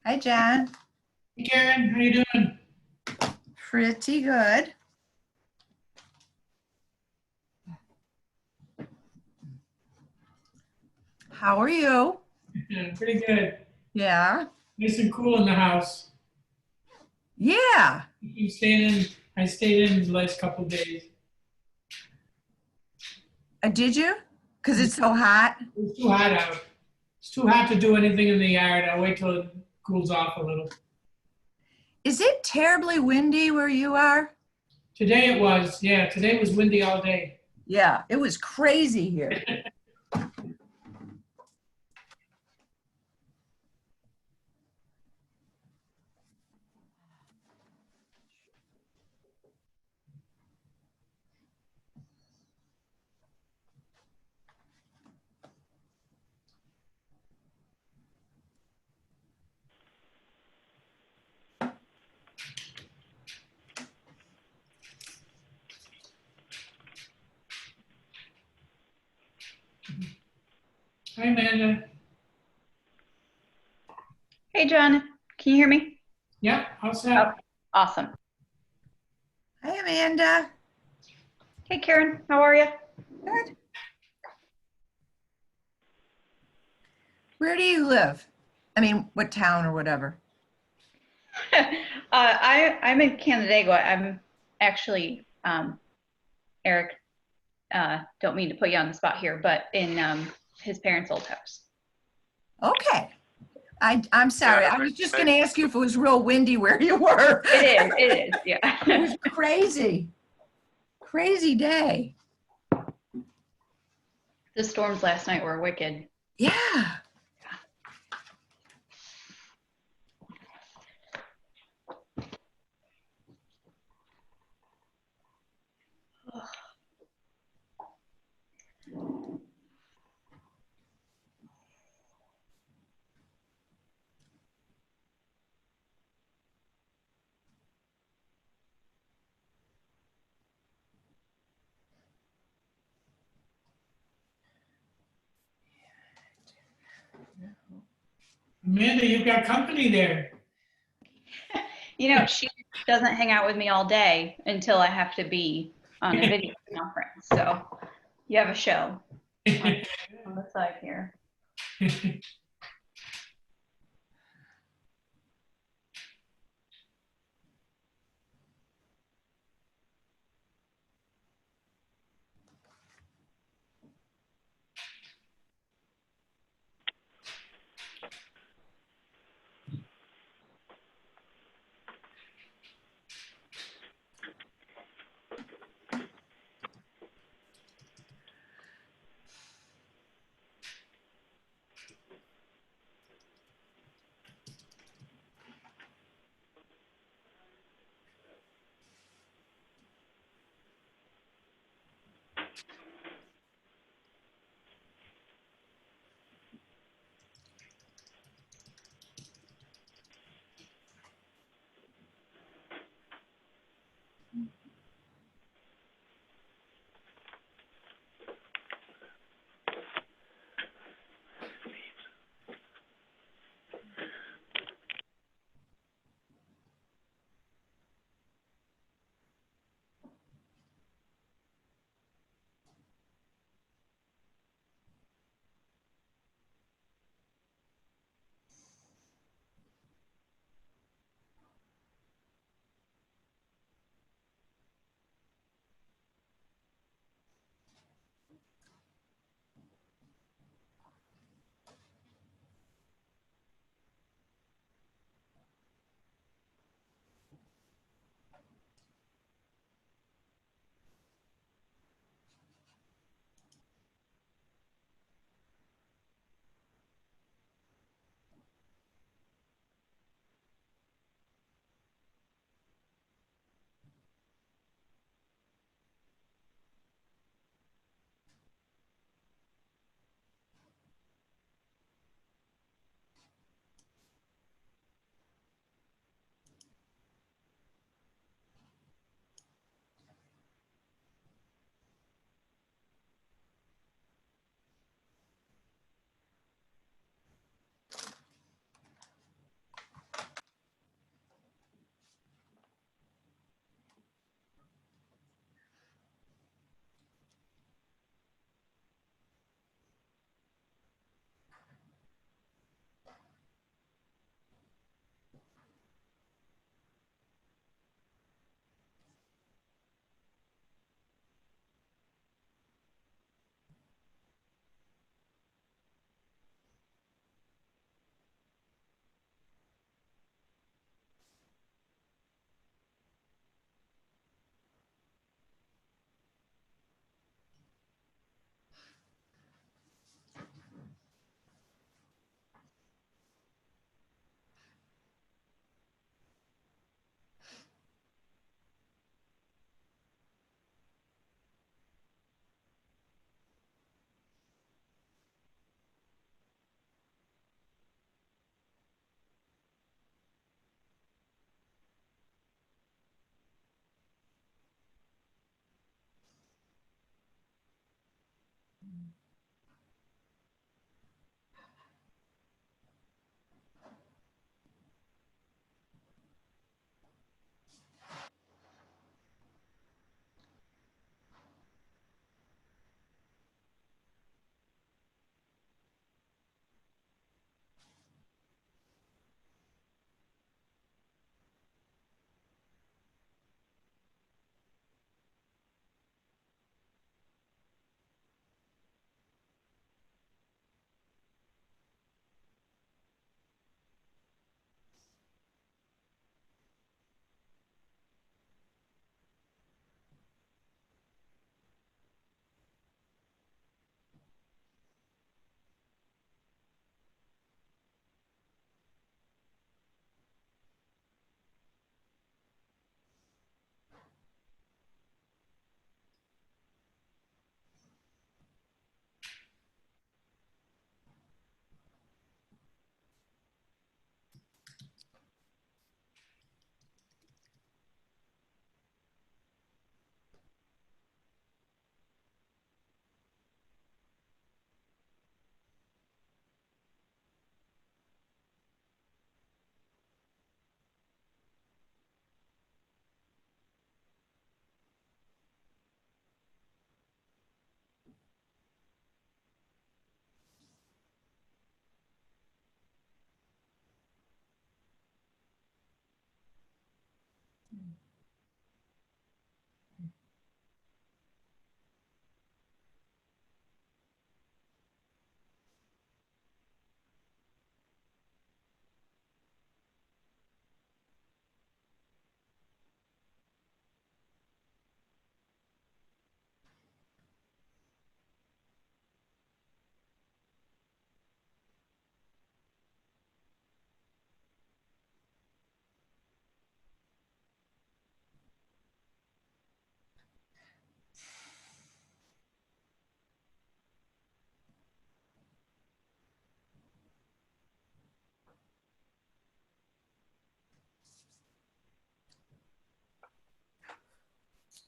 Hi, Jen. Hey Karen, how you doing? Pretty good. How are you? Yeah, pretty good. Yeah. Nice and cool in the house. Yeah. You staying in? I stayed in the last couple of days. Did you? Because It it's so hot. was too hot out. It's too hot to do anything in the yard. I'll wait till it cools off a little. Is it terribly windy where you are? Today it was, yeah, today was windy all day. Yeah, it was crazy here. Hi Amanda. Hey, John, can you hear me? Yeah, how's Oh, that? awesome. Hi, Amanda. Hey, Karen, how are you? Good. Where do you live? I mean, what town or whatever? I'm in Canandaigua. I'm actually, Eric, don't mean to put you on the spot here, but in his parents' old house. Okay. I'm Yeah, sorry. I was just going to ask you if it was real windy where you were. It is, It yeah. was crazy. Crazy day. The storms last night were wicked. Yeah. Amanda, you've got company there. You know, she doesn't hang out with me all day until I have to be on a video conference. So you have a show on the side here.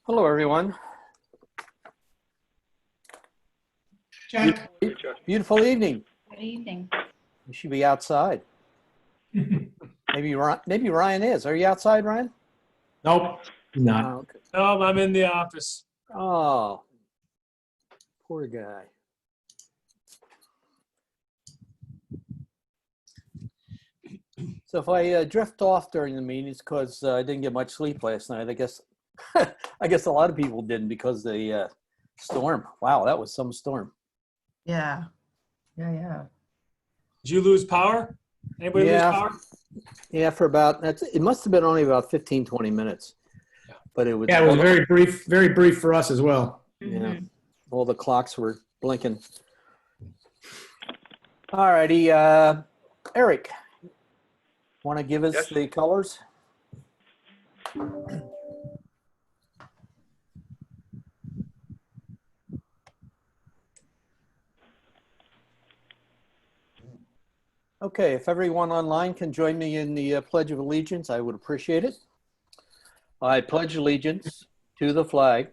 Hello, everyone. Jack? Beautiful evening. Good evening. You should be outside. Maybe Ryan is. Are you outside, Ryan? Nope, not. Oh, okay. No, I'm in the office. Oh, poor guy. So if I drift off during the meetings because I didn't get much sleep last night, I guess I guess a lot of people didn't because the storm. Wow, that was some storm. Yeah. Yeah. Did you lose power? Anybody Yeah. lose power? Yeah, for about it must have been only about 15, 20 minutes. But it was Yeah, it was very brief for us as well. Yeah, Mhm. all the clocks were blinking. All righty, Eric, want to give us Yes. the colors? Okay, if everyone online can join me in the Pledge of Allegiance, I would appreciate it. I pledge allegiance to the flag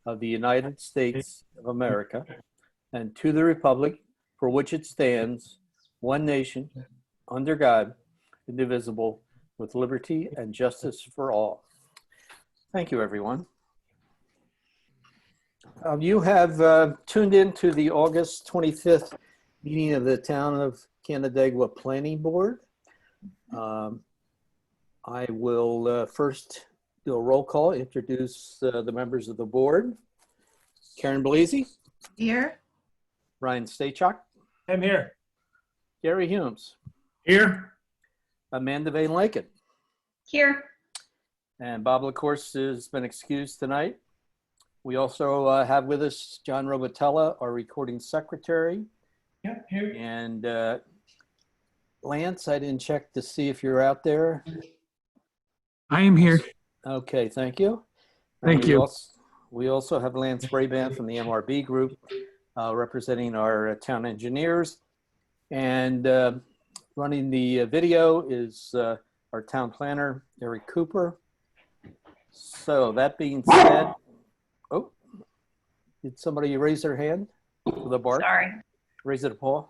of the United States of America and to the republic for which it stands, one nation, under God, indivisible, with liberty and justice for all. Thank you, everyone. You have tuned in to the August 25th meeting of the Town of Canandaigua Planning Board. I will first do a roll call, introduce the members of the board. Karen Belize, Here? Ryan Stachuk, I'm here. Gary Humes, Here? Amanda Van Laken, Here. and Bob LaCourse has been excused tonight. We also have with us John Robatella, our recording secretary, Yeah, here. and Lance, I didn't check to see if you're out there. I am here. Okay, thank you. Thank you. We also have Lance Brabant from the MRB group representing our town engineers. And running the video is our town planner, Eric Cooper. So that being said, oh, did somebody raise their hand with a bark? Sorry. Raise it a paw.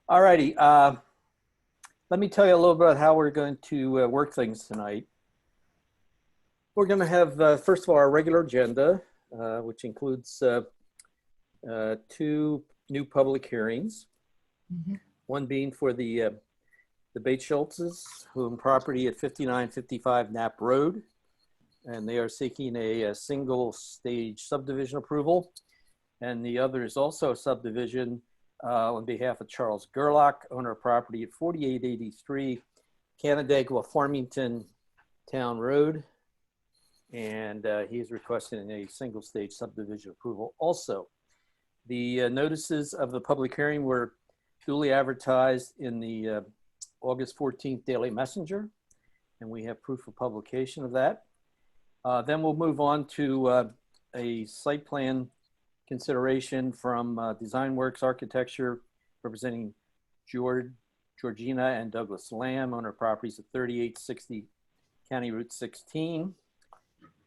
All righty. Let me tell you a little bit about how we're going to work things tonight. We're going to have, first of all, our regular agenda, which includes 2 new public hearings. Mhm. One being for the Bates Schultzes, who own property at 5955 Knapp Road, and they are seeking a single stage subdivision approval. And the other is also a subdivision on behalf of Charles Gerlach, owner of property at 4883 Canandaigua Farmington Town Road. And he's requesting a single stage subdivision approval also. The notices of the public hearing were duly advertised in the August 14th Daily Messenger, and we have proof of publication of that. Then we'll move on to a site plan consideration from Design Works Architecture, representing Georgina and Douglas Lamb, owner properties at 3860 County Route 16.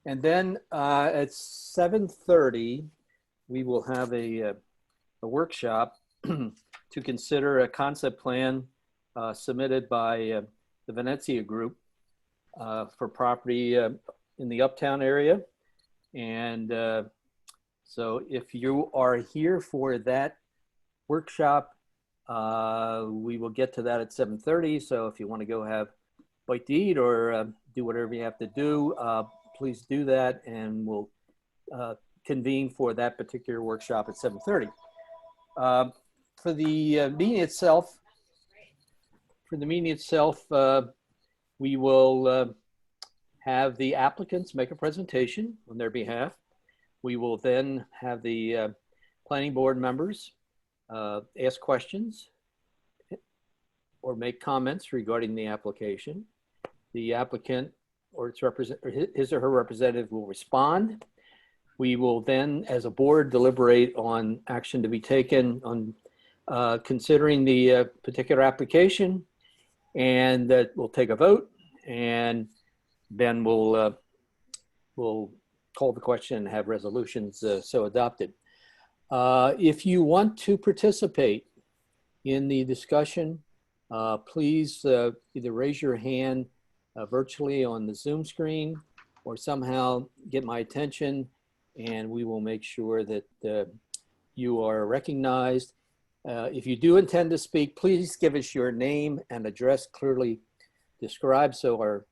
And then at 7:30, we will have a workshop to consider a concept plan submitted by the Venezia Group for property in the Uptown area. And so if you are here for that workshop, we will get to that at 7:30. So if you want to go have bite to eat or do whatever you have to do, please do that, and we'll convene for that particular workshop at 7:30. For the meeting itself, we will have the applicants make a presentation on their behalf. We will then have the planning board members ask questions or make comments regarding the application. The applicant or his or her representative will respond. We will then, as a board, deliberate on action to be taken on considering the particular application, and that we'll take a vote, and then we'll we'll call the question and have resolutions so adopted. If you want to participate in the discussion, please either raise your hand virtually on the Zoom screen or somehow get my attention, and we will make sure that you are recognized. If you do intend to speak, please give us your name and address clearly described so our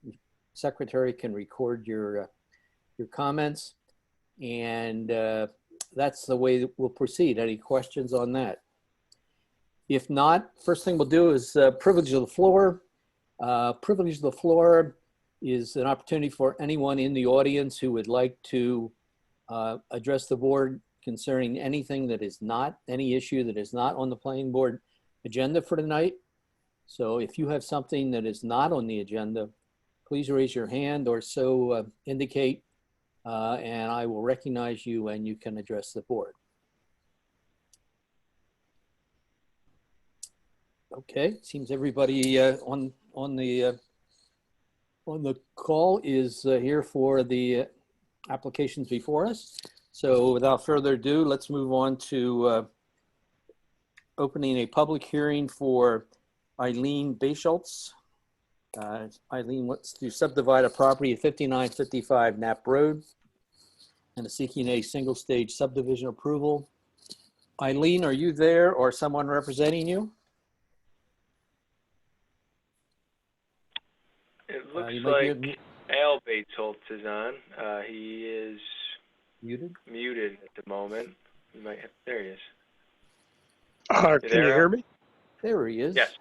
secretary can record your comments. And that's the way that we'll proceed. Any questions on that? If not, first thing we'll do is privilege of the floor. Privilege of the floor is an opportunity for anyone in the audience who would like to address the board concerning anything that is not, any issue that is not on the planning board agenda for tonight. So if you have something that is not on the agenda, please raise your hand or so indicate, and I will recognize you and you can address the board. Okay, seems everybody on the call is here for the applications before us. So without further ado, let's move on to opening a public hearing for Eileen Bayschultz. Eileen wants to subdivide a property at 5955 Knapp Road and is seeking a single stage subdivision approval. Eileen, are you there or someone representing you? It looks You might like be Al Batesholtz is on. He is muted. muted at the moment. You might have, there he is. Can you there, hear Al? me? There he is. Yes.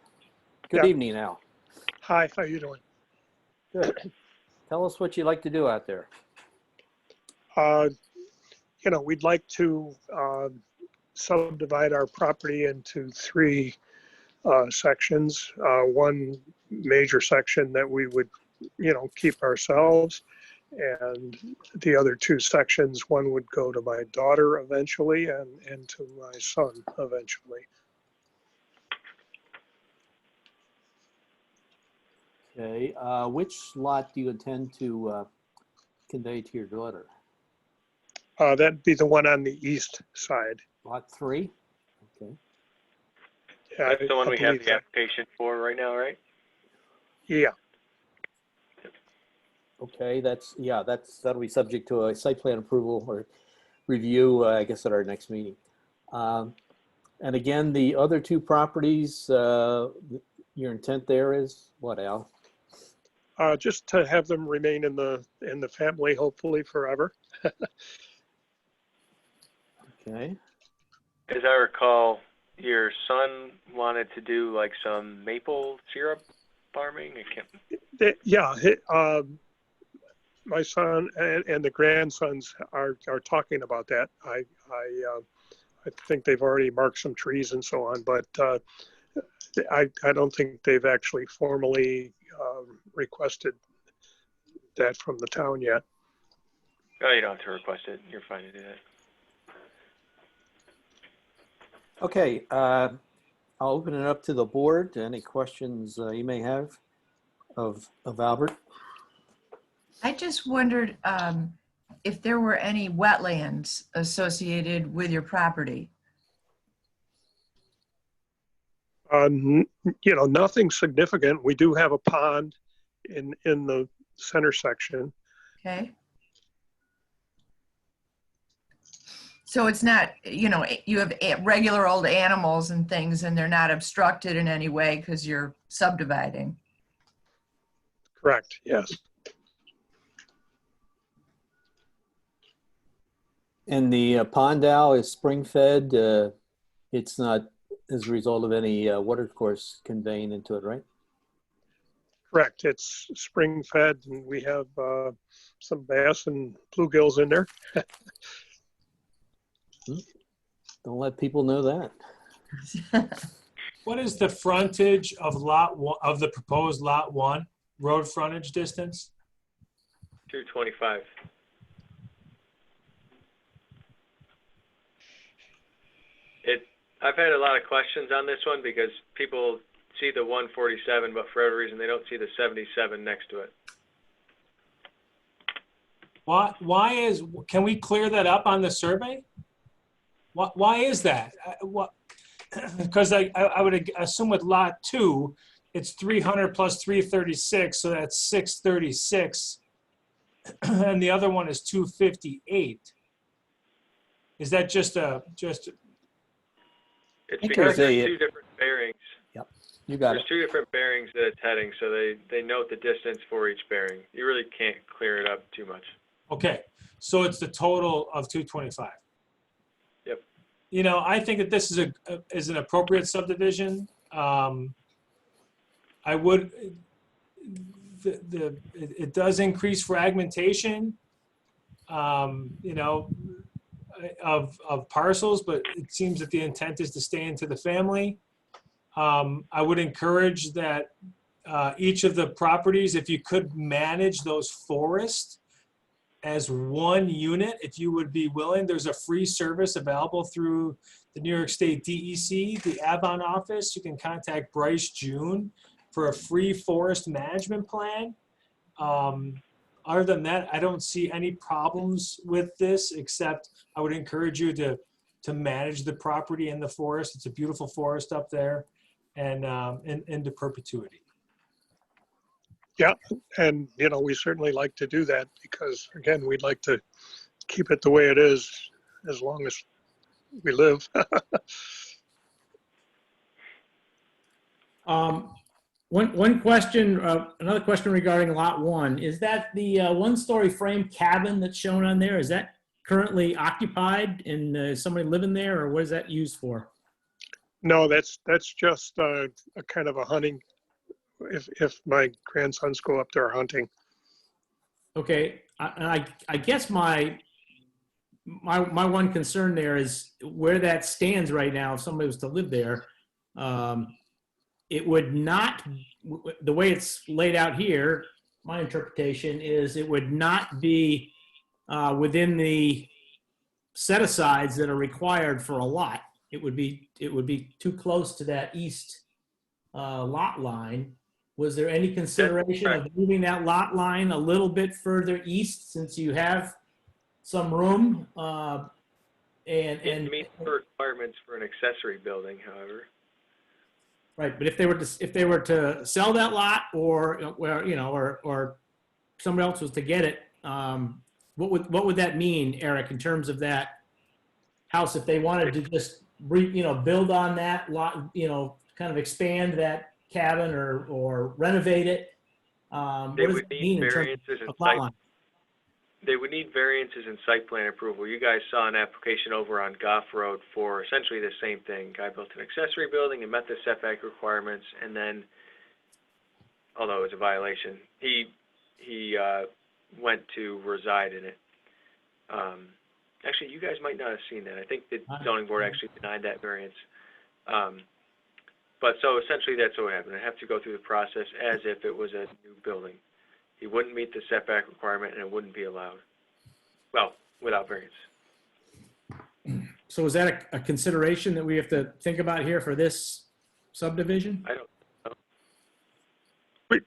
Good Yeah. evening, Al. Hi, how you doing? Good. Tell us what you like to do out there. You know, we'd like to subdivide our property into three sections. One major section that we would, you know, keep ourselves, and the other two sections, one would go to my daughter eventually and to my son eventually. Okay, which lot do you intend to convey to your daughter? That'd be the one on the east side. Lot 3? Okay. Yeah, That's the one I we have believe the that. application for right now, right? Yeah, Okay, that'll be subject to a site plan approval or review, I guess, at our next meeting. And again, the other two properties, your intent there is what, Al? just to have them remain in the family, hopefully forever. Okay. As I recall, your son wanted to do like some maple syrup farming. I can't. Yeah, my son and the grandsons are talking about that. I think they've already marked some trees and so on, but I don't think they've actually formally requested that from the town yet. Oh, you don't have to request it. You're fine to do that. Okay, I'll open it up to the board. Any questions you may have of Albert? I just wondered if there were any wetlands associated with your property. You know, nothing significant. We do have a pond in the center section. Okay. So it's not, you know, you have regular old animals and things and they're not obstructed in any way because you're subdividing. Correct, yes. And the pond, Al, is spring fed. It's not as a result of any water course conveying into it, right? Correct. It's spring fed and we have some bass and bluegills in there. Don't let people know that. What is the frontage of lot one, of the proposed lot 1, road frontage distance? 225. I've had a lot of questions on this one because people see the 147, but for every reason they don't see the 77 next to it. Can we clear that up on the survey? Why is that? Because I would assume with lot 2, it's 300 plus 336, so that's 636. And the other one is 258. Is that just It's think because there's there's two different bearings. You got There's it. two different bearings that it's heading, so they note the distance for each bearing. You really can't clear it up too much. okay? So it's the total of 225. Yep. You know, I think that this is an appropriate subdivision. I would. It does increase fragmentation. You know, of parcels, but it seems that the intent is to stay into the family. I would encourage that each of the properties, if you could manage those forests as one unit, if you would be willing, there's a free service available through the New York State DEC, the Avon office. You can contact Bryce June for a free forest management plan. Other than that, I don't see any problems with this, except I would encourage you to manage the property in the forest. It's a beautiful forest up there, and into perpetuity. Yeah, and you know, we certainly like to do that because again, we'd like to keep it the way it is as long as we live. One question, another question regarding lot 1, is that the one-story frame cabin that's shown on there, is that currently occupied and is somebody living there, or what is that used for? No, that's just a kind of a hunting, if my grandsons go up there hunting. Okay, I guess my one concern there is where that stands right now. If somebody was to live there, it would not, the way it's laid out here, my interpretation is it would not be within the set-asides that are required for a lot. It would be too close to that east lot line. Was there any consideration of moving that lot line a little bit further east, since you have some room? It meets the requirements for an accessory building, however. Right, but if they were to sell that lot, or where, you know, or somebody else was to get it, what would that mean, Eric, in terms of that house, if they wanted to just build on that lot, kind of expand that cabin or renovate it? What They does would it need mean in terms variances of in lot site. line? They would need variances in site plan approval. You guys saw an application over on Goff Road for essentially the same thing. Guy built an accessory building and met the setback requirements, and then, although it was a violation, he went to reside in it. Actually, you guys might not have seen that. I think the zoning board actually denied that variance. But so essentially that's what happened. I have to go through the process as if it was a new building. He wouldn't meet the setback requirement and it wouldn't be allowed. Well, without variance. So is that a consideration that we have to think about here for this subdivision? I don't But,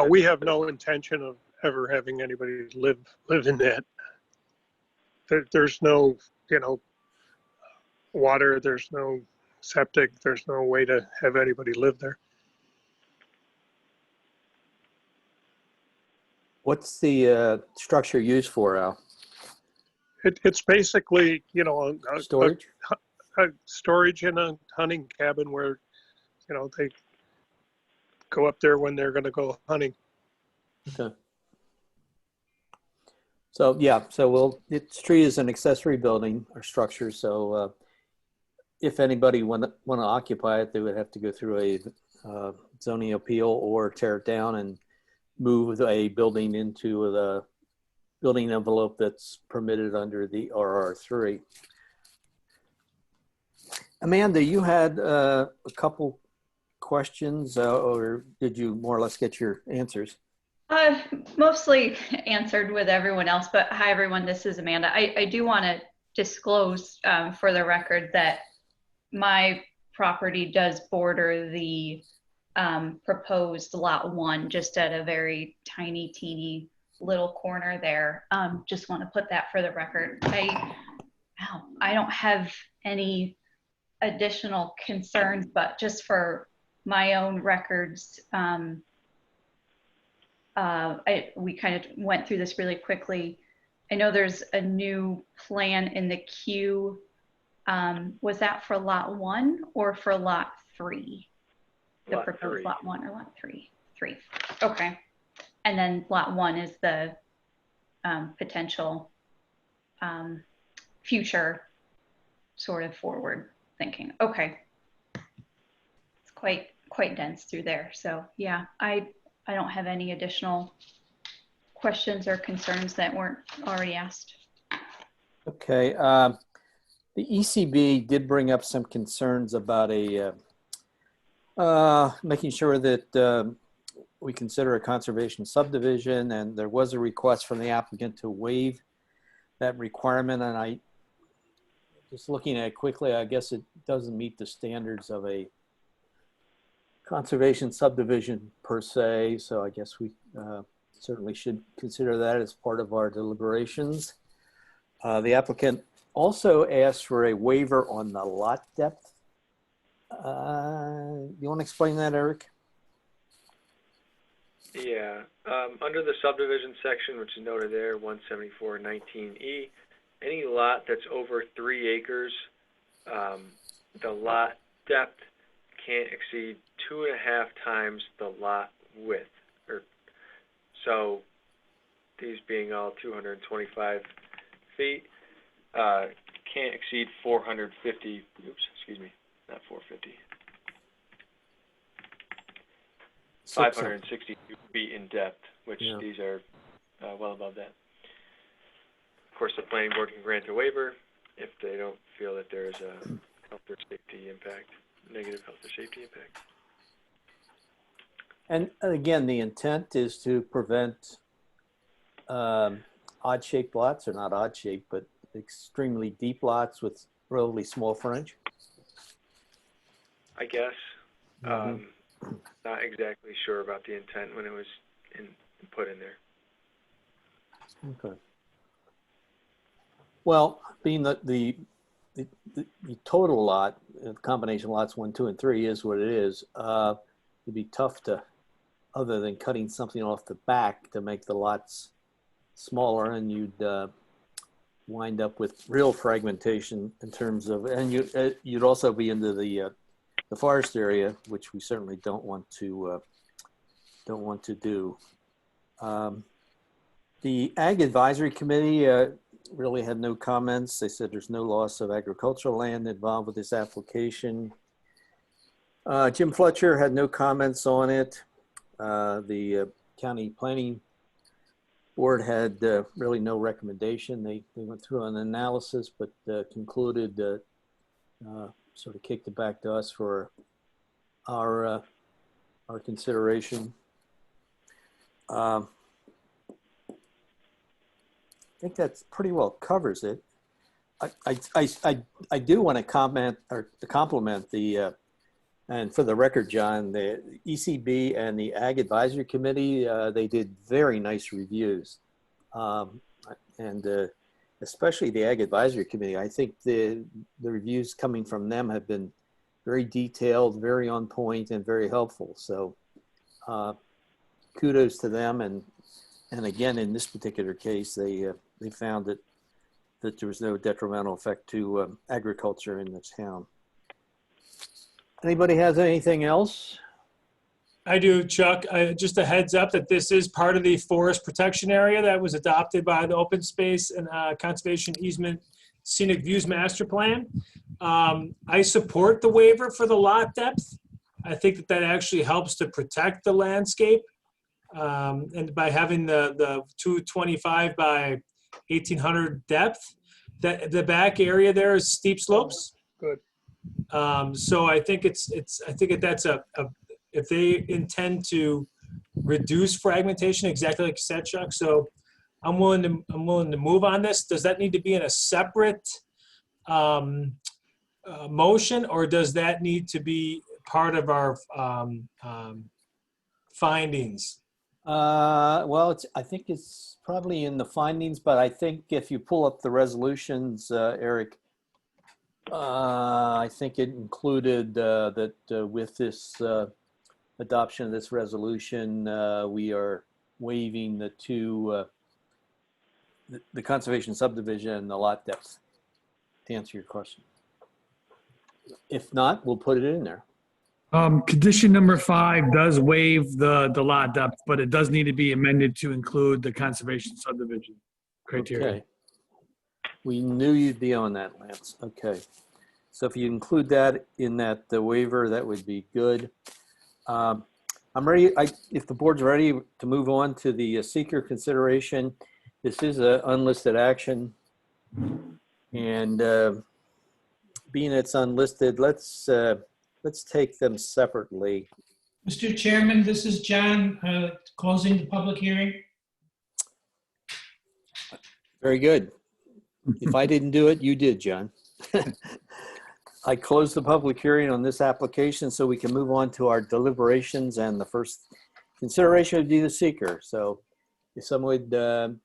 we have no intention of ever having anybody live in that. There's no, water, there's no septic, there's no way to have anybody live there. What's the structure used for, Al? It's basically, Storage? a storage in a hunting cabin where, they go up there when they're going to go hunting. Okay. So, yeah, it's treated as an accessory building or structure. So if anybody want to occupy it, they would have to go through a zoning appeal or tear it down and move a building into the building envelope that's permitted under the RR3. Amanda, you had a couple questions, or did you more or less get your answers? Mostly answered with everyone else, but hi everyone, this is Amanda. I do want to disclose for the record that my property does border the proposed lot 1 just at a very tiny, teeny little corner there. Just want to put that for the record. I don't have any additional concerns, but just for my own records, we kind of went through this really quickly. I know there's a new plan in the queue. Was that for lot 1 or for lot 3? The Lot proposed 3. lot 1 or lot 3? 3. Okay. And then lot 1 is the potential future sort of forward thinking. Okay. It's quite dense through there. So yeah, I don't have any additional questions or concerns that weren't already asked. Okay. The ECB did bring up some concerns about making sure that we consider a conservation subdivision, and there was a request from the applicant to waive that requirement. And I, just looking at it quickly, I guess it doesn't meet the standards of a conservation subdivision per se. So I guess we certainly should consider that as part of our deliberations. The applicant also asked for a waiver on the lot depth. You want to explain that, Eric? Yeah, under the subdivision section, which is noted there, 174-19E, any lot that's over 3 acres, the lot depth can't exceed 2.5 times the lot width. So these being all 225 feet, can't exceed 450, oops, excuse me, not 450. 562 feet in depth, which these are well above that. Of course, the planning board can grant a waiver if they don't feel that there is a health or safety impact, negative health or safety impact. And again, the intent is to prevent odd-shaped lots, or not odd-shaped, but extremely deep lots with relatively small frontage. I guess. Not exactly sure about the intent when it was put in there. Okay. Well, being that the total lot, the combination lots 1, 2, and 3 is what it is, it'd be tough to, other than cutting something off the back to make the lots smaller, and you'd wind up with real fragmentation in terms of, and you'd also be into the forest area, which we certainly don't want to do. The Ag Advisory Committee really had no comments. They said there's no loss of agricultural land involved with this application. Jim Fletcher had no comments on it. The County Planning Board had really no recommendation. They went through an analysis, but concluded sort of kicked it back to us for our consideration. I think that pretty well covers it. I do want to comment or to compliment the and for the record, John, the ECB and the Ag Advisory Committee, they did very nice reviews, and especially the Ag Advisory Committee. I think the reviews coming from them have been very detailed, very on point, and very helpful. So kudos to them. And again, in this particular case, they found that there was no detrimental effect to agriculture in the town. Anybody has anything else? I do, Chuck. Just a heads up that this is part of the forest protection area that was adopted by the Open Space and Conservation Easement Scenic Views Master Plan. I support the waiver for the lot depth. I think that actually helps to protect the landscape. And by having the 225 by 1800 depth, the back area there is steep slopes. Good. So I think that's if they intend to reduce fragmentation, exactly like you said, Chuck. So I'm willing to move on this. Does that need to be in a separate motion, or does that need to be part of our findings? Well, I think it's probably in the findings, but I think if you pull up the resolutions, Eric, I think it included that with this adoption of this resolution, we are waiving the two, the conservation subdivision and the lot depth, to answer your question. If not, we'll put it in there. Condition number 5 does waive the lot depth, but it does need to be amended to include the conservation subdivision criteria. Okay. We knew you'd be on that, Lance. Okay. So if you include that in that the waiver, that would be good. I'm ready. If the board's ready to move on to the seeker consideration, this is an unlisted action. And being it's unlisted, let's take them separately. Mr. Chairman, this is John, closing the public hearing. Very good. If I didn't do it, you did, John. I closed the public hearing on this application so we can move on to our deliberations, and the first consideration would be the seeker. So if someone would,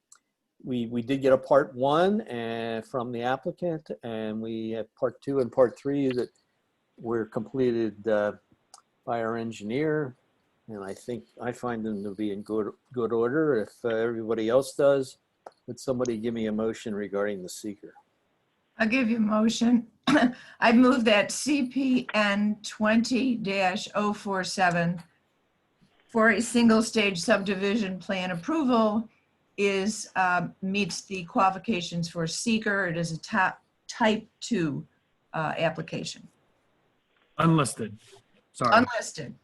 we did get a part 1 from the applicant, and we have part 2 and part 3 that were completed by our engineer. And I find them to be in good order. If everybody else does, would somebody give me a motion regarding the seeker? I'll give you a motion. I move that CPN 20-047 for a single stage subdivision plan approval meets the qualifications for seeker. It is a type 2 application. Unlisted. Sorry. Unlisted.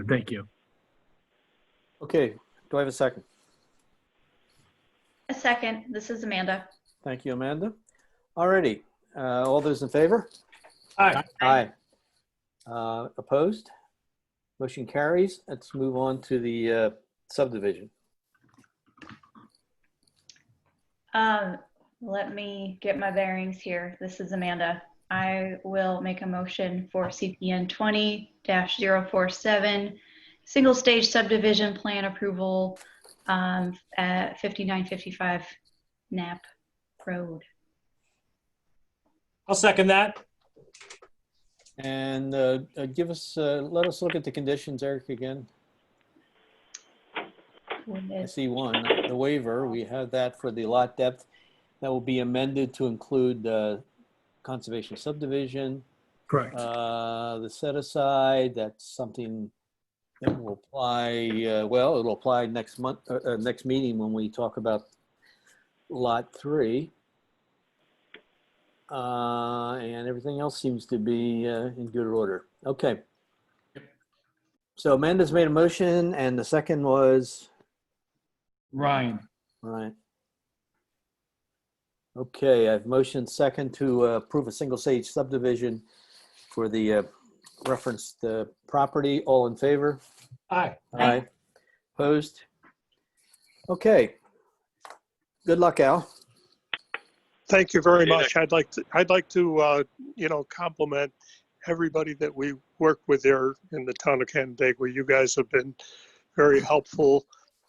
Thank you. Okay, do I have a second? A second. This is Amanda. Thank you, Amanda. Alrighty, all those in favor? Aye. Aye. Opposed? Motion carries. Let's move on to the subdivision. Let me get my bearings here. This is Amanda. I will make a motion for CPN 20-047, single stage subdivision plan approval at 5955 Knapp Road. I'll second that. And let us look at the conditions, Eric, again. I see one, the waiver. We have that for the lot depth. That will be amended to include conservation subdivision. Correct. The set aside, that's something that will apply, well, it'll apply next month, next meeting when we talk about lot 3. And everything else seems to be in good order. Okay. So Amanda's made a motion, and the second was? Ryan. Right. Okay, I've motioned second to approve a single stage subdivision for the referenced property. All in favor? Aye. Aye. Opposed? Okay. Good luck, Al. Thank you very See you much. I'd like to compliment everybody that we work with there in the town of Canandaigua. You guys have been very helpful.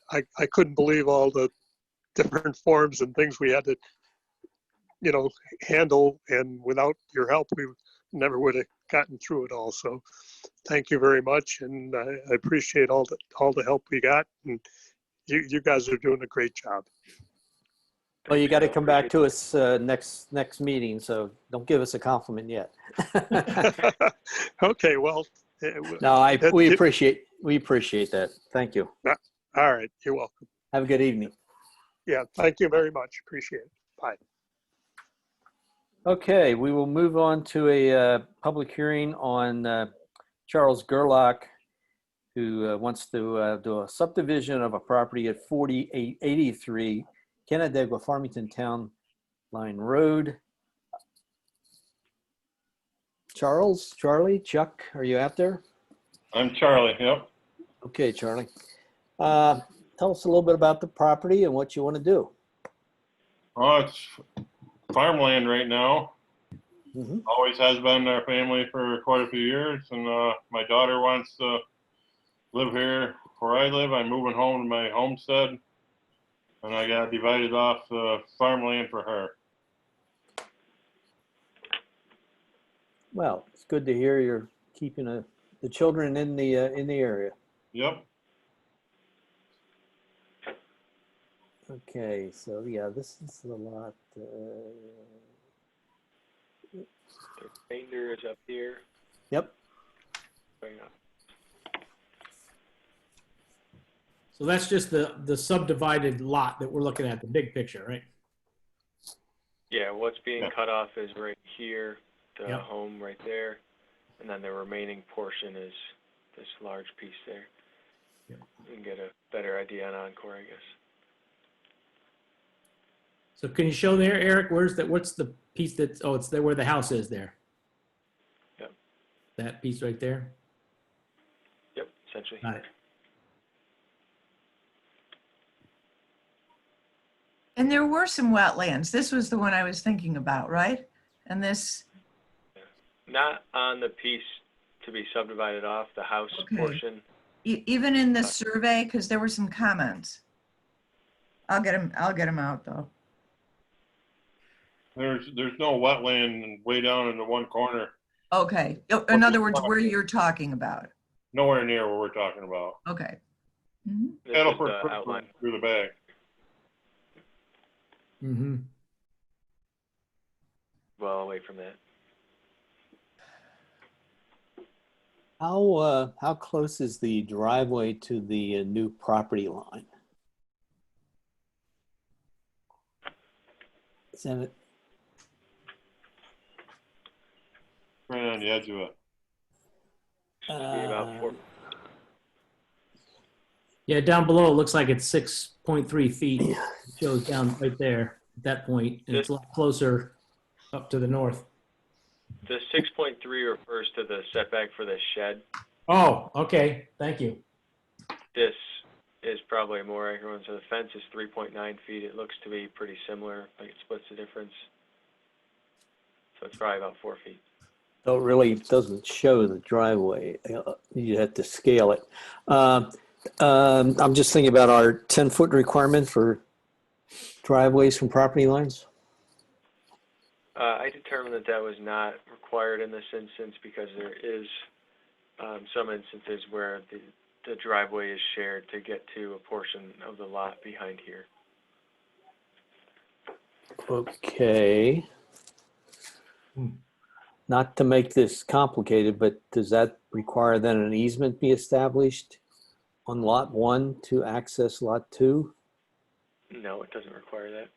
I couldn't believe all the different forms and things we had to, handle, and without your help, we never would have gotten through it all. So thank you very much. And I appreciate all the help we got. And you guys are doing a great job. Well, you got to come back to us next meeting, so don't give us a compliment yet. Okay, well. No, we appreciate that. Thank you. All right, you're welcome. Have a good evening. Yeah, thank you very much. Appreciate it. Bye. Okay, we will move on to a public hearing on Charles Gerlach, who wants to do a subdivision of a property at 4883 Canandaigua Farmington Town Line Road. Charlie, Chuck, are you out there? I'm Charlie, yep. Okay, Charlie. Tell us a little bit about the property and what you want to do. Well, it's farmland right now. Mm-hmm. Always has been our family for quite a few years, and my daughter wants to live here where I live, I'm moving home to my homestead, and I got divided off farmland for her. Well, it's good to hear you're keeping the children in the area. Yep. Okay, so yeah, this is a lot. The remainder is up here. Yep. Going up. So that's just the subdivided lot that we're looking at, the big picture, right? Yeah, what's being Yeah. cut off is right here, the Yep. home right there, and then the remaining portion is this large piece there. Yep. You can get a better idea on Encore, I guess. So can you show there, Eric, what's the piece that's, oh, it's there where the house is there? Yep. That piece right there? Yep, essentially. Got it. And there were some wetlands. This was the one I was thinking about, right? And this, Not on the piece to be subdivided off, the house Okay. portion. even in the survey, because there were some comments. I'll get them out though. There's no wetland way down in the one corner, Okay. In other words, where you're talking about. nowhere near where we're talking about. Okay. Mhm. This Cattle is for the outline. through the back. Mm-hmm. Well away from that. How close is the driveway to the new property line? Is that it? Right on the edge of it. Should be about 4. Yeah, down below, it looks like it's 6.3 feet. It shows down right there at that point, and it's a lot closer up to the north. The 6.3 refers to the setback for the shed. Oh, okay, thank you. This is probably a more accurate one. So the fence is 3.9 feet. It looks to be pretty similar, like it splits the difference. So it's probably about 4 feet. So it really doesn't show the driveway. You have to scale it. I'm just thinking about our 10-foot requirement for driveways from property lines. I determined that that was not required in this instance because there is some instances where the driveway is shared to get to a portion of the lot behind here. Okay. Not to make this complicated, but does that require then an easement be established on lot 1 to access lot 2? No, it doesn't require that.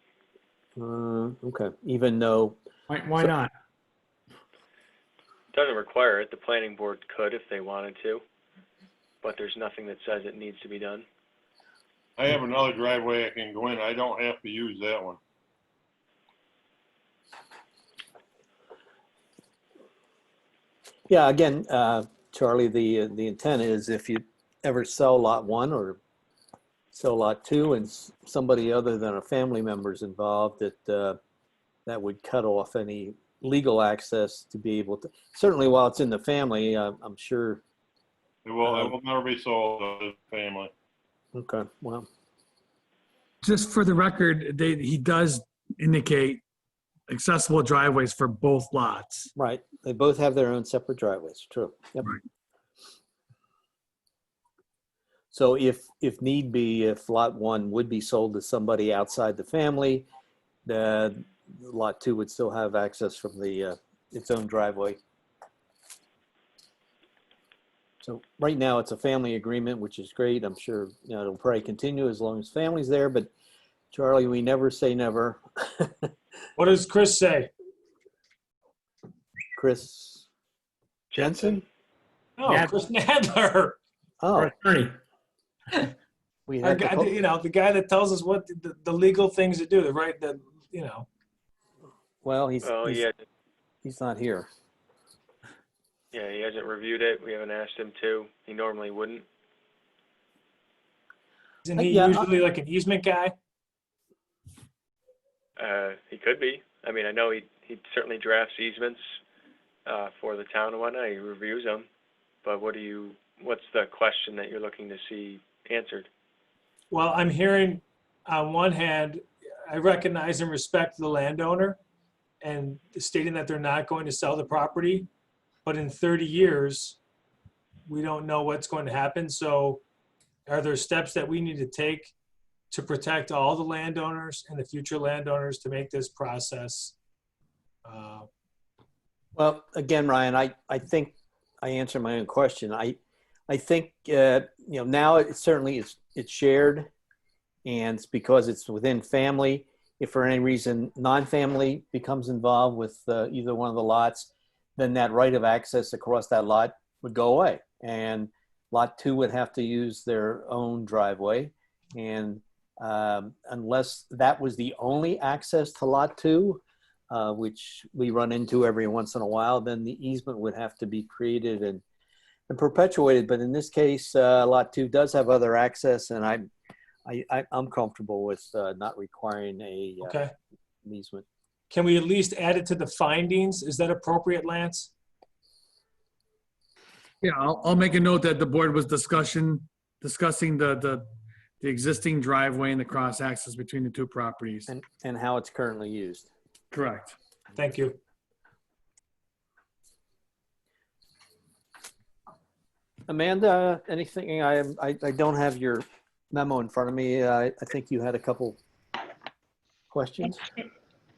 Okay, even though, Why not? It doesn't require it. The planning board could if they wanted to, but there's nothing that says it needs to be done. I have another driveway I can go in. I don't have to use that one. yeah, again, Charlie, the intent is if you ever sell lot 1 or sell lot 2 and somebody other than a family member is involved, that would cut off any legal access to be able to, certainly while it's in the family, I'm sure. It will never be sold to the family. Okay, well, Just for the record, he does indicate accessible driveways for both lots. right, they both have their own separate driveways, true. Yep. Right. So if need be, if lot 1 would be sold to somebody outside the family, the lot 2 would still have access from the its own driveway. So right now it's a family agreement, which is great. I'm sure it'll probably continue as long as family's there. But Charlie, we never say never. What does Chris say? Chris Jensen? Oh, Yeah. Chris Nadler. Oh, Our attorney. we Our had guy, to, the guy that tells us what the legal things to do, the right, well, Well, he's not here. yeah, he hasn't reviewed it. We haven't asked him to. He normally wouldn't. isn't he Yeah, usually like an easement guy? He could be. I mean, I know he certainly drafts easements for the town and whatnot. He reviews them. But what's the question that you're looking to see answered. Well, I'm hearing, on one hand, I recognize and respect the landowner and stating that they're not going to sell the property, but in 30 years, we don't know what's going to happen. So are there steps that we need to take to protect all the landowners and the future landowners to make this process? Well, again, Ryan, I think I answered my own question. I think, now it certainly it's shared, and it's because it's within family. If for any reason non-family becomes involved with either one of the lots, then that right of access across that lot would go away. And lot 2 would have to use their own driveway. And unless that was the only access to lot 2, which we run into every once in a while, then the easement would have to be created and perpetuated. But in this case, lot 2 does have other access, and I'm comfortable with not requiring a Okay. an easement. Can we at least add it to the findings? Is that appropriate, Lance? Yeah, I'll make a note that the board was discussing the existing driveway and the cross access between the two properties. And how it's currently used. Correct. Thank you. Amanda, anything? I don't have your memo in front of me. I think you had a couple questions.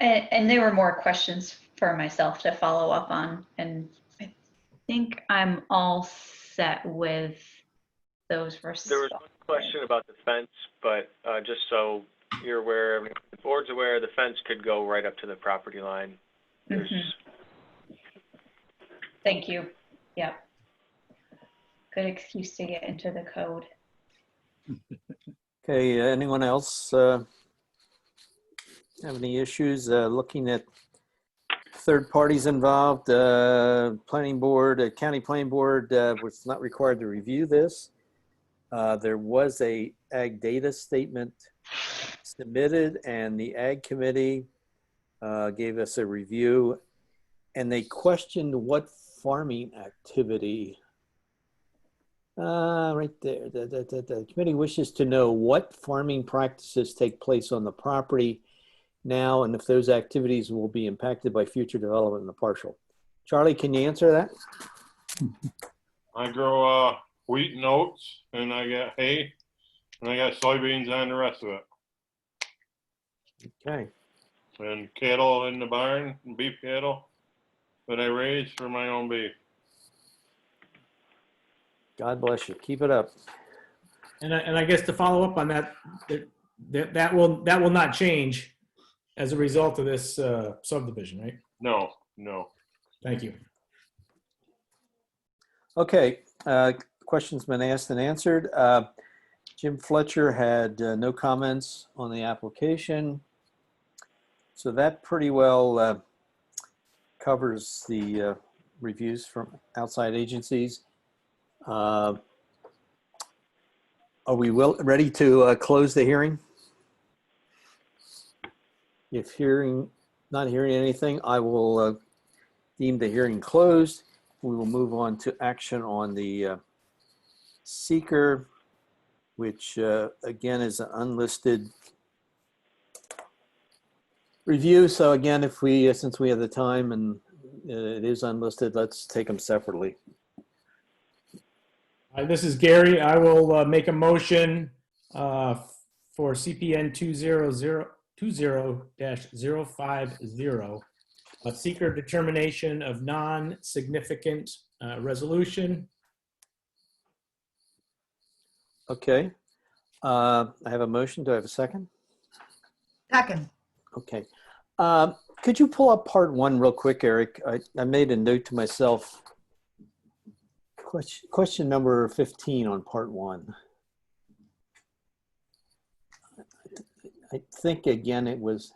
And there were more questions for myself to follow up on, and I think I'm all set with those There was responses. one question about the fence, but just so you're aware, I mean, the board's aware, the fence could go right up to the property line. There's, Thank you. Yep. Good excuse to get into the code. Okay, anyone else have any issues? Looking at third parties involved, planning board, county planning board was not required to review this. There was a ag data statement submitted, and the ag committee gave us a review, and they questioned what farming activity. Right there, the committee wishes to know what farming practices take place on the property now, and if those activities will be impacted by future development in the parcel. Charlie, can you answer that? I grow wheat and oats, and I got hay, and I got soybeans on the rest of it. Okay. And cattle in the barn, beef cattle that I raise for my own beef. God bless you. Keep it up. And I guess to follow up on that, that will not change as a result of this subdivision, right? No. Thank you. Okay. Questions been asked and answered. Jim Fletcher had no comments on the application. So that pretty well covers the reviews from outside agencies. Are we ready to close the hearing? If not hearing anything, I will deem the hearing closed. We will move on to action on the seeker, which again is an unlisted review. So again, if since we have the time and it is unlisted, let's take them separately. This is Gary. I will make a motion for CPN 200-050, a seeker determination of non-significant resolution. Okay. I have a motion. Do I have a second? Second. Okay. Could you pull up part 1 real quick, Eric? I made a note to myself. Question number 15 on part 1. I think again it was,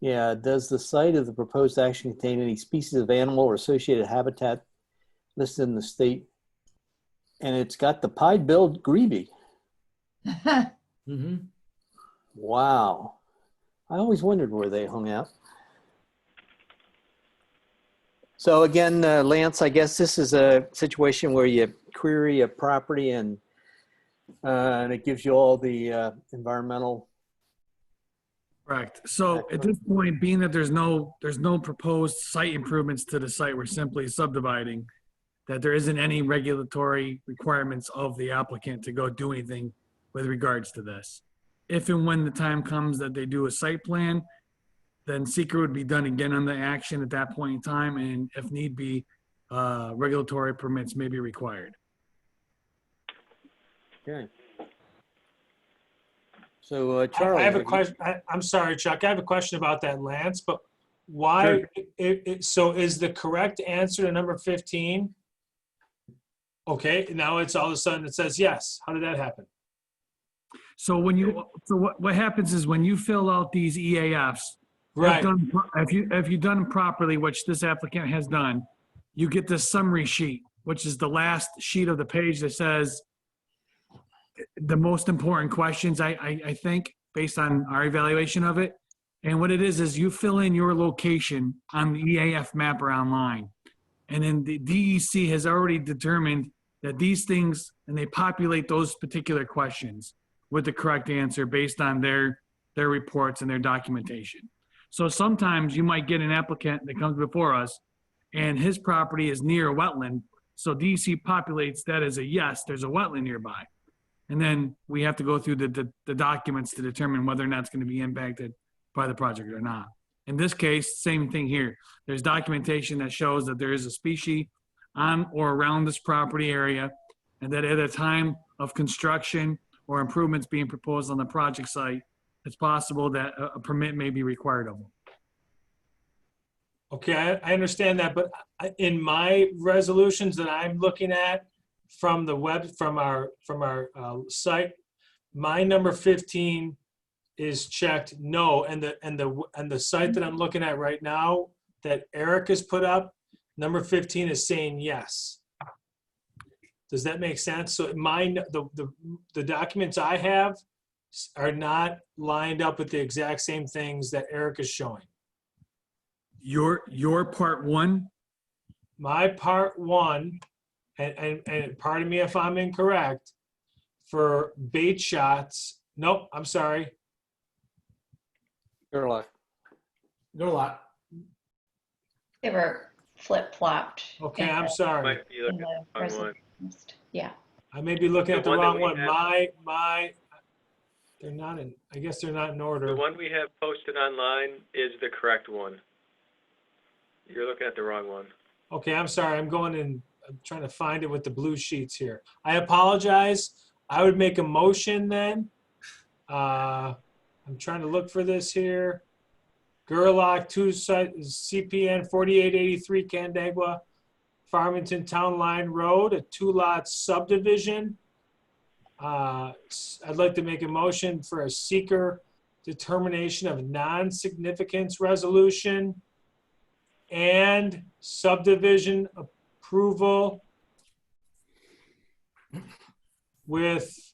yeah, does the site of the proposed action contain any species of animal or associated habitat listed in the state? And it's got the pied-billed grebe. Mm-hmm. Wow. I always wondered where they hung out. So again, Lance, I guess this is a situation where you query a property and And it gives you all the environmental. Correct. So at this point, being that there's no proposed site improvements to the site, we're simply subdividing, that there isn't any regulatory requirements of the applicant to go do anything with regards to this. If and when the time comes that they do a site plan, then seeker would be done again on the action at that point in time, and if need be, regulatory permits may be required. Okay. So Charlie. I have a question. I'm sorry, Chuck. I have a question about that, Lance, but why, so is the correct answer to number 15? Okay, now it's all of a sudden it says yes. How did that happen? So what happens is when you fill out these EAFs, Right. if you've done them properly, which this applicant has done, you get this summary sheet, which is the last sheet of the page that says the most important questions, I think, based on our evaluation of it. And what it is you fill in your location on the EAF mapper online. And then the DEC has already determined that these things, and they populate those particular questions with the correct answer based on their reports and their documentation. So sometimes you might get an applicant that comes before us and his property is near a wetland. So DEC populates that as a yes, there's a wetland nearby. And then we have to go through the documents to determine whether or not it's going to be impacted by the project or not. In this case, same thing here. There's documentation that shows that there is a species on or around this property area, and that at a time of construction or improvements being proposed on the project site, it's possible that a permit may be required of them. Okay, I understand that, but in my resolutions that I'm looking at from the web, from our site, my number 15 is checked no, and the site that I'm looking at right now that Eric has put up, number 15 is saying yes. Does that make sense? So the documents I have are not lined up with the exact same things that Eric is showing. Your part one? My part one, and pardon me if I'm incorrect, for bait shots, nope, I'm sorry. Gerlach. Gerlach. They were flip-flopped. Okay, in I'm the- sorry. Might be in looking the at the wrong one. resolution. Yeah. I may be looking at the The one that wrong we one. have- They're not in, I guess they're not in order. The one we have posted online is the correct one. You're looking at the wrong one. Okay, I'm sorry. I'm trying to find it with the blue sheets here. I apologize. I would make a motion then. I'm trying to look for this here. Gerlach 2 site CPN 4883 Canandaigua, Farmington Town Line Road, a 2-lot subdivision. I'd like to make a motion for a seeker determination of non-significance resolution and subdivision approval with.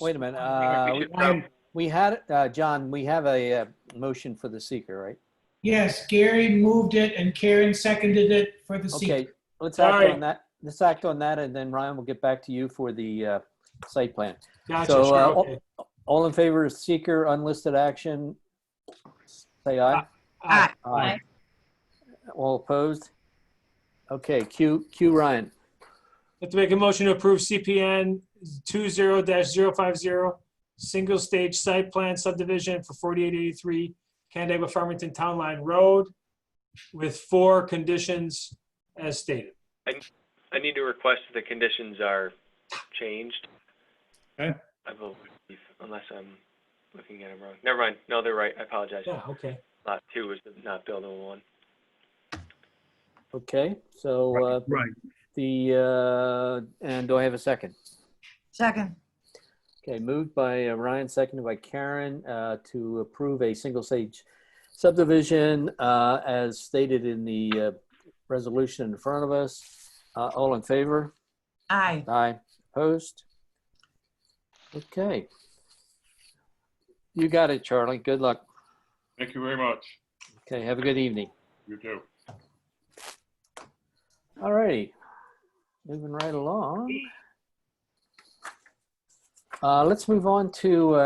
Wait a minute. We had, John, we have a motion for the seeker, right? Yes, Gary moved it and Karen seconded it for the seeker. Okay, let's act Sorry. on that. Let's act on that, and then Ryan will get back to you for the site plan. Gotcha, So, sure, okay. all in favor of seeker unlisted action, say aye. Aye. Aye. All opposed? Okay, Q Ryan. I'd like to make a motion to approve CPN 20-050, single stage site plan subdivision for 4883 Canandaigua Farmington Town Line Road with 4 conditions as stated. I need to request that the conditions are changed. Okay. I believe, unless I'm looking at them wrong. Never mind. No, they're right. I apologize. Yeah, okay. Lot 2 is not buildable 1. Okay, so Right. and do I have a second? Second. Okay, moved by Ryan, seconded by Karen to approve a single stage subdivision as stated in the resolution in front of us. All in favor? Aye. Aye. Opposed? Okay. You got it, Charlie. Good luck. Thank you very much. Okay, have a good evening. You too. All righty. Moving right along. Let's move on to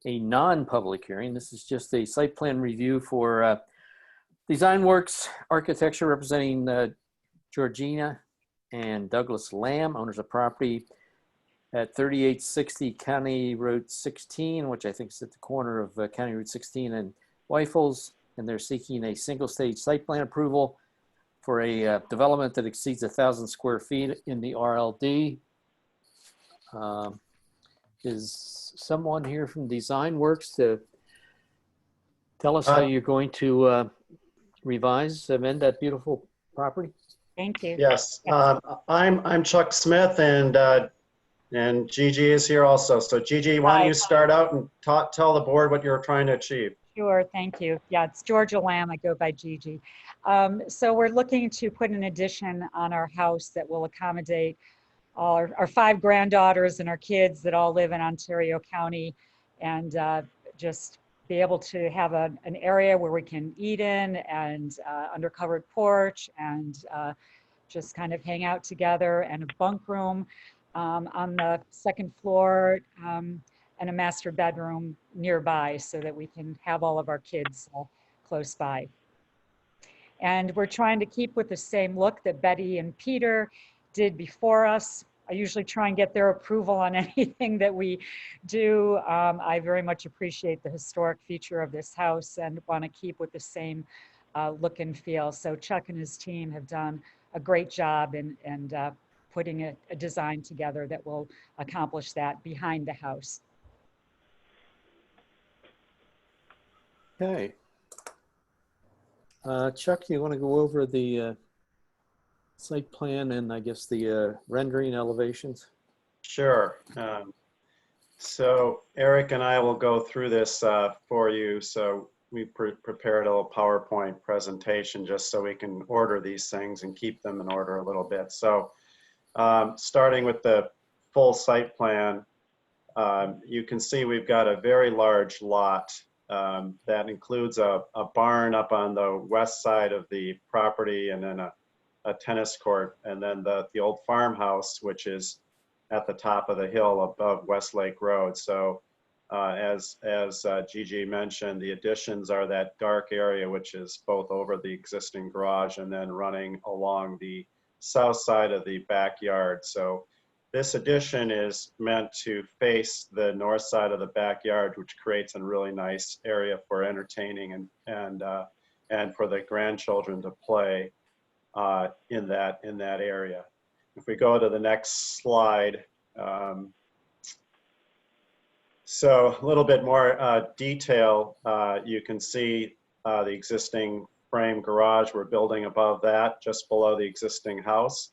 a non-public hearing. This is just a site plan review for Design Works Architecture representing Georgina and Douglas Lamb, owners of property at 3860 County Road 16, which I think is at the corner of County Road 16 and Weifels, and they're seeking a single-stage site plan approval for a development that exceeds 1,000 square feet in the RLD. Is someone here from Design Works to tell us how you're going to amend that beautiful property? Thank you. Yes, I'm Chuck Smith, and Gigi is here also. So Gigi, why don't you start out and tell the board what you're trying to achieve? Sure, thank you. Yeah, it's Georgia Lamb. I go by Gigi. So we're looking to put an addition on our house that will accommodate all our 5 granddaughters and our kids that all live in Ontario County, and just be able to have an area where we can eat in, and under covered porch, and just kind of hang out together, and a bunk room on the 2nd floor, and a master bedroom nearby so that we can have all of our kids close by. And we're trying to keep with the same look that Betty and Peter did before us. I usually try and get their approval on anything that we do. I very much appreciate the historic feature of this house and want to keep with the same look and feel. So Chuck and his team have done a great job in putting a design together that will accomplish that behind the house. Okay. Chuck, you want to go over the site plan and I guess the rendering elevations? Sure. So Eric and I will go through this for you. So we prepared a little PowerPoint presentation just so we can order these things and keep them in order a little bit. So starting with the full site plan, you can see we've got a very large lot that includes a barn up on the west side of the property, and then a tennis court, and then the old farmhouse, which is at the top of the hill above Westlake Road. So as Gigi mentioned, the additions are that dark area, which is both over the existing garage and then running along the south side of the backyard. So this addition is meant to face the north side of the backyard, which creates a really nice area for entertaining and for the grandchildren to play in that area. If we go to the next slide, so a little bit more detail, you can see the existing frame garage we're building above that, just below the existing house.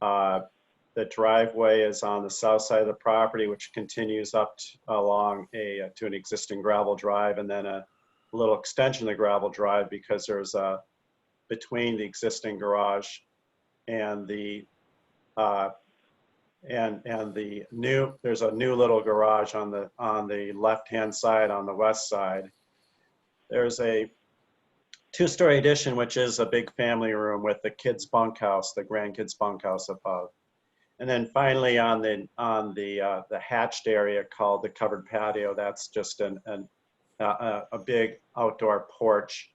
The driveway is on the south side of the property, which continues up along to an existing gravel drive, and then a little extension of the gravel drive, because there's between the existing garage and the there's a new little garage on the left-hand side on the west side. There's a 2-story addition, which is a big family room with the kids' bunkhouse, the grandkids' bunkhouse above. And then finally on the hatched area called the covered patio, that's just a big outdoor porch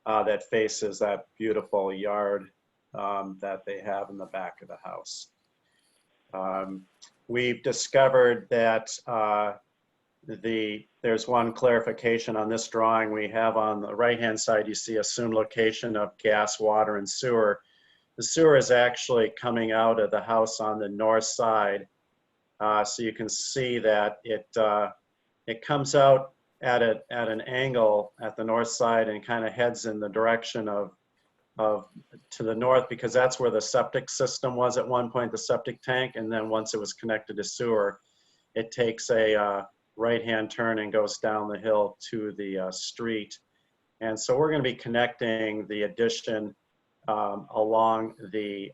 that faces that beautiful yard that they have in the back of the house. We've discovered that there's one clarification on this drawing. We have on the right-hand side, you see assumed location of gas, water, and sewer. The sewer is actually coming out of the house on the north side. So you can see that it comes out at an angle at the north side and kind of heads in the direction of to the north, because that's where the septic system was at one point, the septic tank. And then once it was connected to sewer, it takes a right-hand turn and goes down the hill to the street. And so we're going to be connecting the addition along the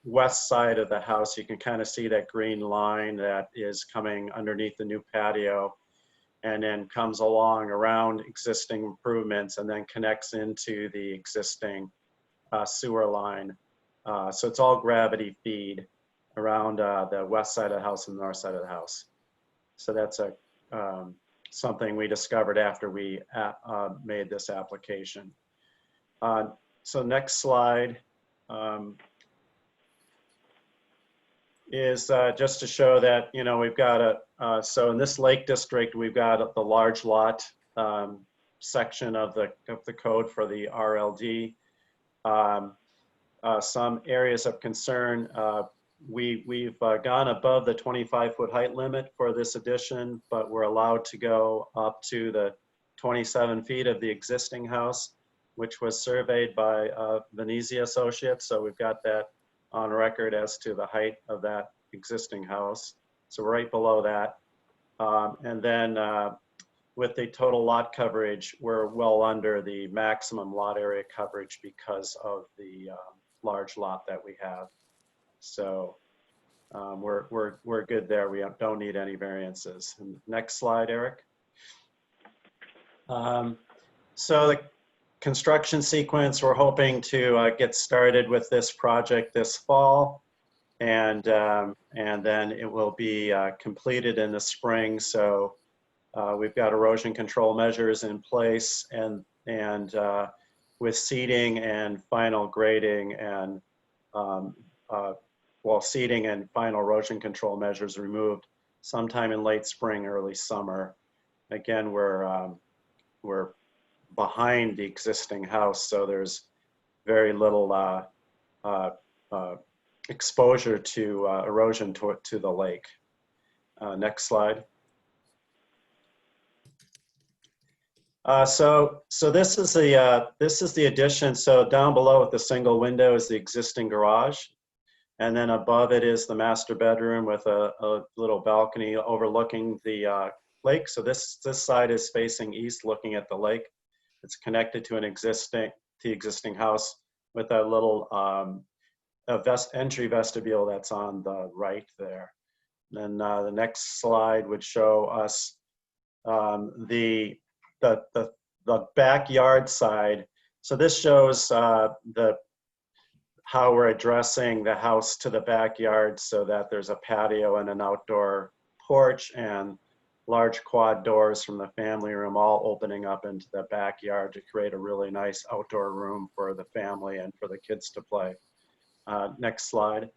west side of the house. You can kind of see that green line that is coming underneath the new patio, and then comes along around existing improvements and then connects into the existing sewer line. So it's all gravity feed. around the west side of the house and the north side of the house. So that's something we discovered after we made this application. So next slide is just to show that, you know, we've got so in this Lake District, we've got the large lot section of the code for the RLD. Some areas of concern, we've gone above the 25-foot height limit for this addition, but we're allowed to go up to the 27 feet of the existing house, which was surveyed by Venezia Associates. So we've got that on record as to the height of that existing house. So we're right below that. And then with the total lot coverage, we're well under the maximum lot area coverage because of the large lot that we have. So we're good there. We don't need any variances. And next slide, Eric. So the construction sequence, we're hoping to get started with this project this fall, and then it will be completed in the spring. So we've got erosion control measures in place, and with seeding and final grading and seeding and final erosion control measures removed sometime in late spring, early summer. Again, we're behind the existing house, so there's very little exposure to erosion to the lake. Next slide. So this is the addition. So down below with the single window is the existing garage, and then above it is the master bedroom with a little balcony overlooking the lake. So this side is facing east, looking at the lake. It's connected to the existing house with a little entry vestibule that's on the right there. Then the next slide would show us the backyard side. So this shows how we're addressing the house to the backyard, so that there's a patio and an outdoor porch and large quad doors from the family room all opening up into the backyard to create a really nice outdoor room for the family and for the kids to play. Next slide.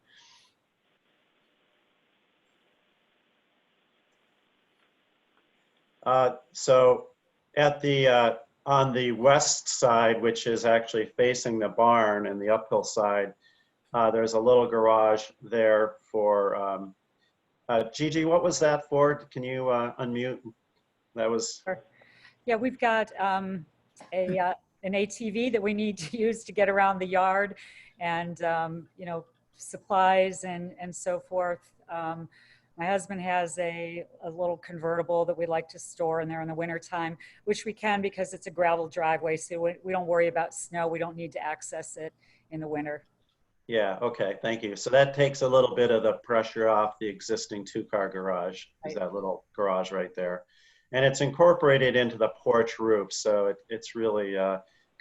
So at the on the west side, which is actually facing the barn and the uphill side, there's a little garage there for Gigi, what was that for? Can you unmute? That was. Yeah, we've got an ATV that we need to use to get around the yard, and you know, supplies and so forth. My husband has a little convertible that we like to store in there in the wintertime, which we can because it's a gravel driveway, so we don't worry about snow. We don't need to access it in the winter. Yeah, okay, thank you. So that takes a little bit of the pressure off the existing two-car garage, is that little garage right there. And it's incorporated into the porch roof, so it's really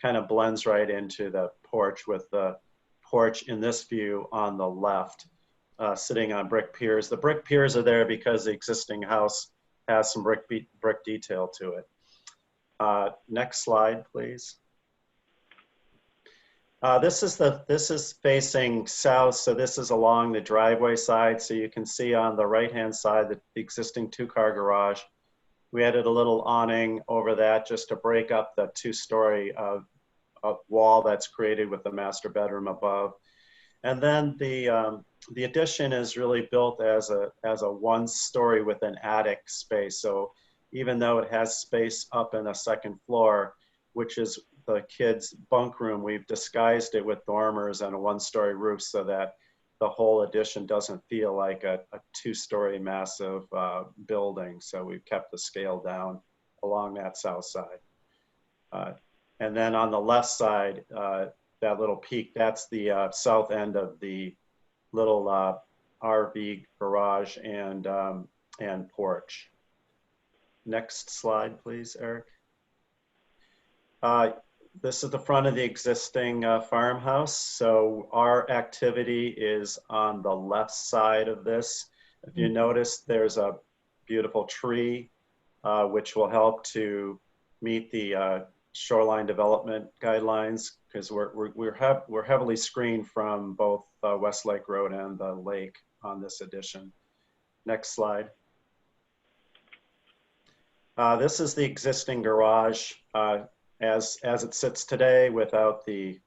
kind of blends right into the porch, with the porch in this view on the left, sitting on brick piers. The brick piers are there because the existing house has some brick detail to it. Next slide, please. This is facing south, so this is along the driveway side. So you can see on the right-hand side the existing two-car garage. We added a little awning over that just to break up the two-story wall that's created with the master bedroom above. And then the addition is really built as a one-story with an attic space. So even though it has space up in the second floor, which is the kids' bunk room, we've disguised it with dormers and a one-story roof so that the whole addition doesn't feel like a two-story massive building. So we've kept the scale down along that south side. And then on the left side, that little peak, that's the south end of the little RV garage and porch. Next slide, please, Eric. This is the front of the existing farmhouse. So our activity is on the left side of this. If you notice, there's a beautiful tree, which will help to meet the shoreline development guidelines, because we're heavily screened from both Westlake Road and the lake on this addition. Next slide. This is the existing garage as it sits today without the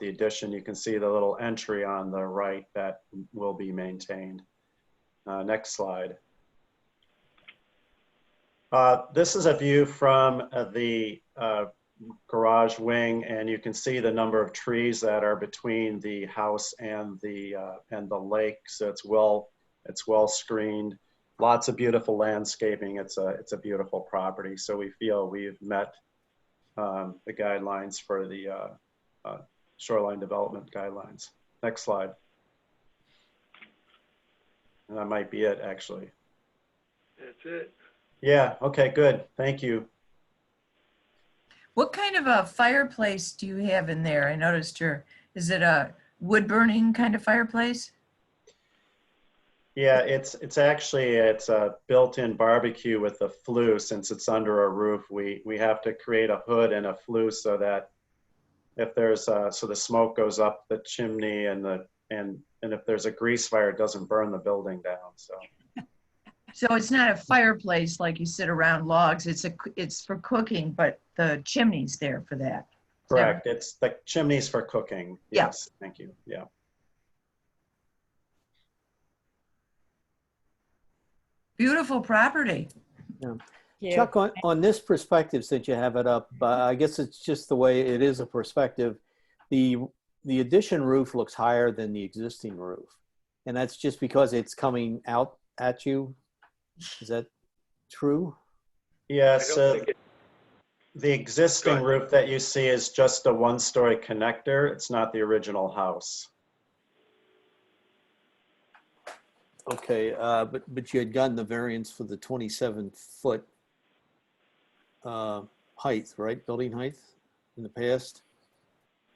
addition. You can see the little entry on the right that will be maintained. Next slide. This is a view from the garage wing, and you can see the number of trees that are between the house and the lake. So it's well screened. Lots of beautiful landscaping. It's a beautiful property. So we feel we've met the guidelines for the shoreline development guidelines. Next slide. And that might be it, actually. That's it. Yeah. Okay. Good. Thank you. What kind of a fireplace do you have in there? I noticed is it a wood burning kind of fireplace? Yeah, it's a built-in barbecue with a flue. Since it's under a roof, we have to create a hood and a flue so that if there's so the smoke goes up the chimney and if there's a grease fire, it doesn't burn the building down. So it's not a fireplace like you sit around logs. It's for cooking, but the chimney's there for that. Correct. It's the chimneys for cooking. Yeah. Yes. Thank you. Yeah. Beautiful property. Yeah. Chuck, on this perspective, since you have it up, I guess it's just the way it is a perspective. The addition roof looks higher than the existing roof. And that's just because it's coming out at you. Is that true? Yeah, I don't so think it- the existing roof that you see is just a one-story connector. It's not the original house. Okay, but you had gotten the variance for the 27-foot height, right? Building height in the past?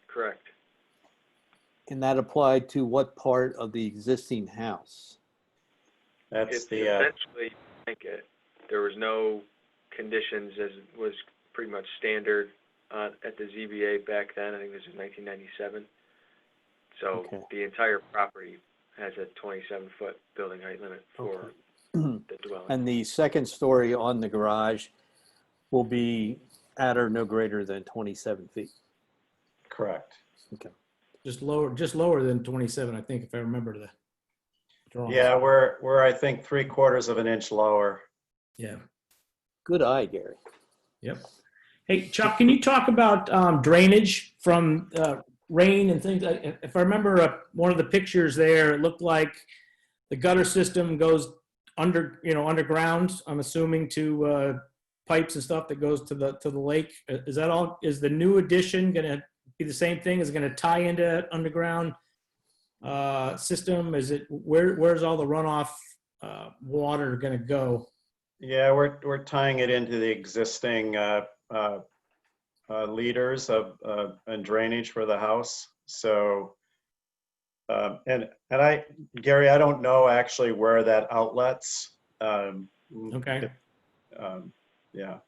Correct. And that applied to what part of the existing house? That's It's the essentially blanket. There was no conditions as was pretty much standard at the ZBA back then. I think this is 1997. So Okay. the entire property has a 27-foot building height limit for Okay. the dwelling. And the second story on the garage will be at or no greater than 27 feet. correct. Okay. Just lower than 27, I think, if I remember the drawings. Yeah, we're I think 3/4 of an inch lower. Yeah. Good eye, Gary. Yep. Hey, Chuck, can you talk about drainage from rain and things? If I remember one of the pictures there, it looked like the gutter system goes underground, I'm assuming, to pipes and stuff that goes to the lake. Is that all? Is the new addition going to be the same thing? Is it going to tie into that underground system? Is it where's all the runoff water going to go? Yeah, we're tying it into the existing leaders of and drainage for the house. So, Gary, I don't know actually where that outlets. Okay. Yeah.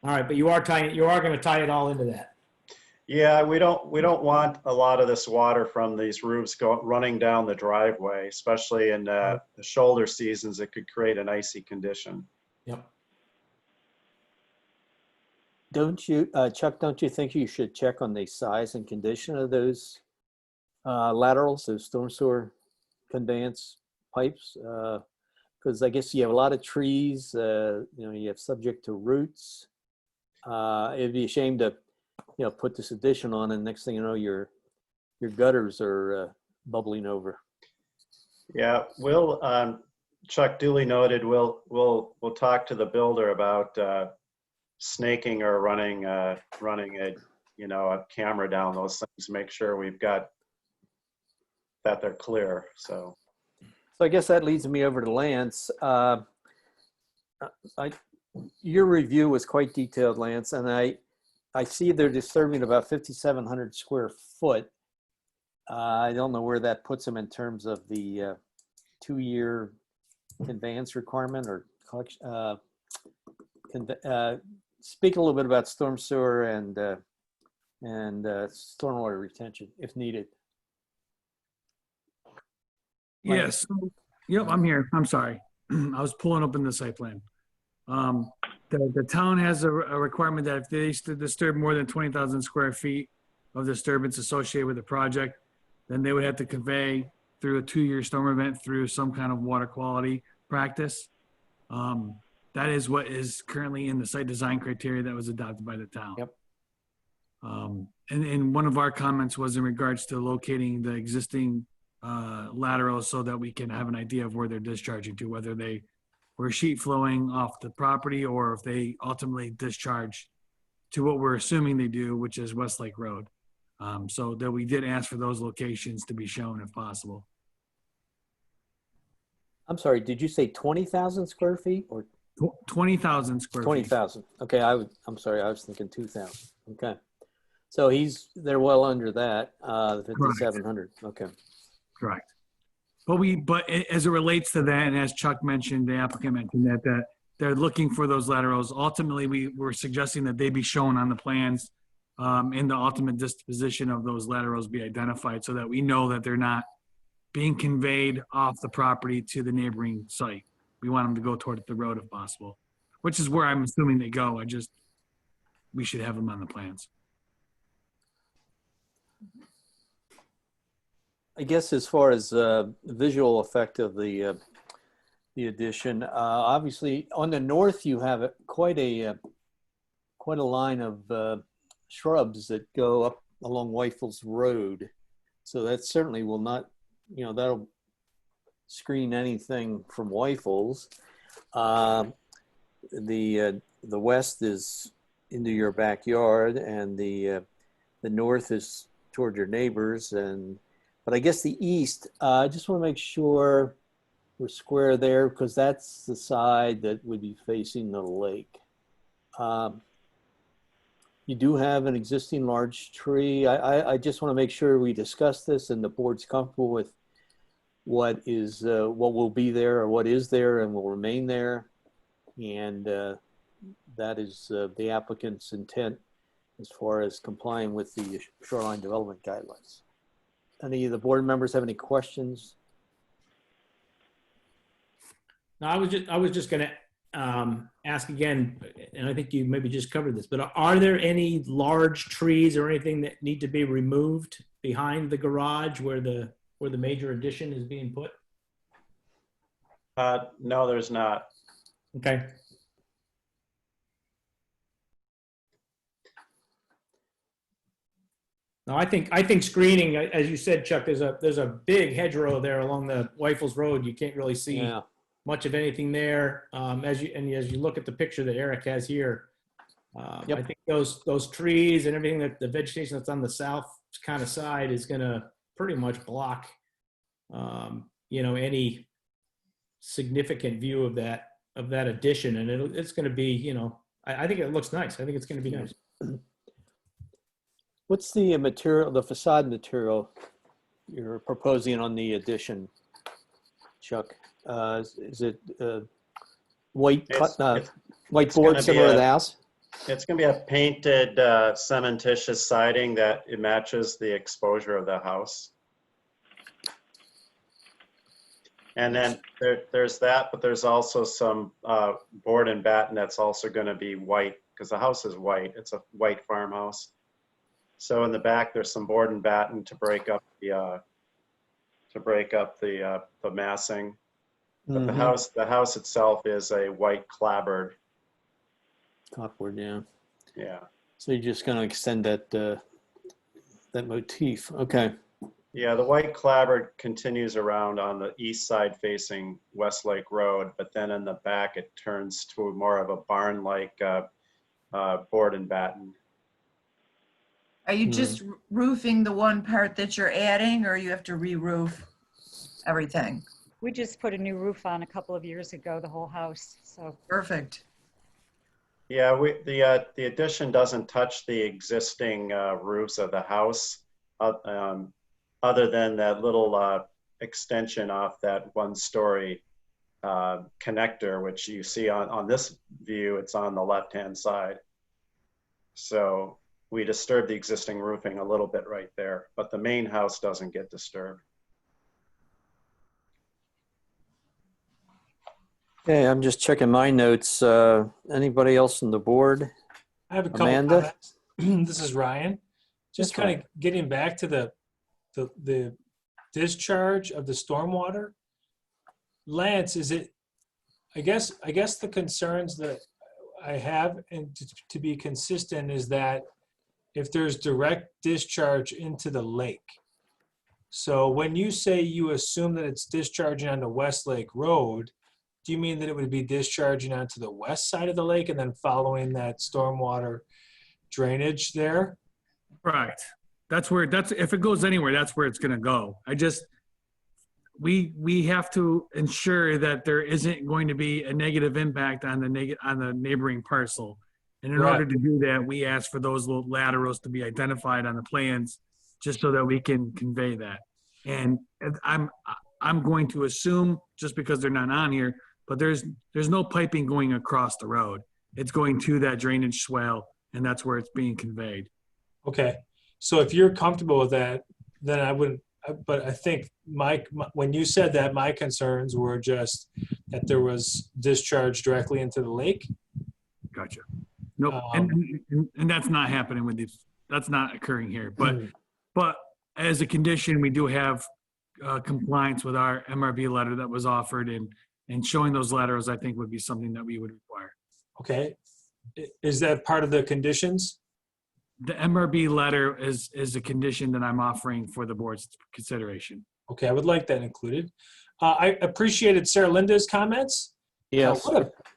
All right, but you are going to tie it all into that. Yeah, we don't want a lot of this water from these roofs running down the driveway, especially in the shoulder seasons. It could create an icy condition. Yep. Don't you, Chuck, don't you think you should check on the size and condition of those laterals, those storm sewer conveyance pipes? Because I guess you have a lot of trees, you have subject to roots. It'd be a shame to, put this addition on and next thing you know, your gutters are bubbling over. Yeah, we'll, Chuck, duly noted, we'll talk to the builder about snaking or running a camera down those things, make sure we've got that they're clear. So I guess that leads me over to Lance. Your review was quite detailed, Lance, and I see they're disturbing about 5,700 square foot. I don't know where that puts them in terms of the 2-year conveyance requirement or collection. Speak a little bit about storm sewer and stormwater retention if needed. Yes. Yep, I'm here. I'm sorry. I was pulling up in the site plan. The town has a requirement that if they disturb more than 20,000 square feet of disturbance associated with the project, then they would have to convey through a 2-year storm event through some kind of water quality practice. That is what is currently in the site design criteria that was adopted by the town. Yep. And one of our comments was in regards to locating the existing laterals so that we can have an idea of where they're discharging to, whether they were sheet flowing off the property or if they ultimately discharge to what we're assuming they do, which is Westlake Road. So that we did ask for those locations to be shown if possible. I'm sorry, did you say 20,000 square feet or 20,000 square feet. 20,000? Okay, I'm sorry, I was thinking 2,000. Okay. So they're well under that, the 5,700. Okay. Correct. But as it relates to that, and as Chuck mentioned, the applicant mentioned that they're looking for those laterals. Ultimately, we were suggesting that they be shown on the plans, and the ultimate disposition of those laterals be identified so that we know that they're not being conveyed off the property to the neighboring site. We want them to go toward the road if possible, which is where I'm assuming they go. We should have them on the plans. I guess as far as visual effect of the addition, obviously on the north you have quite a line of shrubs that go up along Weifels Road, so that certainly will not, that'll screen anything from Weifels. The west is into your backyard, and the north is toward your neighbors, but I guess the east, I just want to make sure we're square there because that's the side that would be facing the lake. You do have an existing large tree. I just want to make sure we discuss this and the board's comfortable with what will be there or what is there and will remain there. And that is the applicant's intent as far as complying with the shoreline development guidelines. Any of the board members have any questions? No, I was just going to ask again, and I think you maybe just covered this, but are there any large trees or anything that need to be removed behind the garage where the major addition is being put? No, there's not. Okay. No, I think screening, as you said, Chuck, there's a big hedgerow there along the Weifels Road. You can't really see much of anything there. As you look at the picture that Eric has here, I think those trees and everything, that the vegetation that's on the south kind of side is going to pretty much block, any significant view of that addition, and it's going to be, I think it looks nice. I think it's going to be nice. What's the material, the facade material you're proposing on the addition, Chuck? Is it white board similar to the house? It's going to be a painted cementitious siding that it matches the exposure of the house. And then there's that, but there's also some board and batten that's also going to be white because the house is white. It's a white farmhouse. So in the back, there's some board and batten to break up the massing. But the house itself is a white clapboard. Clapboard, yeah. Yeah. So you're just going to extend that motif, okay? Yeah, the white clapboard continues around on the east side facing Westlake Road, but then in the back it turns to more of a barn-like board and batten. Are you just roofing the one part that you're adding, or you have to re-roof everything? We just put a new roof on a couple of years ago, the whole house, so. Perfect. Yeah, the addition doesn't touch the existing roofs of the house, other than that little extension off that one-story connector, which you see on this view, it's on the left-hand side. So we disturb the existing roofing a little bit right there, but the main house doesn't get disturbed. Okay, I'm just checking my notes. Anybody else on the board? I have a couple Amanda? comments. This is Ryan. Just That's kind fine. of getting back to the discharge of the stormwater. Lance, is it, I guess the concerns that I have, and to be consistent, is that if there's direct discharge into the lake. So when you say you assume that it's discharging onto Westlake Road, do you mean that it would be discharging onto the west side of the lake and then following that stormwater drainage there? Right. If it goes anywhere, that's where it's gonna go. We have to ensure that there isn't going to be a negative impact on the neighboring parcel. And in Right. order to do that, we ask for those little laterals to be identified on the plans, just so that we can convey that. And I'm going to assume, just because they're not on here, but there's no piping going across the road. It's going to that drainage swale, and that's where it's being conveyed. Okay, so if you're comfortable with that, then I wouldn't, but I think when you said that, my concerns were just that there was discharge directly into the lake. Gotcha. Nope. And that's not happening with these. That's not occurring here. But as a condition, we do have compliance with our MRV letter that was offered, and showing those laterals, I think, would be something that we would require. Okay, is that part of the conditions? The MRB letter is a condition that I'm offering for the board's consideration. Okay, I would like that included. I appreciated Sarah Linda's comments. Yes.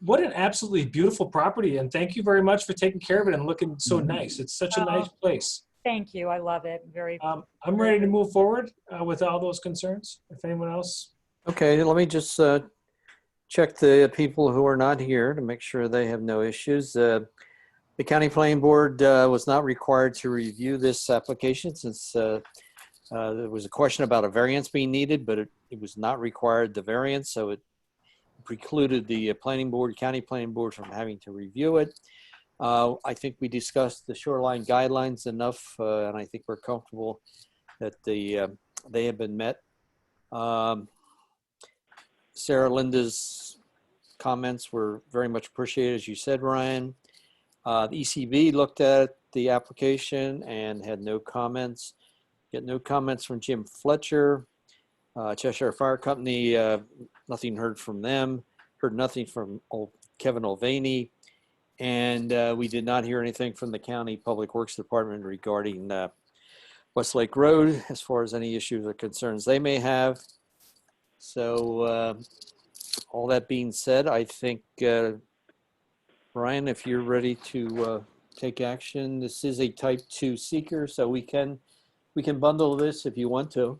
What an absolutely beautiful property, and thank you very much for taking care of it and looking so nice. It's such a nice place. Thank you. I love it. Very. I'm ready to move forward with all those concerns. If anyone else. Okay, let me just check the people who are not here to make sure they have no issues. The County Planning Board was not required to review this application since there was a question about a variance being needed, but it was not required, the variance, so it precluded the County Planning Board from having to review it. I think we discussed the shoreline guidelines enough, and I think we're comfortable that they have been met. Sarah Linda's comments were very much appreciated, as you said, Ryan. The ECB looked at the application and had no comments. Get no comments from Jim Fletcher. Cheshire Fire Company, nothing heard from them. Heard nothing from Kevin Mulvaney. And we did not hear anything from the County Public Works Department regarding Westlake Road as far as any issues or concerns they may have. So all that being said, I think, Brian, if you're ready to take action, this is a type 2 seeker, so we can bundle this if you want to.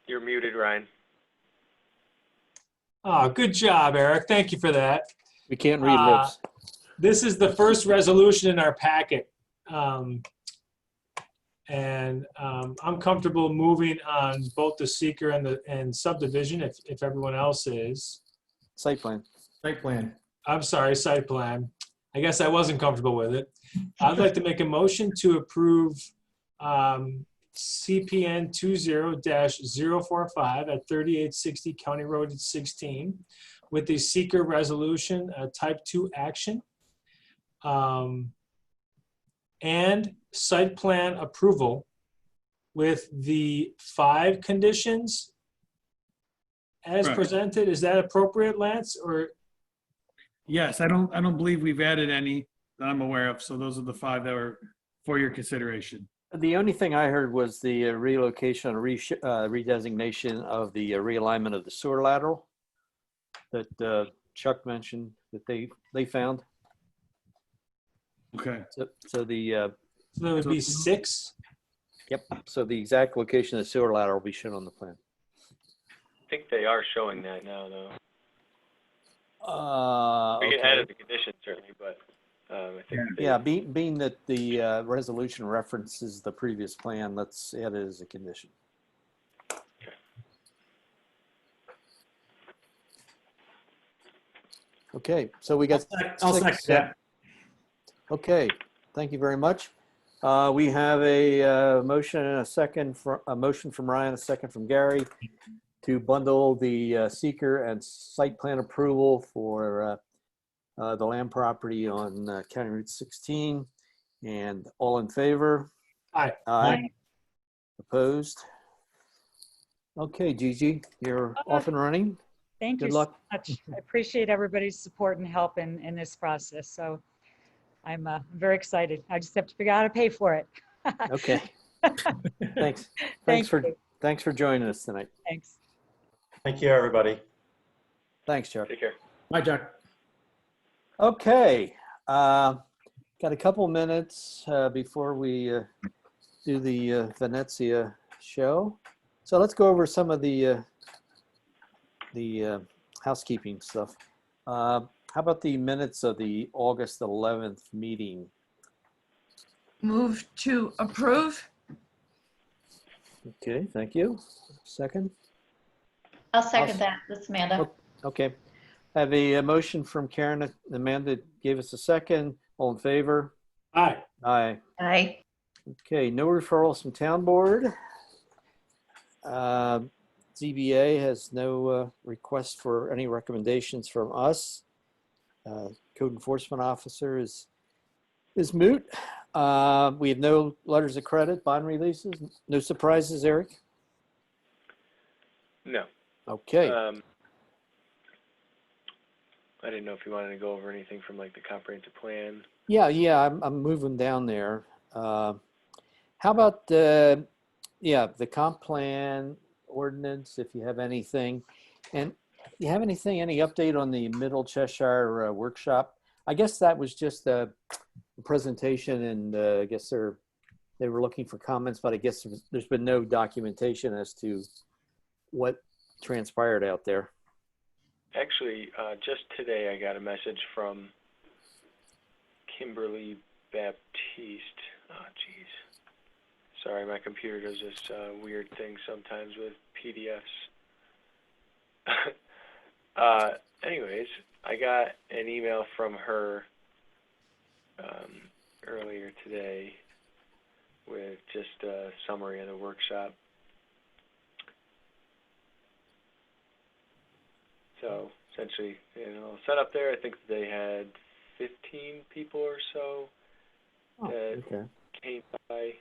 You're muted, Ryan. Oh, good job, Eric. Thank you for that. We can't read lips. This is the first resolution in our packet. I'm comfortable moving on both the seeker and subdivision if everyone else is. Site plan. Site plan. I'm sorry, site plan. I guess I wasn't comfortable with it. I'd like to make a motion to approve CPN 20-045 at 3860 County Road 16 with the seeker resolution, type 2 action. And site plan approval with the 5 conditions as Right. presented. Is that appropriate, Lance? Or Yes, I don't believe we've added any that I'm aware of. So those are the 5 that were for your consideration. The only thing I heard was the relocation, redesignation of the realignment of the sewer lateral that Chuck mentioned that they found. Okay. So so there would be 6. Yep. So the exact location of the sewer lateral will be shown on the plan. think they are showing that now, though. We can Okay. add it as a condition, certainly, but I think they, Yeah, being that the resolution references the previous plan, let's add it as a condition. Okay, so we got I'll second six. that. Okay, thank you very much. We have a motion and a second, a motion from Ryan, a second from Gary to bundle the seeker and site plan approval for the land property on County Route 16. And all in favor? Aye. Aye. Opposed? Okay, Gigi, you're off and running. Thank you Good so luck. much. I appreciate everybody's support and help in this process. So I'm very excited. I just have to figure out how to pay for it. Okay. Thanks. Thank you. Thanks for joining us tonight. Thanks. Thank you, everybody. Thanks, Chuck. take care. Bye, Chuck. Okay. Got a couple minutes before we do the Venezia show. So let's go over some of the housekeeping stuff. How about the minutes of the August 11th meeting? Move to approve. Okay, thank you. Second? I'll second that. That's Amanda. Okay. I have a motion from Karen. Amanda gave us a second. All in favor? Aye. Aye. Aye. Okay, no referrals from town board. ZBA has no request for any recommendations from us. Code enforcement officer is moot. We have no letters of credit, bond releases. No surprises, Eric? No. Okay. I didn't know if you wanted to go over anything from like the comprehensive plan. Yeah, I'm moving down there. How about the comp plan ordinance, if you have anything? And you have anything, any update on the Middle Cheshire workshop? I guess that was just a presentation, and I guess they were looking for comments, but I guess there's been no documentation as to what transpired out there. Actually, just today I got a message from Kimberly Baptiste. Oh, geez. Sorry, my computer does this weird thing sometimes with PDFs. Anyways, I got an email from her earlier today with just a summary of the workshop. So essentially, set up there. I think they had 15 people or so that came by.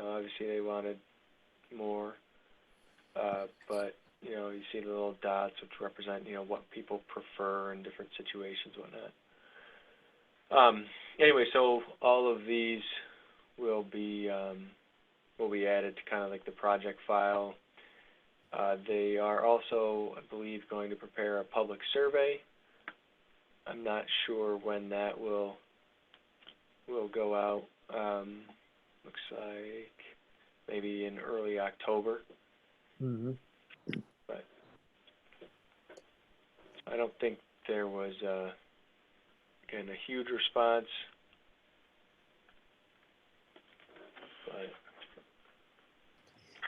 Obviously they wanted more, but you see the little dots which represent what people prefer in different situations, whatnot. Anyway, so all of these will be added to kind of like the project file. They are also, I believe, going to prepare a public survey. I'm not sure when that will go out. Looks like maybe in early October. Mm-hmm. But I don't think there was again a huge response. But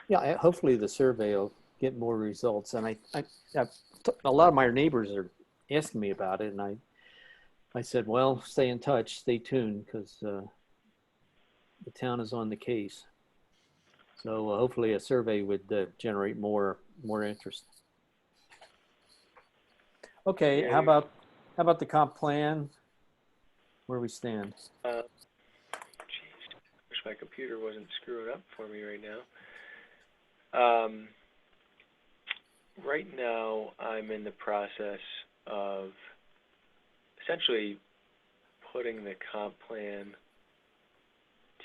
yeah, hopefully the survey will get more results. And a lot of my neighbors are asking me about it, and I said, well, stay in touch, stay tuned, because the town is on the case. So hopefully a survey would generate more interest. Okay, Yeah, how about the comp plan? Where we stand? geez, wish my computer wasn't screwing up for me right now. Right now, I'm in the process of essentially putting the comp plan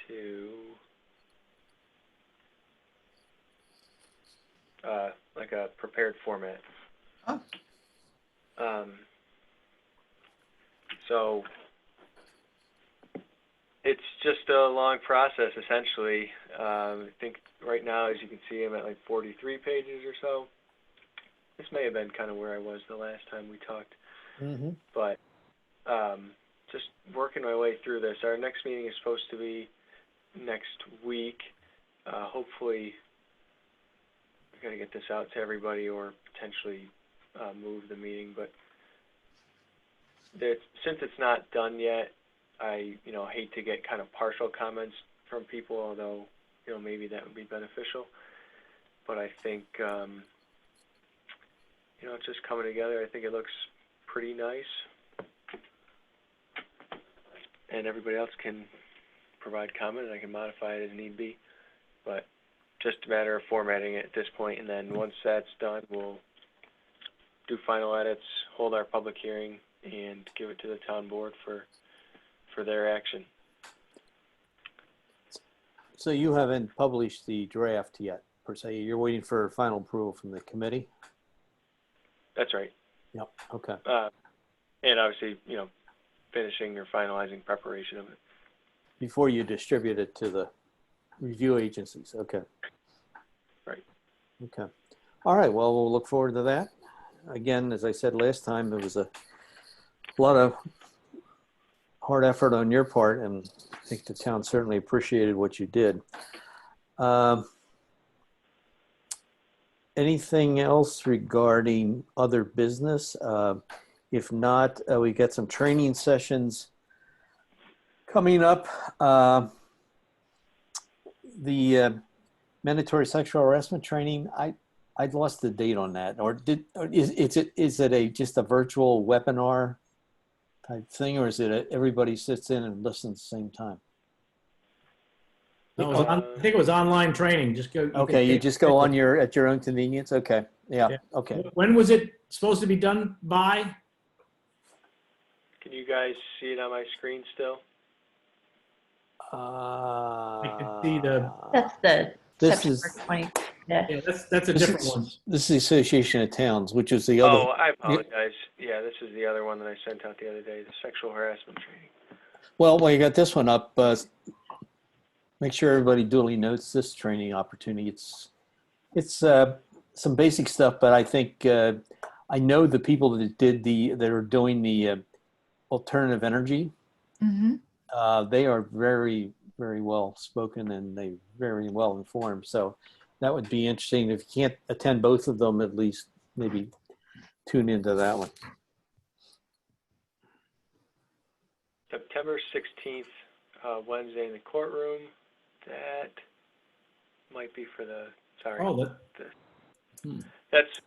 to like a prepared format. Oh. So it's just a long process, essentially. I think right now, as you can see, I'm at like 43 pages or so. this may have been kind of where I was the last time we talked, Mhm. but just working my way through this. Our next meeting is supposed to be next week. Hopefully, we're going to get this out to everybody or potentially move the meeting. But since it's not done yet, I hate to get kind of partial comments from people, although maybe that would be beneficial. But I think it's just coming together. I think it looks pretty nice. And everybody else can provide comment, and I can modify it as need be. But just a matter of formatting it at this point, and then once that's done, we'll do final edits, hold our public hearing, and give it to the town board for their action. So you haven't published the draft yet, per se. You're waiting for final approval from the committee? That's right. Yep, okay. And obviously, finishing or finalizing preparation of it. Before you distribute it to the review agencies, okay. Right. Okay. All right, well, we'll look forward to that. Again, as I said last time, there was a lot of hard effort on your part, and I think the town certainly appreciated what you did. Anything else regarding other business? If not, we got some training sessions coming up. The mandatory sexual harassment training, I'd lost the date on that. Or is it just a virtual webinar type thing, or is it everybody sits in and listens at the same time? No, I think it was online training. Just go. Okay, you just go on at your own convenience. Okay, yeah. Okay. When was it supposed to be done by? Can you guys see it on my screen still? I can see the. That's the This is September 20th. Yeah, that's a different one. This is the Association of Towns, which is the other. Oh, I apologize. Yeah, this is the other one that I sent out the other day, the sexual harassment training. Well, while you got this one up, make sure everybody duly notes this training opportunity. It's some basic stuff, but I think I know the people that are doing the alternative energy. Mm-hmm. They are very, very well spoken, and they very well informed. So that would be interesting. If you can't attend both of them, at least maybe tune into that one. September 16th, Wednesday in the courtroom. That might be for the, sorry. Oh, That's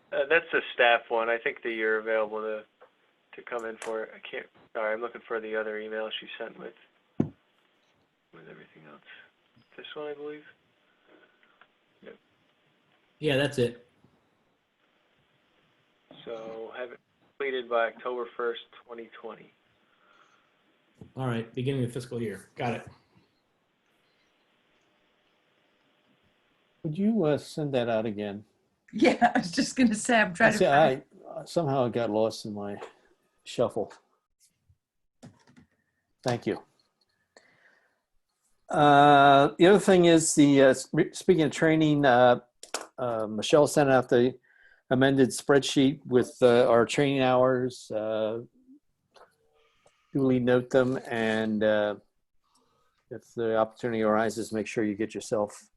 the staff one. I think that you're available to come in for it. I can't, sorry, I'm looking for the other email she sent with everything else. This one, I believe. Yep. Yeah, that's it. So have it completed by October 1st, 2020. All right, beginning of fiscal year. Got it. Would you send that out again? Yeah, I was just going to say, I'm trying to find Somehow it got lost in my shuffle. Thank you. The other thing is speaking of training, Michelle sent out the amended spreadsheet with our training hours. Duly note them, and if the opportunity arises, make sure you get yourself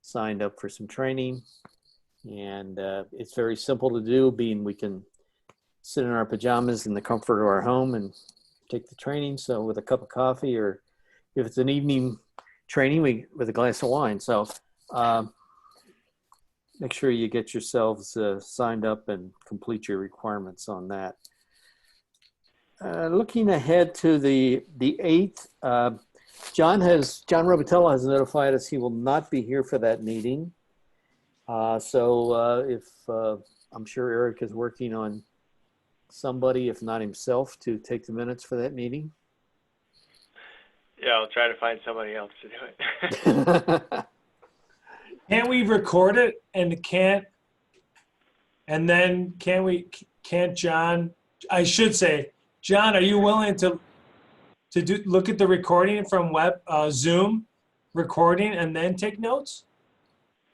signed up for some training. And it's very simple to do, being we can sit in our pajamas in the comfort of our home and take the training. So with a cup of coffee, or if it's an evening training, with a glass of wine. So make sure you get yourselves signed up and complete your requirements on that. Looking ahead to the 8th, John Robitello has notified us he will not be here for that meeting. So if I'm sure Eric is working on somebody, if not himself, to take the minutes for that meeting. Yeah, I'll try to find somebody else to do it. Can't we record it and can't John, I should say, John, are you willing to look at the recording from Zoom recording and then take notes?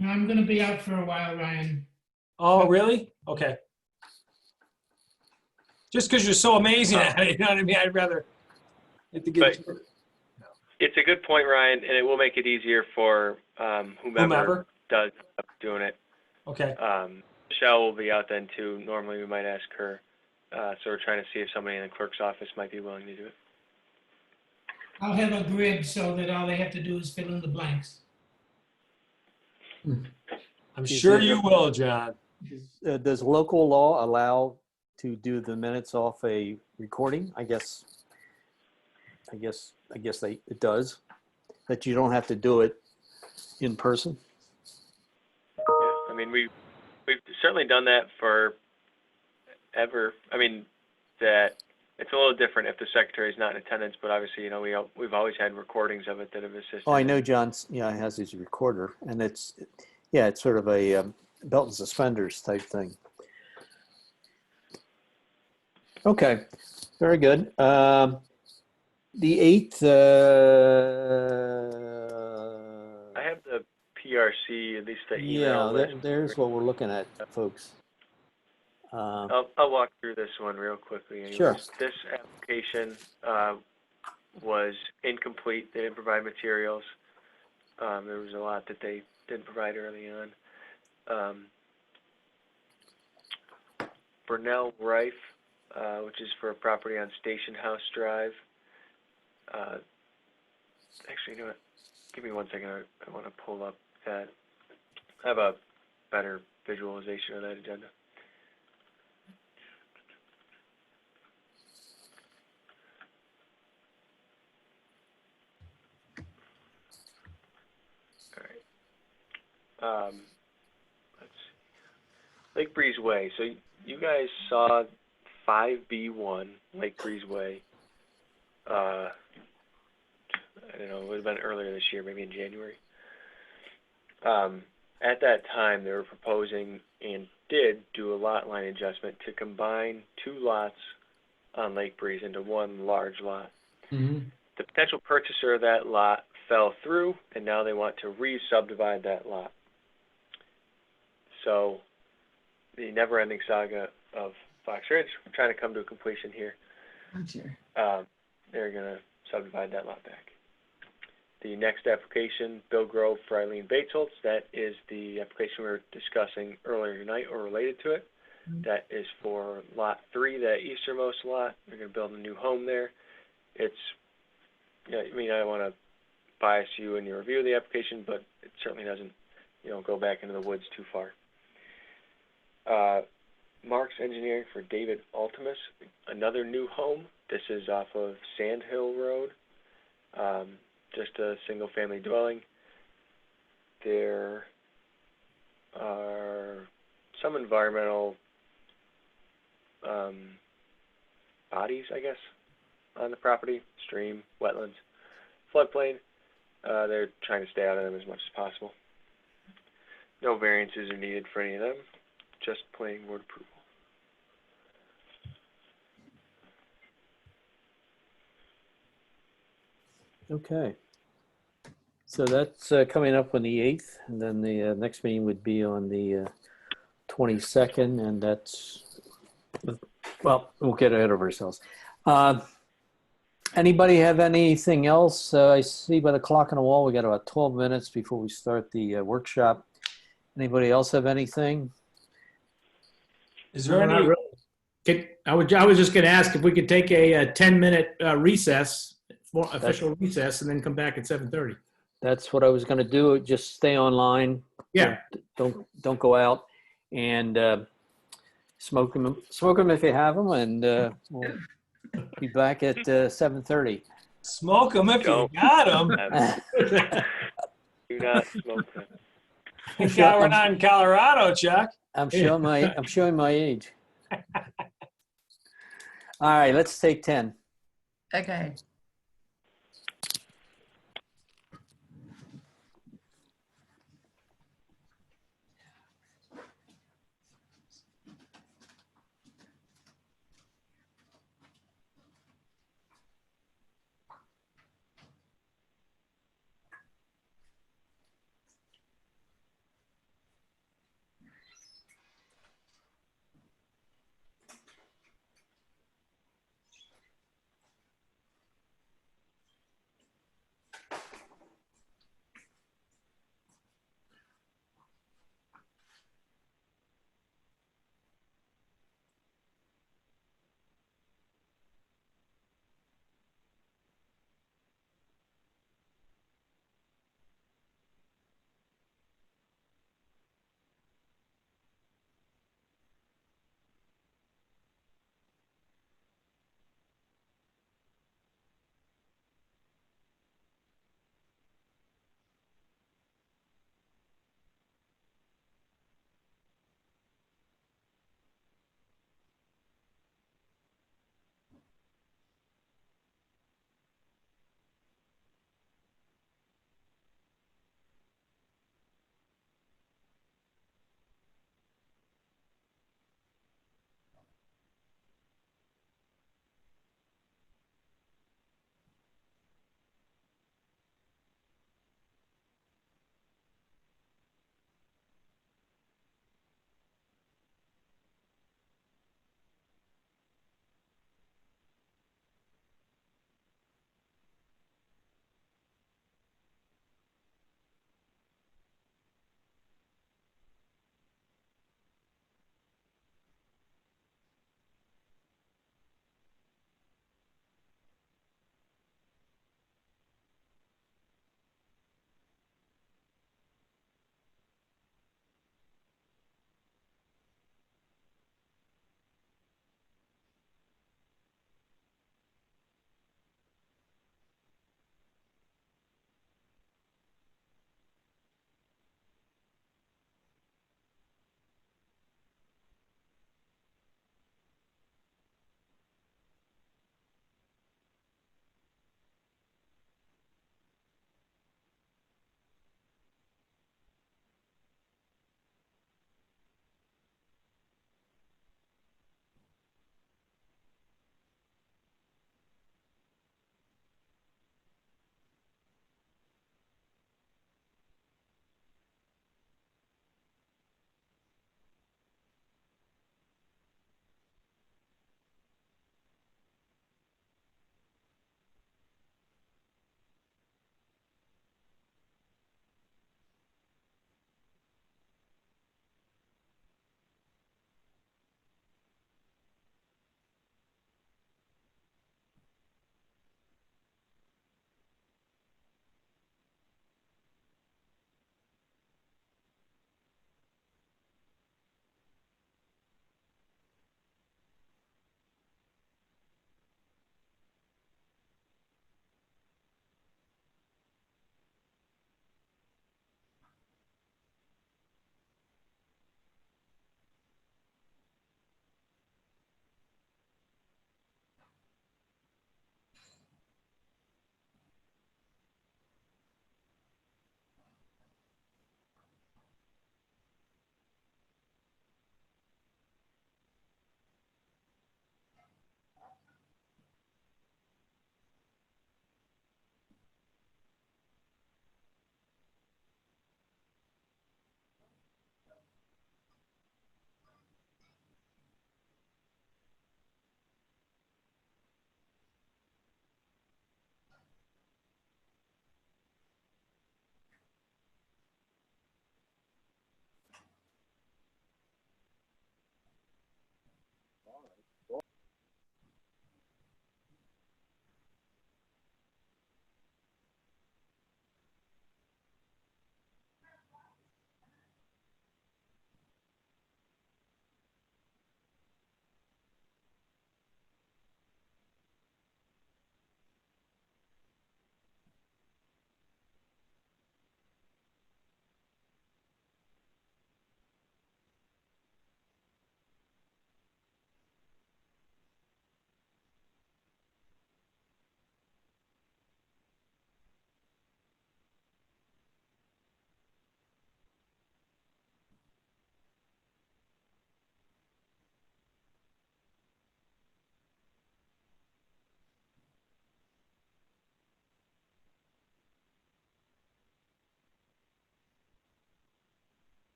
I'm going to be out for a while, Ryan. Oh, really? Okay. just because you're so amazing at it, you know what I mean? I'd rather get to get It's a good point, Ryan, and it will make it easier for whomever does end up doing it. Okay. Michelle will be out then too. Normally we might ask her. So we're trying to see if somebody in the clerk's office might be willing to do it. I'll have a grid so that all they have to do is fill in the blanks. I'm sure you will, John. Does local law allow to do the minutes off a recording? I guess it does. That you don't have to do it in person. Yeah, I mean, we've certainly done that for ever. I mean, that it's a little different if the secretary is not in attendance, but obviously, you know, we've always had recordings of it that have assisted. Oh, I know John's, has his recorder, and it's sort of a belt and suspenders type thing. Okay, very good. The 8th. I have the PRC, at least the email list. There's what we're looking at, folks. I'll walk through this one real quickly. Anyways. Sure. This application was incomplete. They didn't provide materials. There was a lot that they didn't provide early on. Burnell Rife, which is for a property on Station House Drive. Actually, you know what? Give me 1 second. I want to pull up that. I have a better visualization of that agenda. All right. Let's see. Lake Breeze Way. So you guys saw 5B1 Lake Breeze Way. I don't know, it would have been earlier this year, maybe in January. At that time, they were proposing and did do a lot line adjustment to combine 2 lots on Lake Breeze into one large lot. Mm-hmm. The potential purchaser of that lot fell through, and now they want to re-subdivide that lot. So the never-ending saga of Fox Ridge, we're trying to come to a completion here. Oh, dear. They're going to subdivide that lot back. The next application, Bill Grove for Eileen Batesholtz, that is the application we were discussing earlier tonight or related to it. That is for lot 3, that easternmost lot. They're going to build a new home there. It's, I mean, I don't want to bias you in your review of the application, but it certainly doesn't, go back into the woods too far. Mark's Engineering for David Altimus, another new home. This is off of Sand Hill Road, just a single-family dwelling. There are some environmental bodies, I guess, on the property, stream, wetlands, floodplain. They're trying to stay out of them as much as possible. No variances are needed for any of them, just planning board approval. Okay. So that's coming up on the 8th, and then the next meeting would be on the 22nd, and that's, well, we'll get ahead of ourselves. Anybody have anything else? I see by the clock on the wall, we got about 12 minutes before we start the workshop. Anybody else have anything? Is there any? I was just going to ask if we could take a 10-minute recess, official recess, and then come back at 7:30. That's what I was going to do. Just stay online. Yeah. Don't go out, and smoke them if you have them, and we'll be back at 7:30. Smoke them if you got them. Do not smoke them. Yeah, we're not in Colorado, Chuck. I'm showing my age. All right, let's take 10. Okay.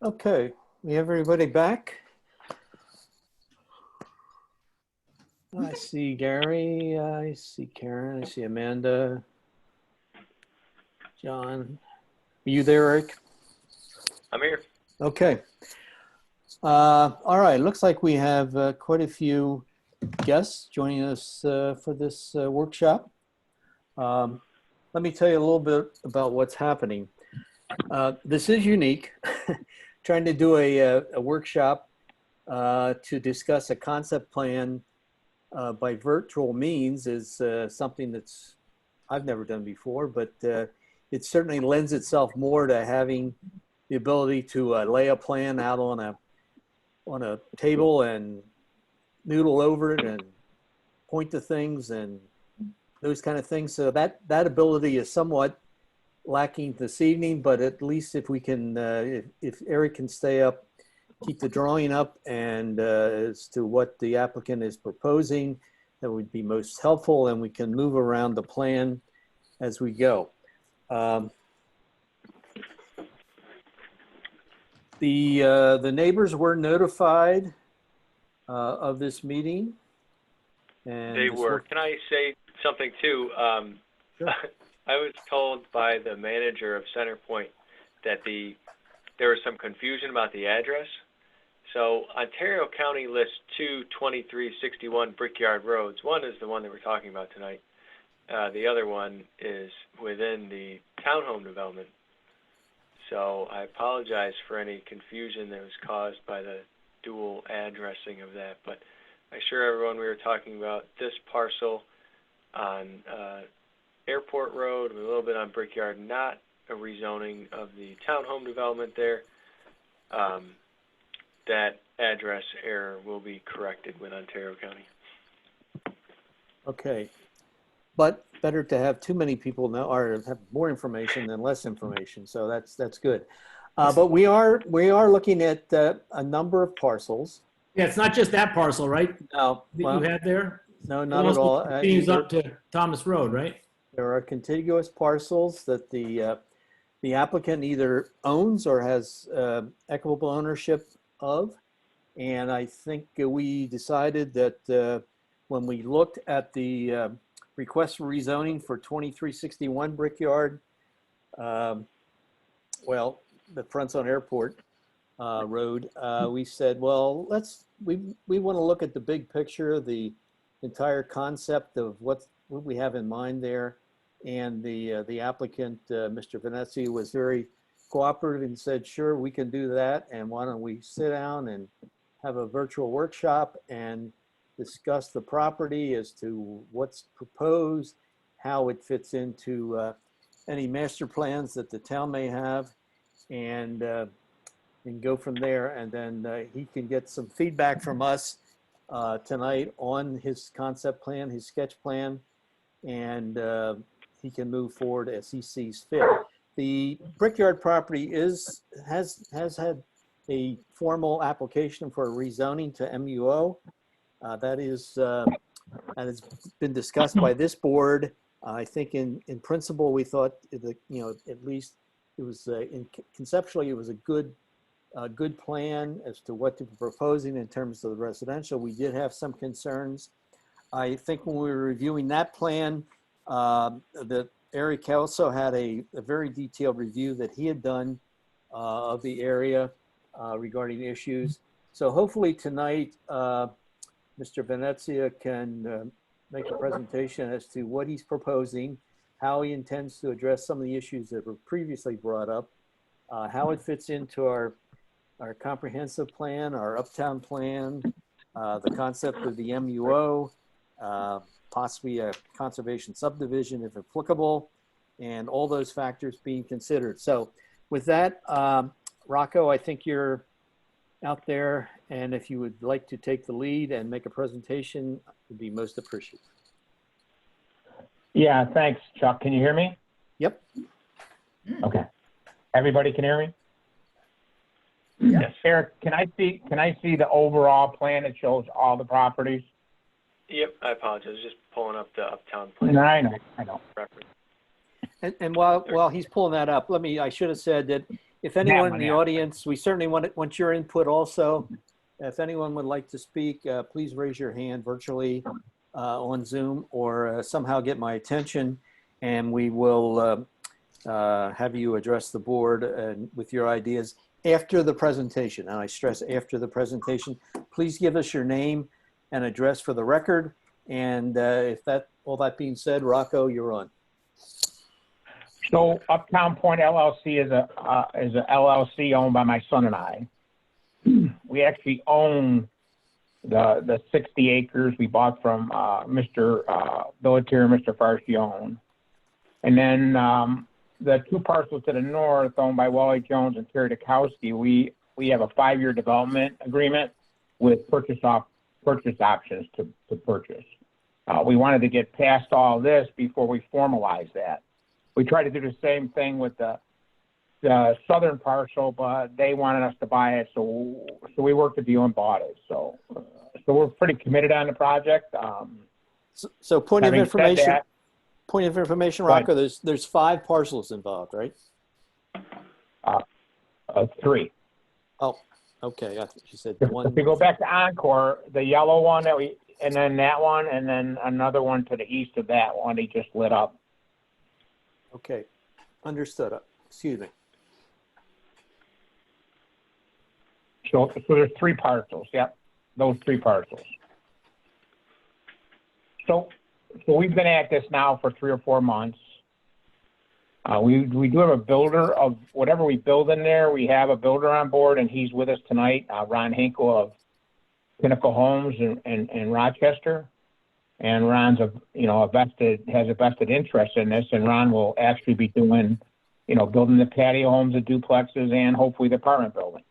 Okay, we have everybody back. I see Gary, I see Karen, I see Amanda. John, are you there, Eric? I'm here. Okay. All right, looks like we have quite a few guests joining us for this workshop. Let me tell you a little bit about what's happening. This is unique. Trying to do a workshop to discuss a concept plan by virtual means is something that's I've never done before, but it certainly lends itself more to having the ability to lay a plan out on a table and noodle over it and point to things and those kind of things. So that ability is somewhat lacking this evening, but at least if we can, if Eric can stay up, keep the drawing up and as to what the applicant is proposing, that would be most helpful, and we can move around the plan as we go. The neighbors were notified of this meeting. And They were. Can I say something too? Sure. I was told by the manager of Centerpoint that there was some confusion about the address. So Ontario County lists 22361 Brickyard roads. One is the one that we're talking about tonight. The other one is within the townhome development. So I apologize for any confusion that was caused by the dual addressing of that, but I assure everyone we were talking about this parcel on Airport Road, a little bit on Brickyard, not a rezoning of the townhome development there. That address error will be corrected with Ontario County. Okay, but better to have too many people know or have more information than less information. So that's good. But we are looking at a number of parcels. Yeah, it's not just that parcel, right? No, That well, you had there? no, not at all. Continues up to Thomas Road, right? There are contiguous parcels that the applicant either owns or has equitable ownership of. And I think we decided that when we looked at the request for rezoning for 2361 Brickyard, well, the fronts on Airport Road, we said, well, we want to look at the big picture, the entire concept of what we have in mind there. And the applicant, Mr. Venezia, was very cooperative and said, sure, we can do that. And why don't we sit down and have a virtual workshop and discuss the property as to what's proposed, how it fits into any master plans that the town may have, and go from there. And then he can get some feedback from us tonight on his concept plan, his sketch plan, and he can move forward as he sees fit. The Brickyard property has had a formal application for rezoning to MUO. That has been discussed by this board. I think in principle, we thought that, at least it was conceptually, it was a good plan as to what to be proposing in terms of the residential. We did have some concerns. I think when we were reviewing that plan, that Eric also had a very detailed review that he had done of the area regarding issues. So hopefully tonight, Mr. Venezia can make a presentation as to what he's proposing, how he intends to address some of the issues that were previously brought up, how it fits into our comprehensive plan, our uptown plan, the concept of the MUO, possibly a conservation subdivision if applicable, and all those factors being considered. So with that, Rocco, I think you're out there, and if you would like to take the lead and make a presentation, would be most appreciated. Yeah, thanks, Chuck. Can you hear me? Yep. Okay. Everybody can hear me? Yes. Eric, can I see the overall plan that shows all the properties? Yep, I apologize. Just pulling up the uptown plan. No, I know. Reference. And while he's pulling that up, I should have said that If anyone in one, the yeah. audience, we certainly want your input also. If anyone would like to speak, please raise your hand virtually on Zoom or somehow get my attention, and we will have you address the board with your ideas after the presentation. And I stress after the presentation. Please give us your name and address for the record. And all that being said, Rocco, you're on. So Uptown Point LLC is a LLC owned by my son and I. We actually own the 60 acres we bought from Mr. Billatier and Mr. Farcione. And then the 2 parcels to the north owned by Wally Jones and Terry Dukowski, we have a 5-year development agreement with purchase options to purchase. We wanted to get past all this before we formalize that. We tried to do the same thing with the southern parcel, but they wanted us to buy it, so we worked a deal and bought it. So we're pretty committed on the project. So point of information. That, Point of information, Rocco. There's 5 parcels involved, right? 3. Oh, okay. I thought you said If 1. we go back to Encore, the yellow one and then that one, and then another one to the east of that one, he just lit up. Okay, understood. Excuse me. So there's 3 parcels. Yep, those 3 parcels. So we've been at this now for 3 or 4 months. We do have a builder of whatever we build in there. We have a builder on board, and he's with us tonight, Ron Hinkle of Pinnacle Homes in Rochester. And Ron's has a vested interest in this, and Ron will actually be doing, building the patio homes, the duplexes, and hopefully the apartment building.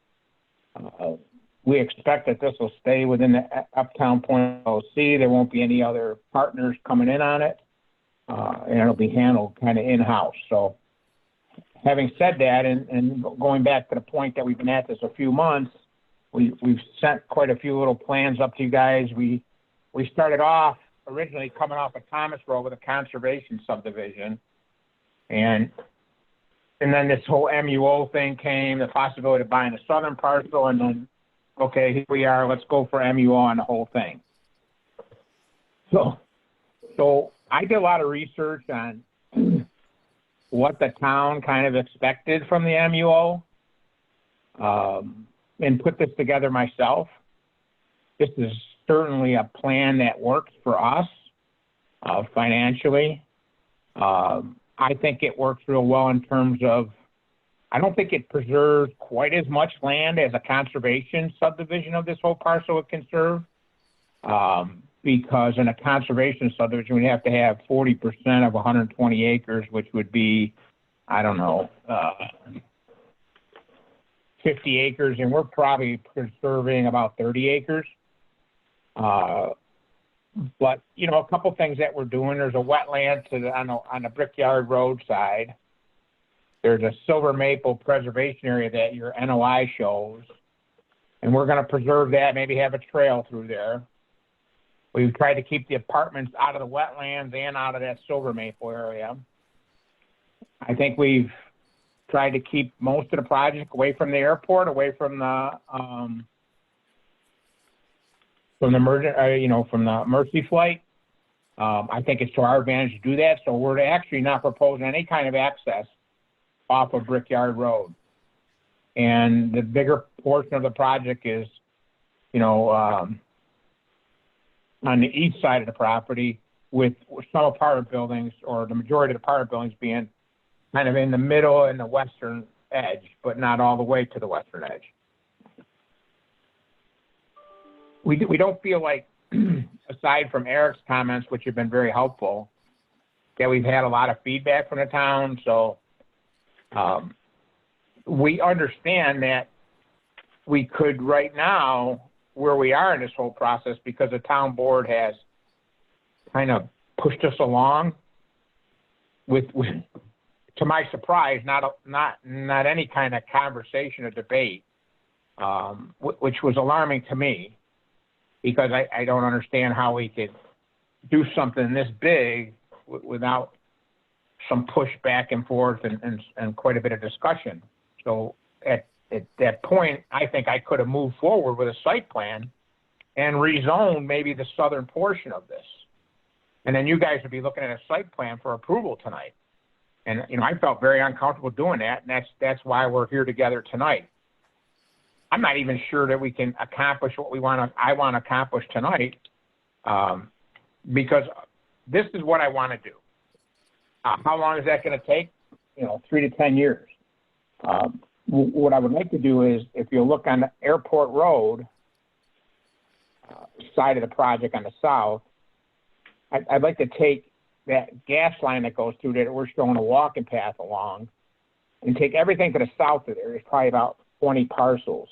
We expect that this will stay within the Uptown Point LLC. There won't be any other partners coming in on it, and it'll be handled kind of in-house. So having said that, and going back to the point that we've been at this a few months, we've sent quite a few little plans up to you guys. We started off originally coming off of Thomas Road with a conservation subdivision. And then this whole MUO thing came, the possibility of buying the southern parcel, and then, okay, here we are, let's go for MUO on the whole thing. So I did a lot of research on what the town kind of expected from the MUO, and put this together myself. This is certainly a plan that works for us financially. I think it works real well in terms of, I don't think it preserves quite as much land as a conservation subdivision of this whole parcel would conserve. Because in a conservation subdivision, we have to have 40% of 120 acres, which would be, 50 acres, and we're probably preserving about 30 acres. But, a couple things that we're doing, there's a wetland on the Brickyard Road side. There's a silver maple preservation area that your NOI shows, and we're going to preserve that, maybe have a trail through there. We've tried to keep the apartments out of the wetlands and out of that silver maple area. I think we've tried to keep most of the project away from the airport, away from the from the Mercy flight. I think it's to our advantage to do that. So we're actually not proposing any kind of access off of Brickyard Road. And the bigger portion of the project is, on the east side of the property, with some apartment buildings, or the majority of the apartment buildings being kind of in the middle and the western edge, but not all the way to the western edge. We don't feel like, aside from Eric's comments, which have been very helpful, that we've had a lot of feedback from the town. So we understand that we could right now, where we are in this whole process, because the town board has kind of pushed us along with to my surprise, not any kind of conversation or debate, which was alarming to me, because I don't understand how we could do something this big without some push back and forth and quite a bit of discussion. So at that point, I think I could have moved forward with a site plan and rezoned maybe the southern portion of this. And then you guys would be looking at a site plan for approval tonight. And, you know, I felt very uncomfortable doing that, and that's why we're here together tonight. I'm not even sure that we can accomplish what I want to accomplish tonight, because this is what I want to do. How long is that going to take? You know, 3 to 10 years. What I would like to do is, if you look on the Airport Road side of the project on the south, I'd like to take that gas line that goes through there that we're showing a walking path along and take everything to the south of there. There's probably about 20 parcels,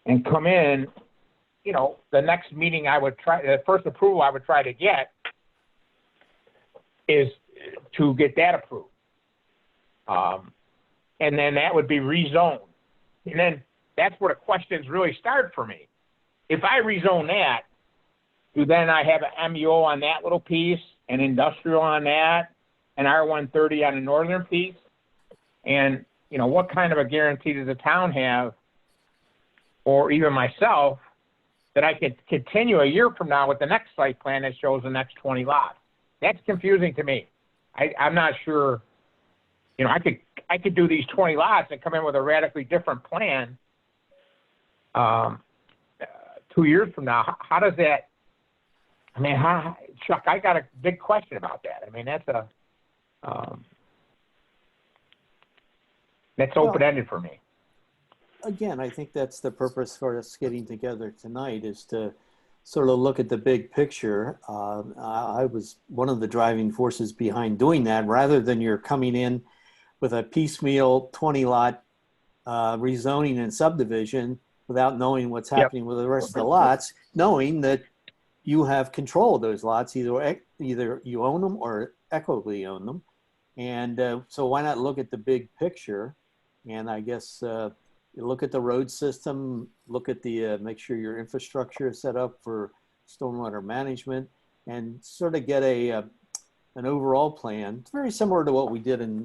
and come in, you know, the next meeting the first approval I would try to get is to get that approved. And then that would be rezoned. And then that's where the questions really start for me. If I rezone that, do then I have an MUO on that little piece, an industrial on that, an R130 on the northern piece? And, you know, what kind of a guarantee does the town have, or even myself, that I could continue a year from now with the next site plan that shows the next 20 lots? That's confusing to me. I'm not sure, you know, I could do these 20 lots and come in with a radically different plan 2 years from now. How does that, I mean, Chuck, I got a big question about that. I mean, that's open-ended for me. Again, I think that's the purpose for us getting together tonight, is to sort of look at the big picture. I was one of the driving forces behind doing that, rather than you're coming in with a piecemeal 20-lot rezoning and subdivision without knowing what's happening with the rest of the lots, knowing that you have control of those lots, either you own them or equitably own them. And so why not look at the big picture? And I guess you look at the road system, look at the, make sure your infrastructure is set up for stormwater management, and sort of get an overall plan. It's very similar to what we did in,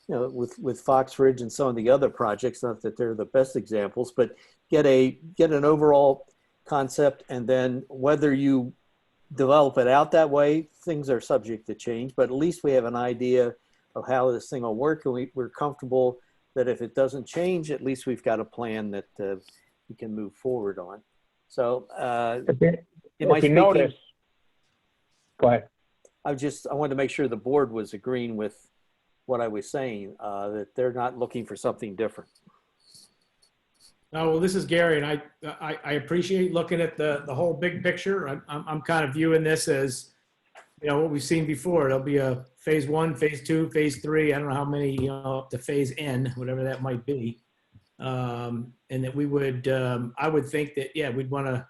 you know, with Fox Ridge and some of the other projects, not that they're the best examples, but get an overall concept, and then whether you develop it out that way, things are subject to change, but at least we have an idea of how this thing will work, and we're comfortable that if it doesn't change, at least we've got a plan that we can move forward on. So If you notice, go ahead. I wanted to make sure the board was agreeing with what I was saying, that they're not looking for something different. Oh, well, this is Gary, and I appreciate looking at the whole big picture. I'm kind of viewing this as, you know, what we've seen before. There'll be a phase 1, phase 2, phase 3. I don't know how many, you know, up to phase N, whatever that might be. And that we would, I would think that, yeah, we'd want to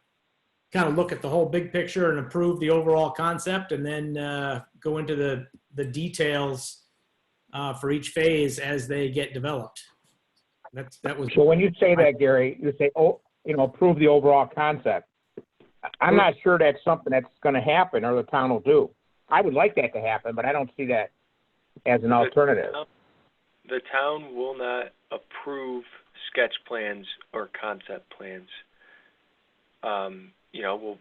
kind of look at the whole big picture and approve the overall concept, and then go into the details for each phase as they get developed. That was. So when you say that, Gary, you say, oh, you know, approve the overall concept. I'm not sure that's something that's going to happen or the town will do. I would like that to happen, but I don't see that as an alternative. The town will not approve sketch plans or concept plans. You know,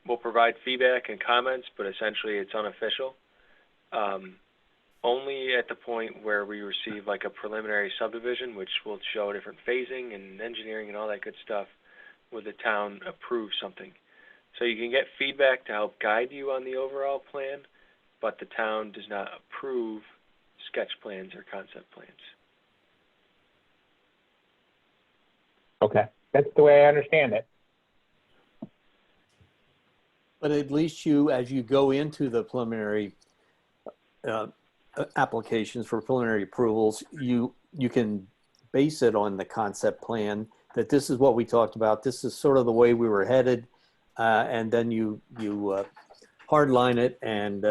we'll provide feedback and comments, but essentially it's unofficial. Only at the point where we receive like a preliminary subdivision, which will show different phasing and engineering and all that good stuff, will the town approve something. So you can get feedback to help guide you on the overall plan, but the town does not approve sketch plans or concept plans. Okay, that's the way I understand it. But at least you, as you go into the preliminary applications for preliminary approvals, you can base it on the concept plan, that this is what we talked about, this is sort of the way we were headed, and then you hardline it and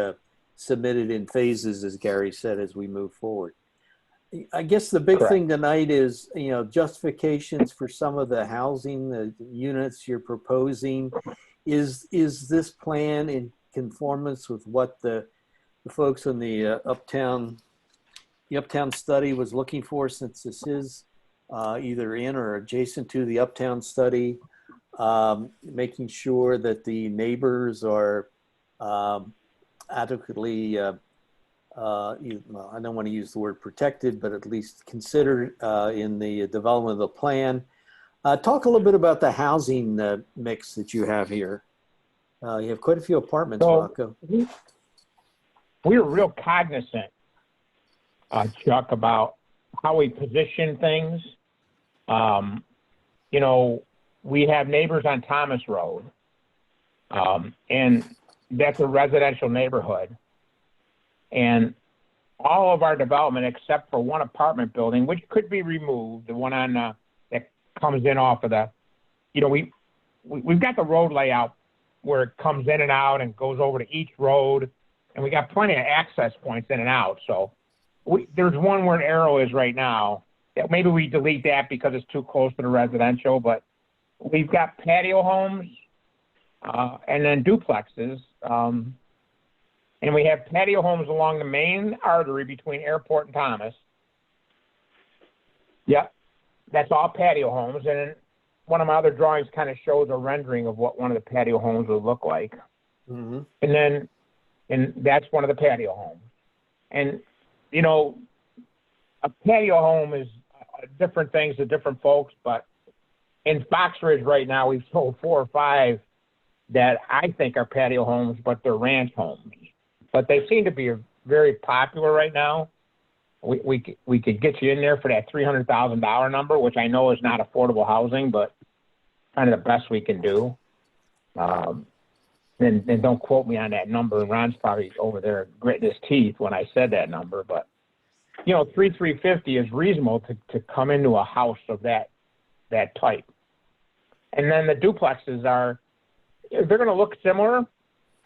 submit it in phases, as Gary said, as we move forward. I guess the big thing tonight is, you know, justifications for some of the housing, the units you're proposing. Is this plan in conformance with what the folks in the Uptown the Uptown study was looking for, since this is either in or adjacent to the Uptown study, making sure that the neighbors are adequately, I don't want to use the word protected, but at least considered in the development of the plan. Talk a little bit about the housing mix that you have here. You have quite a few apartments, So, Rocco. we were real cognizant, Chuck, about how we position things. You know, we have neighbors on Thomas Road, and that's a residential neighborhood. And all of our development, except for one apartment building, which could be removed, the one on that comes in off of the, you know, we've got the road layout where it comes in and out and goes over to each road, and we got plenty of access points in and out. So there's one where an arrow is right now. Maybe we delete that because it's too close to the residential, but we've got patio homes and then duplexes. And we have patio homes along the main artery between Airport and Thomas. Yep, that's all patio homes. And one of my other drawings kind of shows a rendering of what one of the patio homes would look like. Mm-hmm. And that's one of the patio homes. And, you know, a patio home is different things to different folks, but in Fox Ridge right now, we've sold 4 or 5 that I think are patio homes, but they're ranch homes. But they seem to be very popular right now. We could get you in there for that $300,000 number, which I know is not affordable housing, but kind of the best we can do. And don't quote me on that number. Ron's probably over there gritting his teeth when I said that number, but you know, $350 is reasonable to come into a house of that type. And then the duplexes they're going to look similar,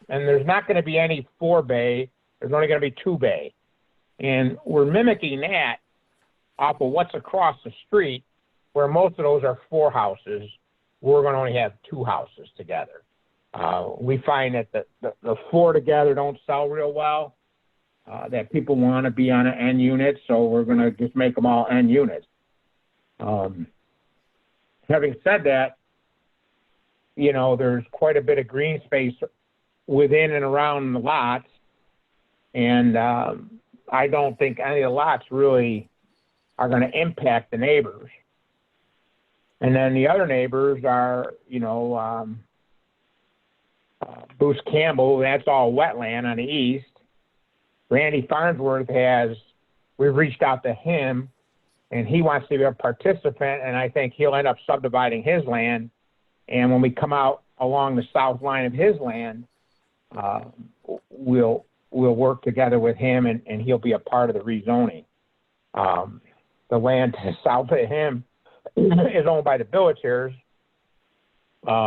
and there's not going to be any 4-bay. There's only going to be 2-bay. And we're mimicking that off of what's across the street, where most of those are 4 houses. We're going to only have 2 houses together. We find that the 4 together don't sell real well, that people want to be on an N unit, so we're going to just make them all N units. Having said that, you know, there's quite a bit of green space within and around the lots, and I don't think any of the lots really are going to impact the neighbors. And then the other neighbors are, you know, Bruce Campbell, that's all wetland on the east. Randy Farnsworth we've reached out to him, and he wants to be a participant, and I think he'll end up subdividing his land. And when we come out along the south line of his land, we'll work together with him, and he'll be a part of the rezoning. The land to the south of him is owned by the Billiters,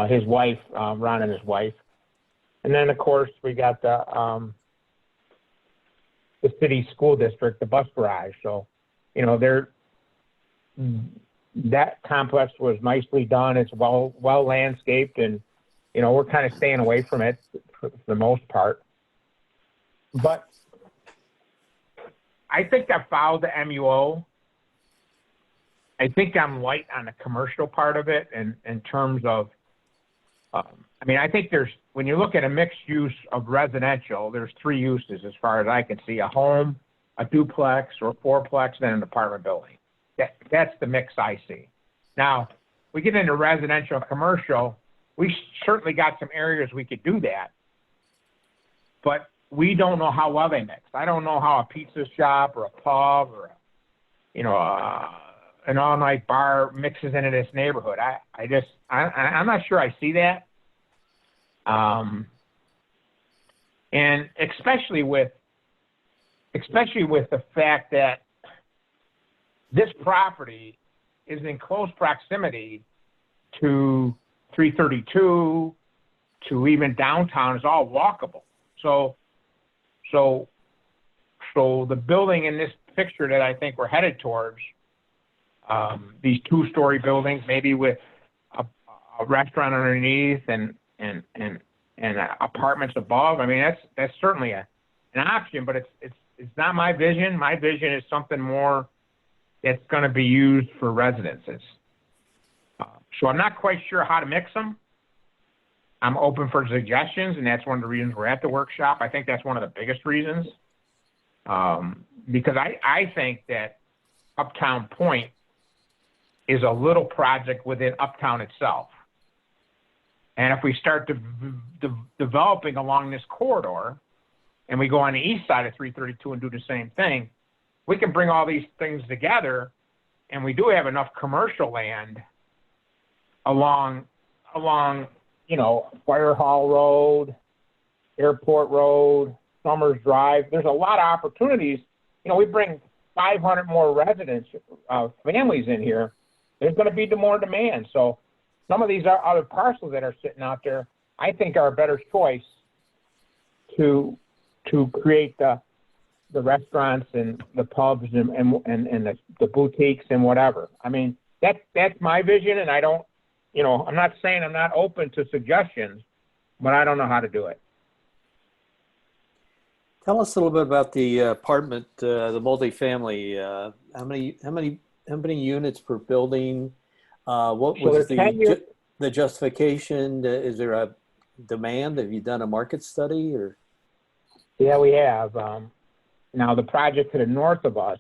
his wife, Ron and his wife. And then, of course, we got the city school district, the bus garage. So, you know, that complex was nicely done. It's well landscaped, and, you know, we're kind of staying away from it for the most part. But I think I followed the MUO. I think I'm light on the commercial part of it, and in terms of, I mean, I think when you look at a mixed use of residential, there's 3 uses as far as I can see: a home, a duplex, or a 4-plex, then an apartment building. That's the mix I see. Now, we get into residential and commercial, we certainly got some areas we could do that, but we don't know how well they mix. I don't know how a pizza shop or a pub or, you know, an all-night bar mixes into this neighborhood. I'm not sure I see that. And especially with the fact that this property is in close proximity to 332, to even downtown, is all walkable. So the building in this picture that I think we're headed towards, these 2-story buildings, maybe with a restaurant underneath and apartments above. I mean, that's certainly an option, but it's it's not my vision. My vision is something more that's going to be used for residences. So I'm not quite sure how to mix them. I'm open for suggestions, and that's one of the reasons we're at the workshop. I think that's one of the biggest reasons. Because I think that Uptown Point is a little project within Uptown itself. And if we start developing along this corridor, and we go on the east side of 332 and do the same thing, we can bring all these things together, and we do have enough commercial land along, you know, Fire Hall Road, Airport Road, Summers Drive. There's a lot of opportunities. You know, we bring 500 more residents, families in here. There's going to be more demand. So some of these other parcels that are sitting out there, I think are a better choice to create the restaurants and the pubs and the boutiques and whatever. I mean, that's my vision, and I don't, you know, I'm not saying I'm not open to suggestions, but I don't know how to do it. Tell us a little bit about the apartment, the multifamily. How many units per building? What was the justification? Is there a demand? Have you done a market study or? Yeah, we have. Now the project to the north of us,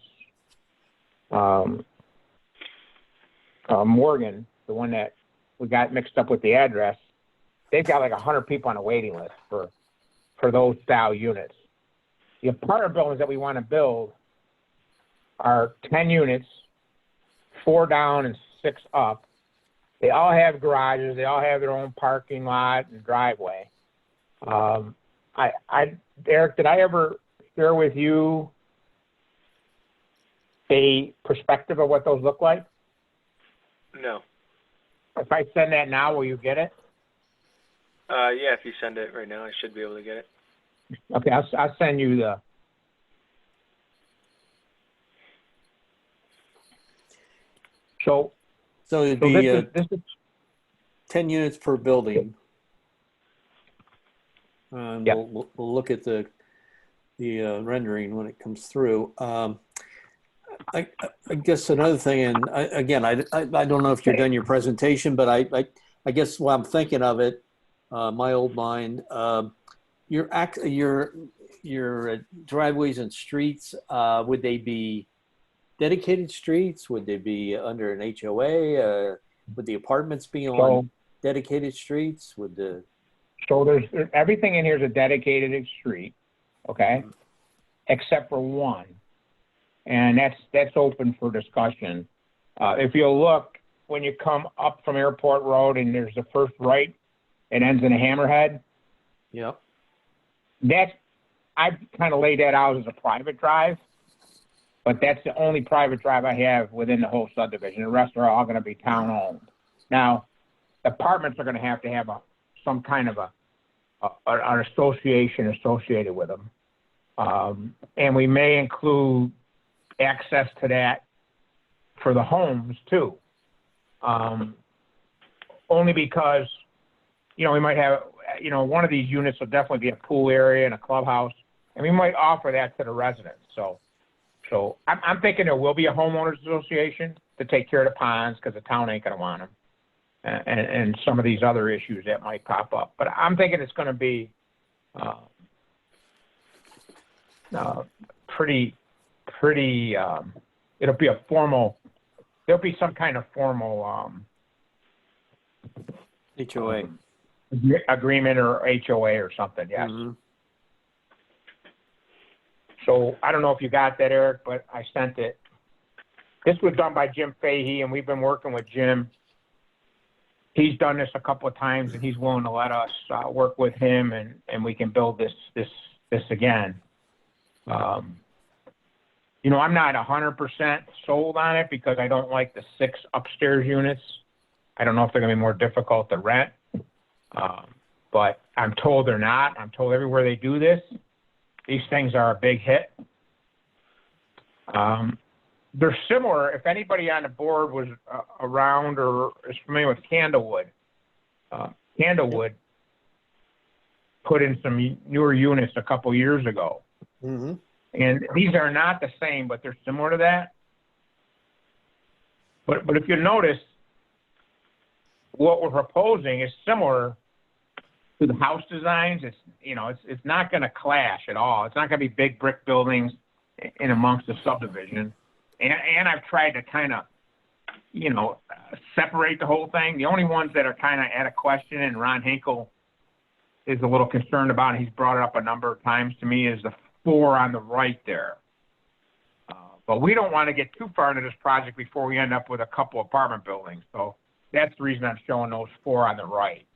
Morgan, the one that we got mixed up with the address, they've got like 100 people on a waiting list for those style units. The apartment buildings that we want to build are 10 units, 4 down and 6 up. They all have garages. They all have their own parking lot and driveway. Eric, did I ever share with you a perspective of what those look like? No. If I send that now, will you get it? Yeah, if you send it right now, I should be able to get it. Okay, I'll send you the. So it'd be this is 10 units per building. And Yep. we'll look at the rendering when it comes through. I guess another thing, and I don't know if you're done your presentation, but I guess while I'm thinking of it, my old mind, your driveways and streets, would they be dedicated streets? Would they be under an HOA? Would the apartments be on dedicated streets? So there's everything in here is a dedicated street, okay, except for one, and that's open for discussion. If you look, when you come up from Airport Road and there's the first right, it ends in a hammerhead. Yep. I've kind of laid that out as a private drive, but that's the only private drive I have within the whole subdivision. The rest are all going to be town owned. Now, apartments are going to have some kind of an association associated with them. And we may include access to that for the homes too. Only because, you know, we might have, you know, one of these units will definitely be a pool area and a clubhouse, and we might offer that to the residents. So I'm thinking there will be a homeowners association to take care of the ponds because the town ain't going to want them. And some of these other issues that might pop up. But I'm thinking it's going to be pretty, it'll be a formal, there'll be some kind of formal HOA. Agreement or HOA or something, yes. Mm-hmm. So I don't know if you got that, Eric, but I sent it. This was done by Jim Fahey, and we've been working with Jim. He's done this a couple of times, and he's willing to let us work with him, and we can build this again. You know, I'm not 100% sold on it because I don't like the 6 upstairs units. I don't know if they're going to be more difficult to rent, but I'm told they're not. I'm told everywhere they do this, these things are a big hit. They're similar. If anybody on the board was around or is familiar with Candlewood, Candlewood put in some newer units a couple years ago. Mm-hmm. And these are not the same, but they're similar to that. But if you notice, what we're proposing is similar to the house designs. It's not going to clash at all. It's not going to be big brick buildings in amongst the subdivision. And I've tried to kind of, separate the whole thing. The only ones that are kind of at a question, and Ron Hinkle is a little concerned about, and he's brought it up a number of times to me, is the 4 on the right there. But we don't want to get too far into this project before we end up with a couple apartment buildings. So that's the reason I'm showing those 4 on the right.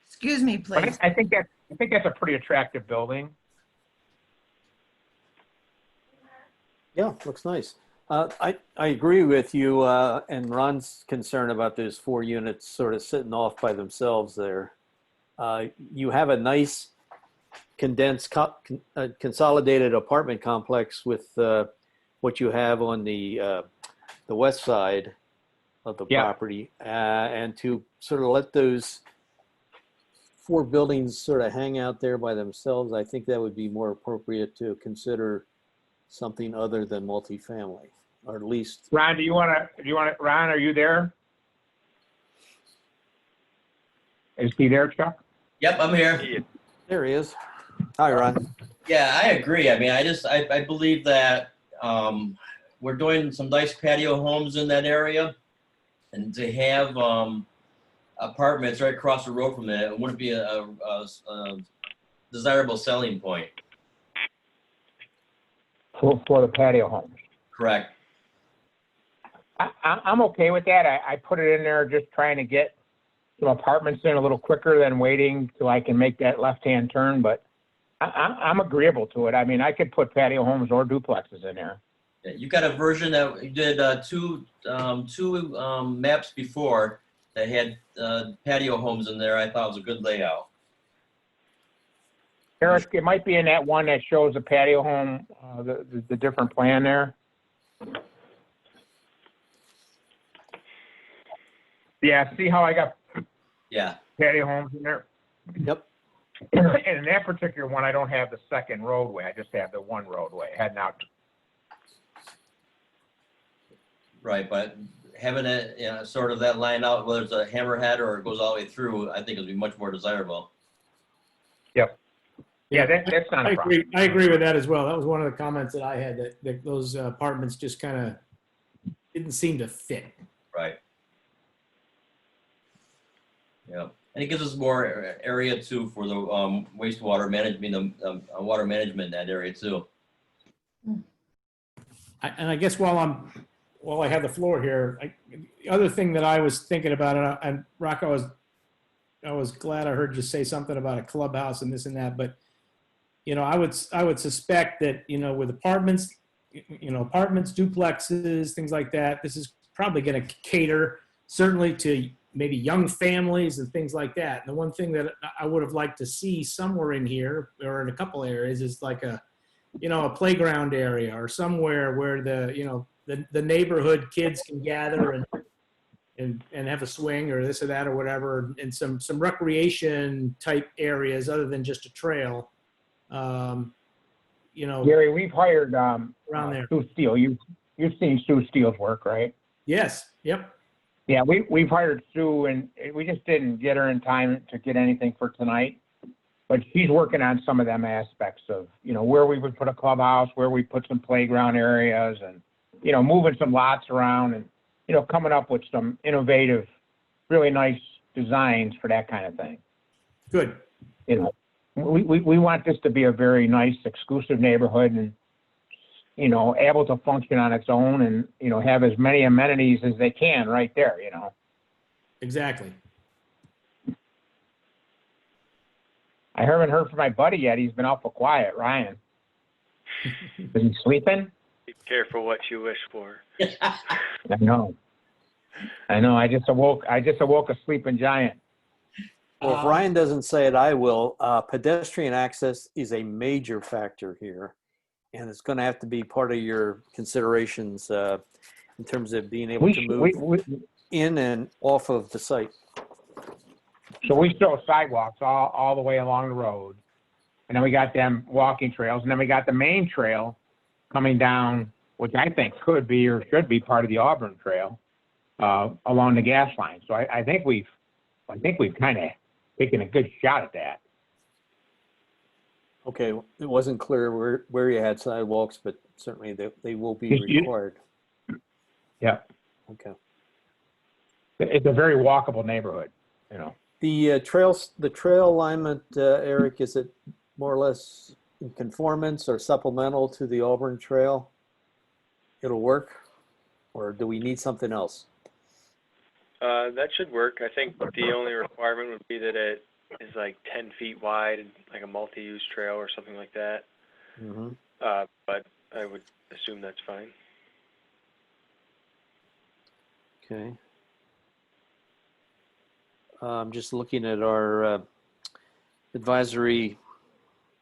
Excuse me, But please. I think that's a pretty attractive building. Yeah, looks nice. I agree with you and Ron's concern about those 4 units sort of sitting off by themselves there. You have a nice condensed consolidated apartment complex with what you have on the west side of the property, and to sort of let those 4 buildings sort of hang out there by themselves, I think that would be more appropriate to consider something other than multifamily, or at least. Ron, Ron, are you there? Is he there, Chuck? Yep, I'm here. There he is. Hi, Ron. Yeah, I agree. I mean, I believe that we're doing some nice patio homes in that area, and to have apartments right across the road from that, it wouldn't be a desirable selling point. For the patio homes. Correct. I'm okay with that. I put it in there just trying to get some apartments in a little quicker than waiting till I can make that left-hand turn, but I'm agreeable to it. I mean, I could put patio homes or duplexes in there. Yeah, you got a version that you did two maps before that had patio homes in there. I thought it was a good layout. Eric, it might be in that one that shows the patio home, the different plan there. Yeah, see how I got patio homes in there? Yep. And in that particular one, I don't have the second roadway. I just have the one roadway heading out. Right, but having it sort of that line out, whether it's a hammerhead or it goes all the way through, I think it'd be much more desirable. Yep. Yeah, that's not a problem. I agree with that as well. That was one of the comments that I had, that those apartments just kind of didn't seem to fit. Right. Yeah, and it gives us more area too for the wastewater management, water management in that area too. And I guess while I have the floor here, the other thing that I was thinking about, and Rocco, I was glad I heard you say something about a clubhouse and this and that, but I would suspect that with apartments, duplexes, things like that, this is probably going to cater certainly to maybe young families and things like that. And the one thing that I would have liked to see somewhere in here or in a couple areas is like a playground area or somewhere where the neighborhood kids can gather and have a swing or this or that or whatever, and some recreation type areas other than just a trail. Gary, we've hired around there. Sue Steele. You've seen Sue Steele's work, right? Yes. Yep. Yeah, we've hired Sue, and we just didn't get her in time to get anything for tonight. But she's working on some of them aspects of, where we would put a clubhouse, where we put some playground areas, and, moving some lots around, and, coming up with some innovative, really nice designs for that kind of thing. Good. We want this to be a very nice, exclusive neighborhood, and able to function on its own, and have as many amenities as they can right there. Exactly. I haven't heard from my buddy yet. He's been awful quiet. Ryan, is he sleeping? Be careful what you wish for. I know. I just awoke a sleeping giant. Well, if Ryan doesn't say it, I will. Pedestrian access is a major factor here, and it's going to have to be part of your considerations in terms of being able to move in and off of the site. So we show sidewalks all the way along the road, and then we got them walking trails, and then we got the main trail coming down, which I think could be or should be part of the Auburn Trail, along the gas line. So I think we've kind of taken a good shot at that. Okay, it wasn't clear where you had sidewalks, but certainly they will be required. Yeah. Okay. It's a very walkable neighborhood, you know. The trail alignment, Eric, is it more or less in conformance or supplemental to the Auburn Trail? It'll work, or do we need something else? That should work. I think the only requirement would be that it is like 10 feet wide, like a multi-use trail or something like that. Mm-hmm. But I would assume that's fine. Okay. I'm just looking at our advisory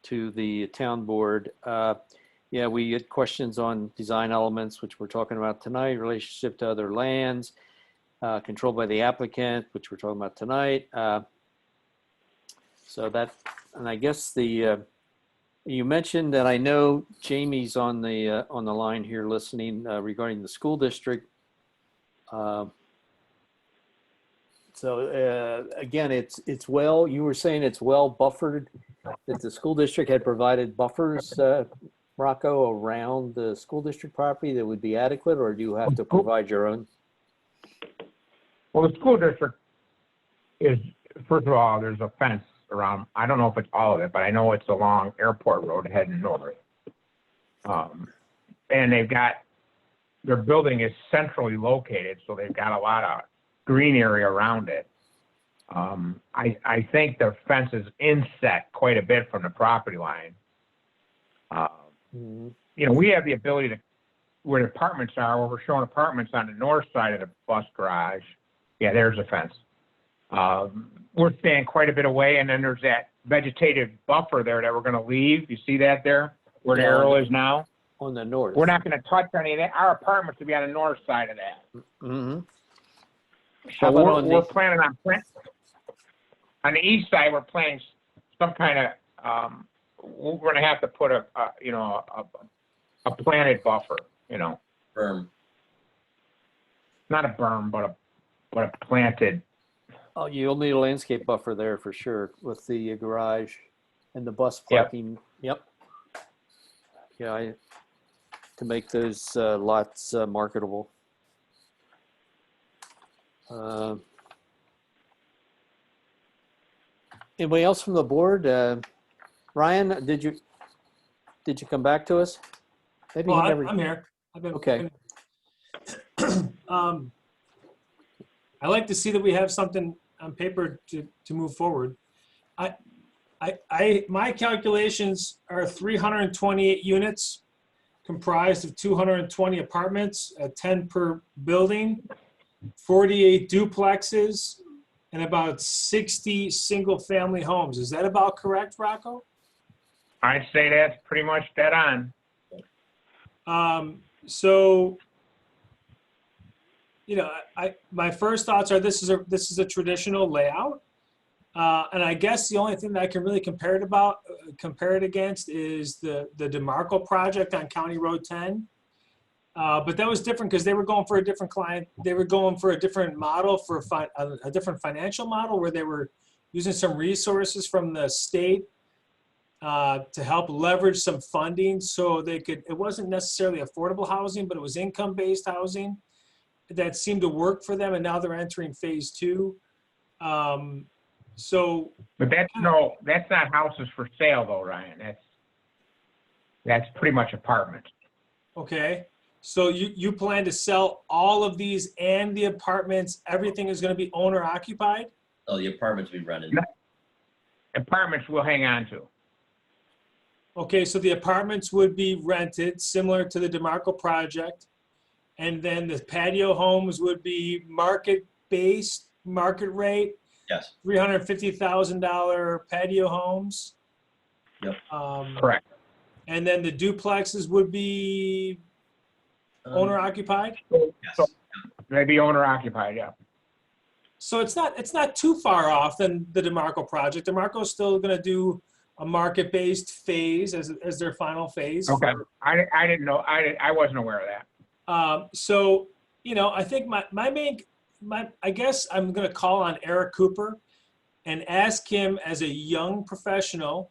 to the town board. Yeah, we had questions on design elements, which we're talking about tonight, relationship to other lands, controlled by the applicant, which we're talking about tonight. So that, and I guess you mentioned that, I know Jamie's on the line here listening regarding the school district. So again, it's well, you were saying it's well buffered, that the school district had provided buffers, Rocco, around the school district property that would be adequate, or do you have to provide your own? Well, the school district is, first of all, there's a fence around, I don't know if it's all of it, but I know it's along Airport Road heading north. And their building is centrally located, so they've got a lot of green area around it. I think the fence is inset quite a bit from the property line. You know, we have the ability to, where the apartments are, where we're showing apartments on the north side of the bus garage. Yeah, there's a fence. We're staying quite a bit away, and then there's that vegetative buffer there that we're going to leave. You see that there, where the arrow is now? On the north. We're not going to touch any of that. Our apartments will be on the north side of that. Mm-hmm. So we're planning on the east side, we're planning some kind of, we're going to have to put a planted buffer, you know. Berm. Not a berm, but a planted. Oh, you'll need a landscape buffer there for sure with the garage and the bus parking. Yep. Yeah, to make those lots marketable. Anybody else from the board? Ryan, did you come back to us? Maybe Well, you never. I'm here. I've been, Okay. I like to see that we have something on paper to move forward. My calculations are 328 units comprised of 220 apartments at 10 per building, 48 duplexes, and about 60 single-family homes. Is that about correct, Rocco? I'd say that's pretty much dead on. So, you know, my first thoughts are this is a traditional layout, and I guess the only thing that I can really compare it against is the DeMarco project on County Road 10. But that was different because they were going for a different client. They were going for a different model, for a different financial model, where they were using some resources from the state to help leverage some funding so they could, it wasn't necessarily affordable housing, but it was income-based housing that seemed to work for them, and now they're entering phase 2. So, but that's not houses for sale though, Ryan. That's pretty much apartments. okay. So you plan to sell all of these and the apartments, everything is going to be owner occupied? Oh, the apartments we rented. Apartments we'll hang on to. Okay, so the apartments would be rented, similar to the DeMarco project. And then the patio homes would be market-based, market rate? Yes. $350,000 patio homes? Yep. Correct. And then the duplexes would be owner occupied? Yes. So maybe owner occupied, yeah. So it's not too far off than the DeMarco project. DeMarco's still going to do a market-based phase as their final phase. Okay, for- I didn't know, I wasn't aware of that. So, I think I guess I'm going to call on Eric Cooper and ask him as a young professional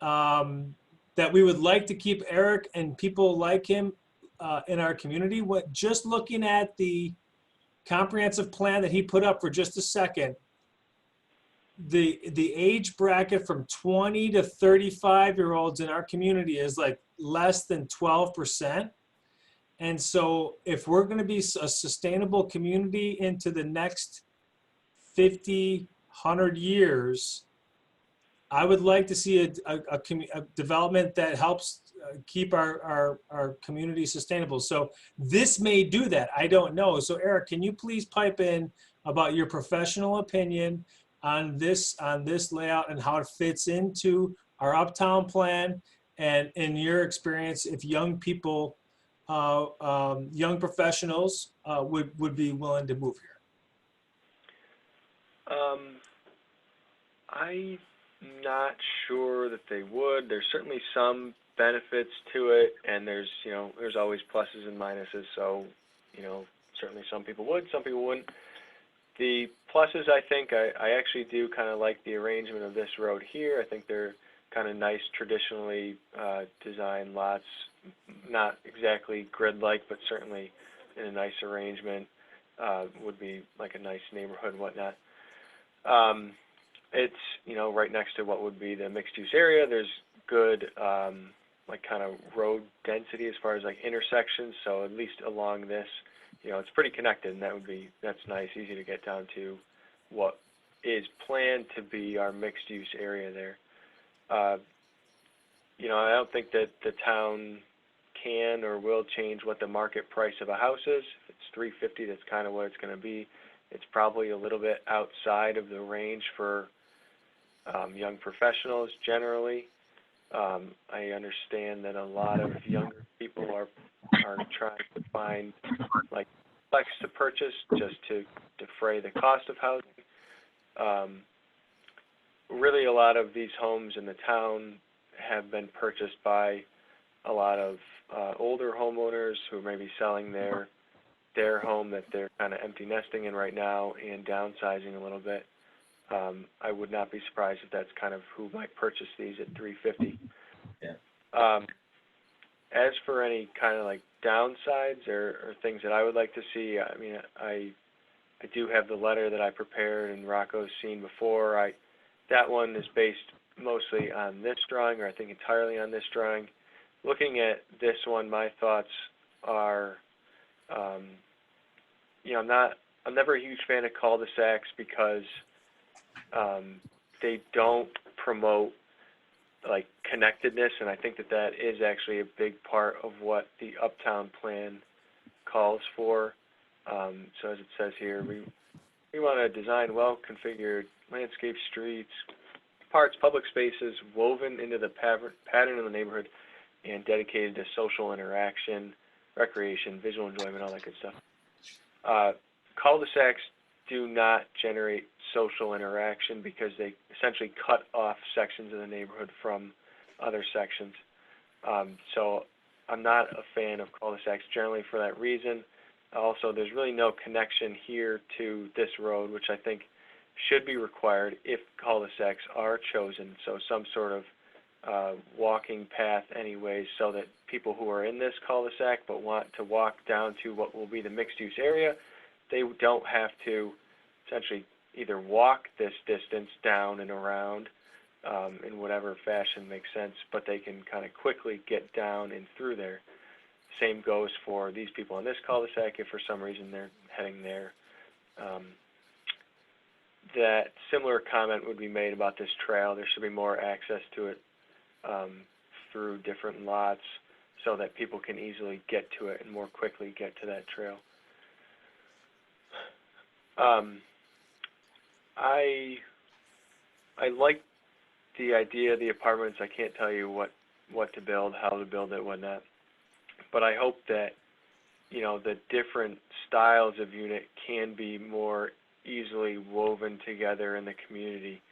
that we would like to keep Eric and people like him in our community. Just looking at the comprehensive plan that he put up for just a second, the age bracket from 20 to 35-year-olds in our community is like less than 12%. And so if we're going to be a sustainable community into the next 50, 100 years, I would like to see a development that helps keep our community sustainable. So this may do that. I don't know. So Eric, can you please pipe in about your professional opinion on this layout and how it fits into our uptown plan, and in your experience, if young people, young professionals would be willing to move here? I'm not sure that they would. There's certainly some benefits to it, and there's always pluses and minuses. So, certainly some people would, some people wouldn't. The pluses, I think, I actually do kind of like the arrangement of this road here. I think they're kind of nice, traditionally designed lots, not exactly grid-like, but certainly in a nice arrangement. Would be like a nice neighborhood and whatnot. It's, right next to what would be the mixed-use area. There's good, like kind of road density as far as like intersections. So at least along this, it's pretty connected, and that's nice, easy to get down to what is planned to be our mixed-use area there. I don't think that the town can or will change what the market price of a house is. If it's $350, that's kind of what it's going to be. It's probably a little bit outside of the range for young professionals generally. I understand that a lot of younger people are trying to find like flex to purchase just to defray the cost of housing. Really, a lot of these homes in the town have been purchased by a lot of older homeowners who may be selling their home that they're kind of empty nesting in right now and downsizing a little bit. I would not be surprised if that's kind of who might purchase these at $350. Yeah. As for any kind of like downsides or things that I would like to see, I mean, I do have the letter that I prepared and Rocco's seen before. That one is based mostly on this drawing, or I think entirely on this drawing. Looking at this one, my thoughts are, I'm never a huge fan of cul-de-sacs because they don't promote like connectedness, and I think that is actually a big part of what the Uptown plan calls for. So as it says here, we want to design well-configured landscape streets, parks, public spaces woven into the pattern of the neighborhood and dedicated to social interaction, recreation, visual enjoyment, all that good stuff. Cul-de-sacs do not generate social interaction because they essentially cut off sections of the neighborhood from other sections. So I'm not a fan of cul-de-sacs generally for that reason. Also, there's really no connection here to this road, which I think should be required if cul-de-sacs are chosen. So some sort of walking path anyways, so that people who are in this cul-de-sac but want to walk down to what will be the mixed-use area, they don't have to essentially either walk this distance down and around in whatever fashion makes sense, but they can kind of quickly get down and through there. Same goes for these people in this cul-de-sac if for some reason they're heading there. That similar comment would be made about this trail. There should be more access to it through different lots so that people can easily get to it and more quickly get to that trail. I like the idea of the apartments. I can't tell you what to build, how to build it, whatnot. But I hope that, the different styles of unit can be more easily woven together in the community.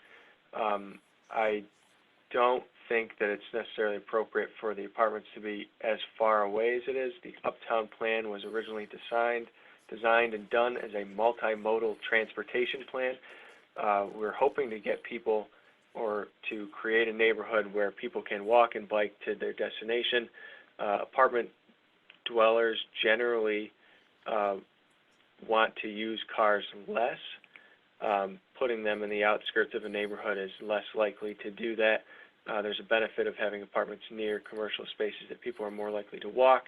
I don't think that it's necessarily appropriate for the apartments to be as far away as it is. The Uptown plan was originally designed and done as a multimodal transportation plan. We're hoping to get people or to create a neighborhood where people can walk and bike to their destination. Apartment dwellers generally want to use cars less. Putting them in the outskirts of a neighborhood is less likely to do that. There's a benefit of having apartments near commercial spaces that people are more likely to walk.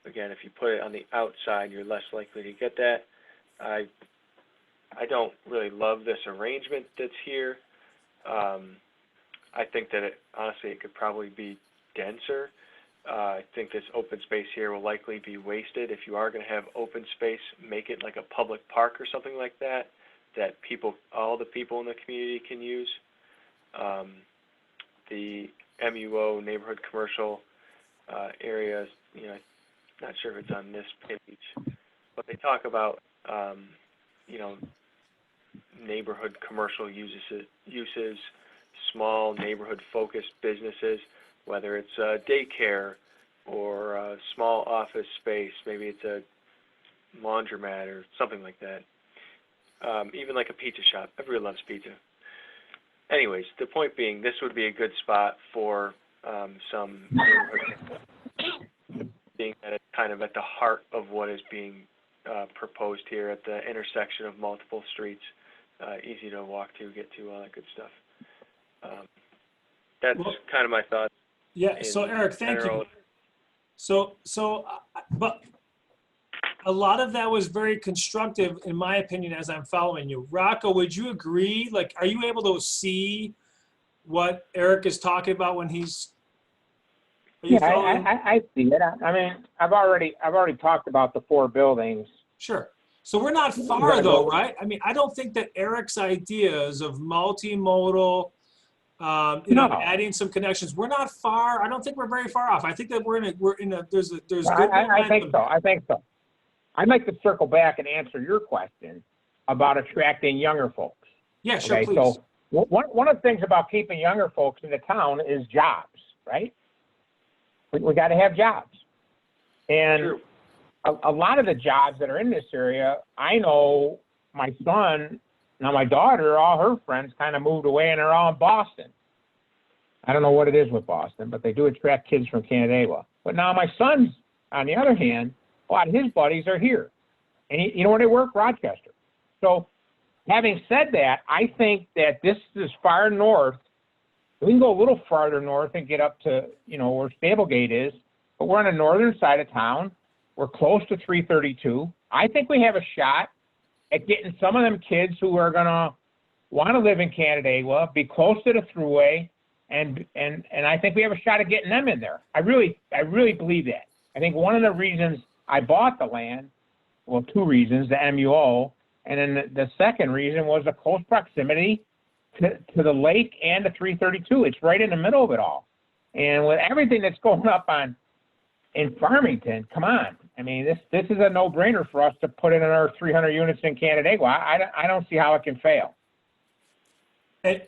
Again, if you put it on the outside, you're less likely to get that. I don't really love this arrangement that's here. I think that honestly, it could probably be denser. I think this open space here will likely be wasted. If you are going to have open space, make it like a public park or something like that, that all the people in the community can use. The MUO neighborhood commercial areas, not sure if it's on this page, but they talk about, neighborhood commercial uses, small neighborhood-focused businesses, whether it's a daycare or a small office space, maybe it's a laundromat or something like that. Even like a pizza shop. Everyone loves pizza. Anyways, the point being, this would be a good spot for some neighborhood, being that it's kind of at the heart of what is being proposed here at the intersection of multiple streets. Easy to walk to, get to, all that good stuff. That's kind of my thoughts. Yeah, so Eric, thank you. But a lot of that was very constructive, in my opinion, as I'm following you. Rocco, would you agree? Like, are you able to see what Eric is talking about when he's? Yeah, I see it. I mean, I've already talked about the 4 buildings. Sure. So we're not far though, right? I mean, I don't think that Eric's ideas of multimodal, adding some connections, we're not far. I don't think we're very far off. I think that there's good. I think so. I'd like to circle back and answer your question about attracting younger folks. Yeah, sure, okay, please. So one of the things about keeping younger folks in the town is jobs, right? We got to have jobs. And True. A lot of the jobs that are in this area, I know my son, now my daughter, all her friends kind of moved away and they're all in Boston. I don't know what it is with Boston, but they do attract kids from Canandaigua. But now my son's, on the other hand, a lot of his buddies are here. And you know where they work? Rochester. So having said that, I think that this is far north. We can go a little farther north and get up to, where Stablegate is, but we're on the northern side of town. We're close to 332. I think we have a shot at getting some of them kids who are going to want to live in Canandaigua, be close to the thruway, and I think we have a shot at getting them in there. I really believe that. I think one of the reasons I bought the land, well, 2 reasons, the MUO, and then the second reason was the close proximity to the lake and the 332. It's right in the middle of it all. And with everything that's going up in Farmington, come on. I mean, this is a no-brainer for us to put in our 300 units in Canandaigua. I don't see how it can fail. And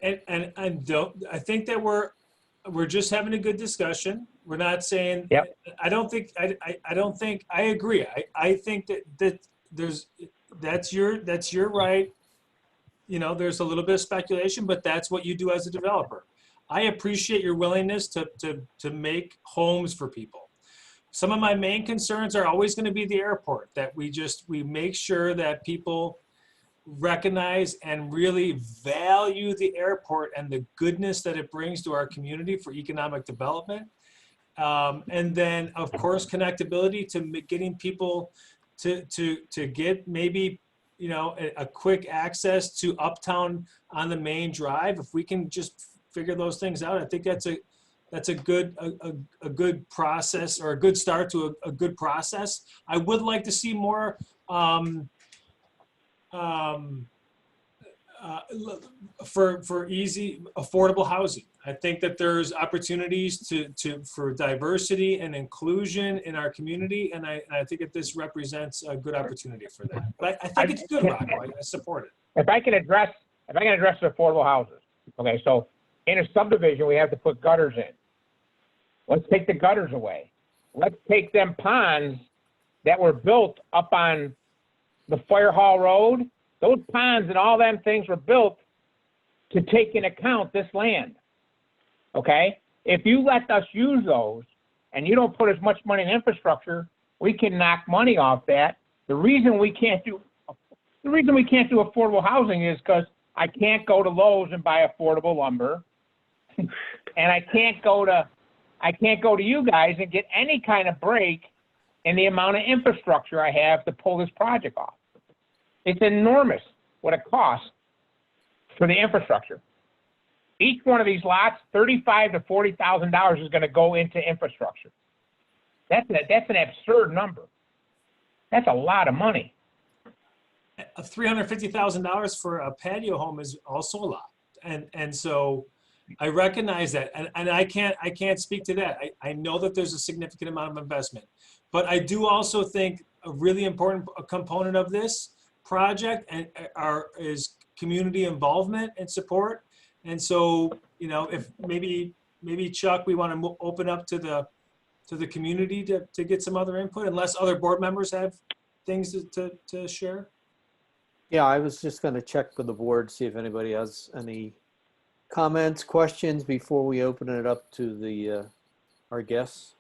I think that we're just having a good discussion. We're not saying. Yep. I don't think. I agree. I think that that's your right. There's a little bit of speculation, but that's what you do as a developer. I appreciate your willingness to make homes for people. Some of my main concerns are always going to be the airport, that we make sure that people recognize and really value the airport and the goodness that it brings to our community for economic development. And then, of course, connectability to getting people to get maybe, a quick access to Uptown on the main drive. If we can just figure those things out, I think that's a good process, or a good start to a good process. I would like to see more for easy, affordable housing. I think that there's opportunities for diversity and inclusion in our community, and I think that this represents a good opportunity for that. But I think it's good, Rocco. I support it. If I can address the affordable houses. Okay, so in a subdivision, we have to put gutters in. Let's take the gutters away. Let's take them ponds that were built up on the Fire Hall Road. Those ponds and all them things were built to take into account this land. Okay? If you let us use those and you don't put as much money in infrastructure, we can knock money off that. The reason we can't do affordable housing is because I can't go to Lowe's and buy affordable lumber. And I can't go to you guys and get any kind of break in the amount of infrastructure I have to pull this project off. It's enormous what it costs for the infrastructure. Each one of these lots, $35,000 to $40,000 is going to go into infrastructure. That's an absurd number. That's a lot of money. $350,000 for a patio home is also a lot. And so I recognize that, and I can't speak to that. I know that there's a significant amount of investment, but I do also think a really important component of this project is community involvement and support. And so, you know, if maybe Chuck, we want to open up to the community to get some other input, unless other board members have things to share. Yeah, I was just going to check with the board, see if anybody has any comments, questions before we open it up to our guests.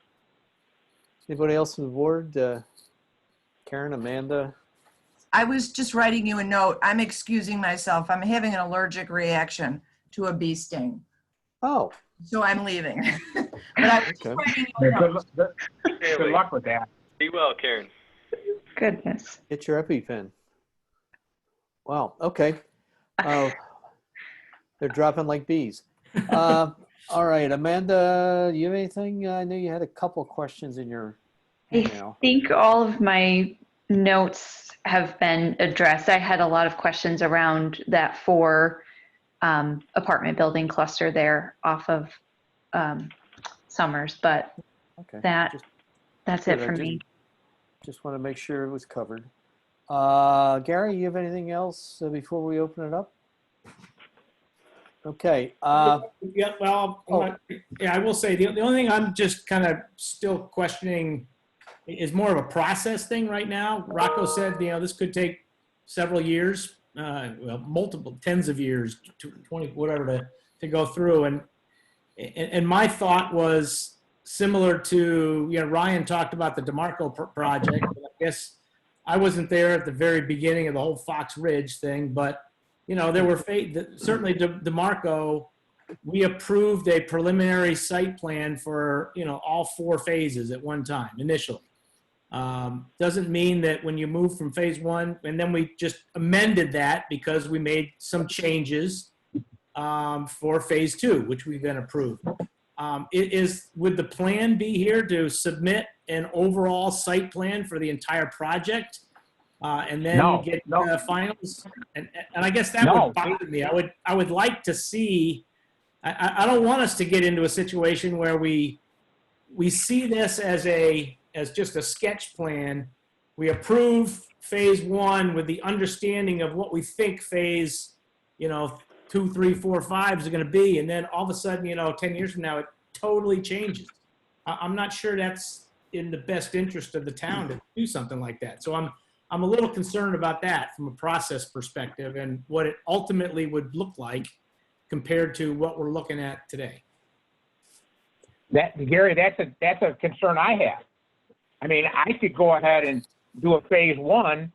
Anybody else on the board? Karen, Amanda? I was just writing you a note. I'm excusing myself. I'm having an allergic reaction to a bee sting. Oh. So I'm leaving. But I was just writing you a note. Good luck with that. Be well, Karen. Goodness. Get your EpiPen. Wow, okay. They're dropping like bees. All right, Amanda, you have anything? I know you had a couple questions in your email. I think all of my notes have been addressed. I had a lot of questions around that 4 apartment building cluster there off of Summers, but okay. That's it for me. Just want to make sure it was covered. Gary, you have anything else before we open it up? Okay. Yeah, well, I will say the only thing I'm just kind of still questioning is more of a process thing right now. Rocco said, this could take several years, multiple tens of years, 20, whatever, to go through. And my thought was similar to, Ryan talked about the DeMarco project. I guess I wasn't there at the very beginning of the whole Fox Ridge thing, but there were certainly DeMarco. We approved a preliminary site plan for all 4 phases at one time initially. Doesn't mean that when you move from phase 1, and then we just amended that because we made some changes for phase 2, which we then approved. Would the plan be here to submit an overall site plan for the entire project? And then get finals, and I guess that would bother me. I would like to see. I don't want us to get into a situation where we see this as just a sketch plan. We approve phase 1 with the understanding of what we think phase 2, 3, 4, 5 is going to be, and then all of a sudden 10 years from now it totally changes. I'm not sure that's in the best interest of the town to do something like that. So I'm a little concerned about that from a process perspective and what it ultimately would look like compared to what we're looking at today. Gary, that's a concern I have. I mean, I could go ahead and do a phase 1,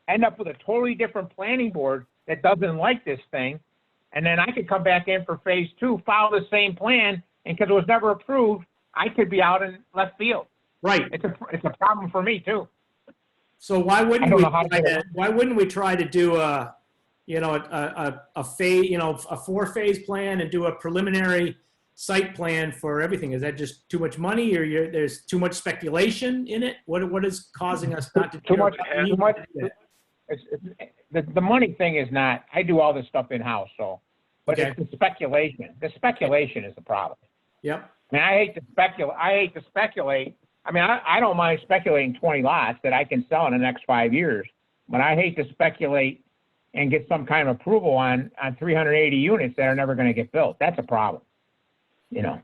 end up with a totally different planning board that doesn't like this thing, and then I could come back in for phase 2, follow the same plan, and because it was never approved, I could be out in left field. Right. It's a problem for me too. So why wouldn't we try to do a phase, a 4-phase plan and do a preliminary site plan for everything? Is that just too much money, or there's too much speculation in it? What is causing us not to too much? The money thing is not. I do all this stuff in house, so. But it's the speculation. The speculation is the problem. Yep. I mean, I hate to speculate. I mean, I don't mind speculating 20 lots that I can sell in the next 5 years, but I hate to speculate and get some kind of approval on 380 units that are never going to get built. That's a problem, you know.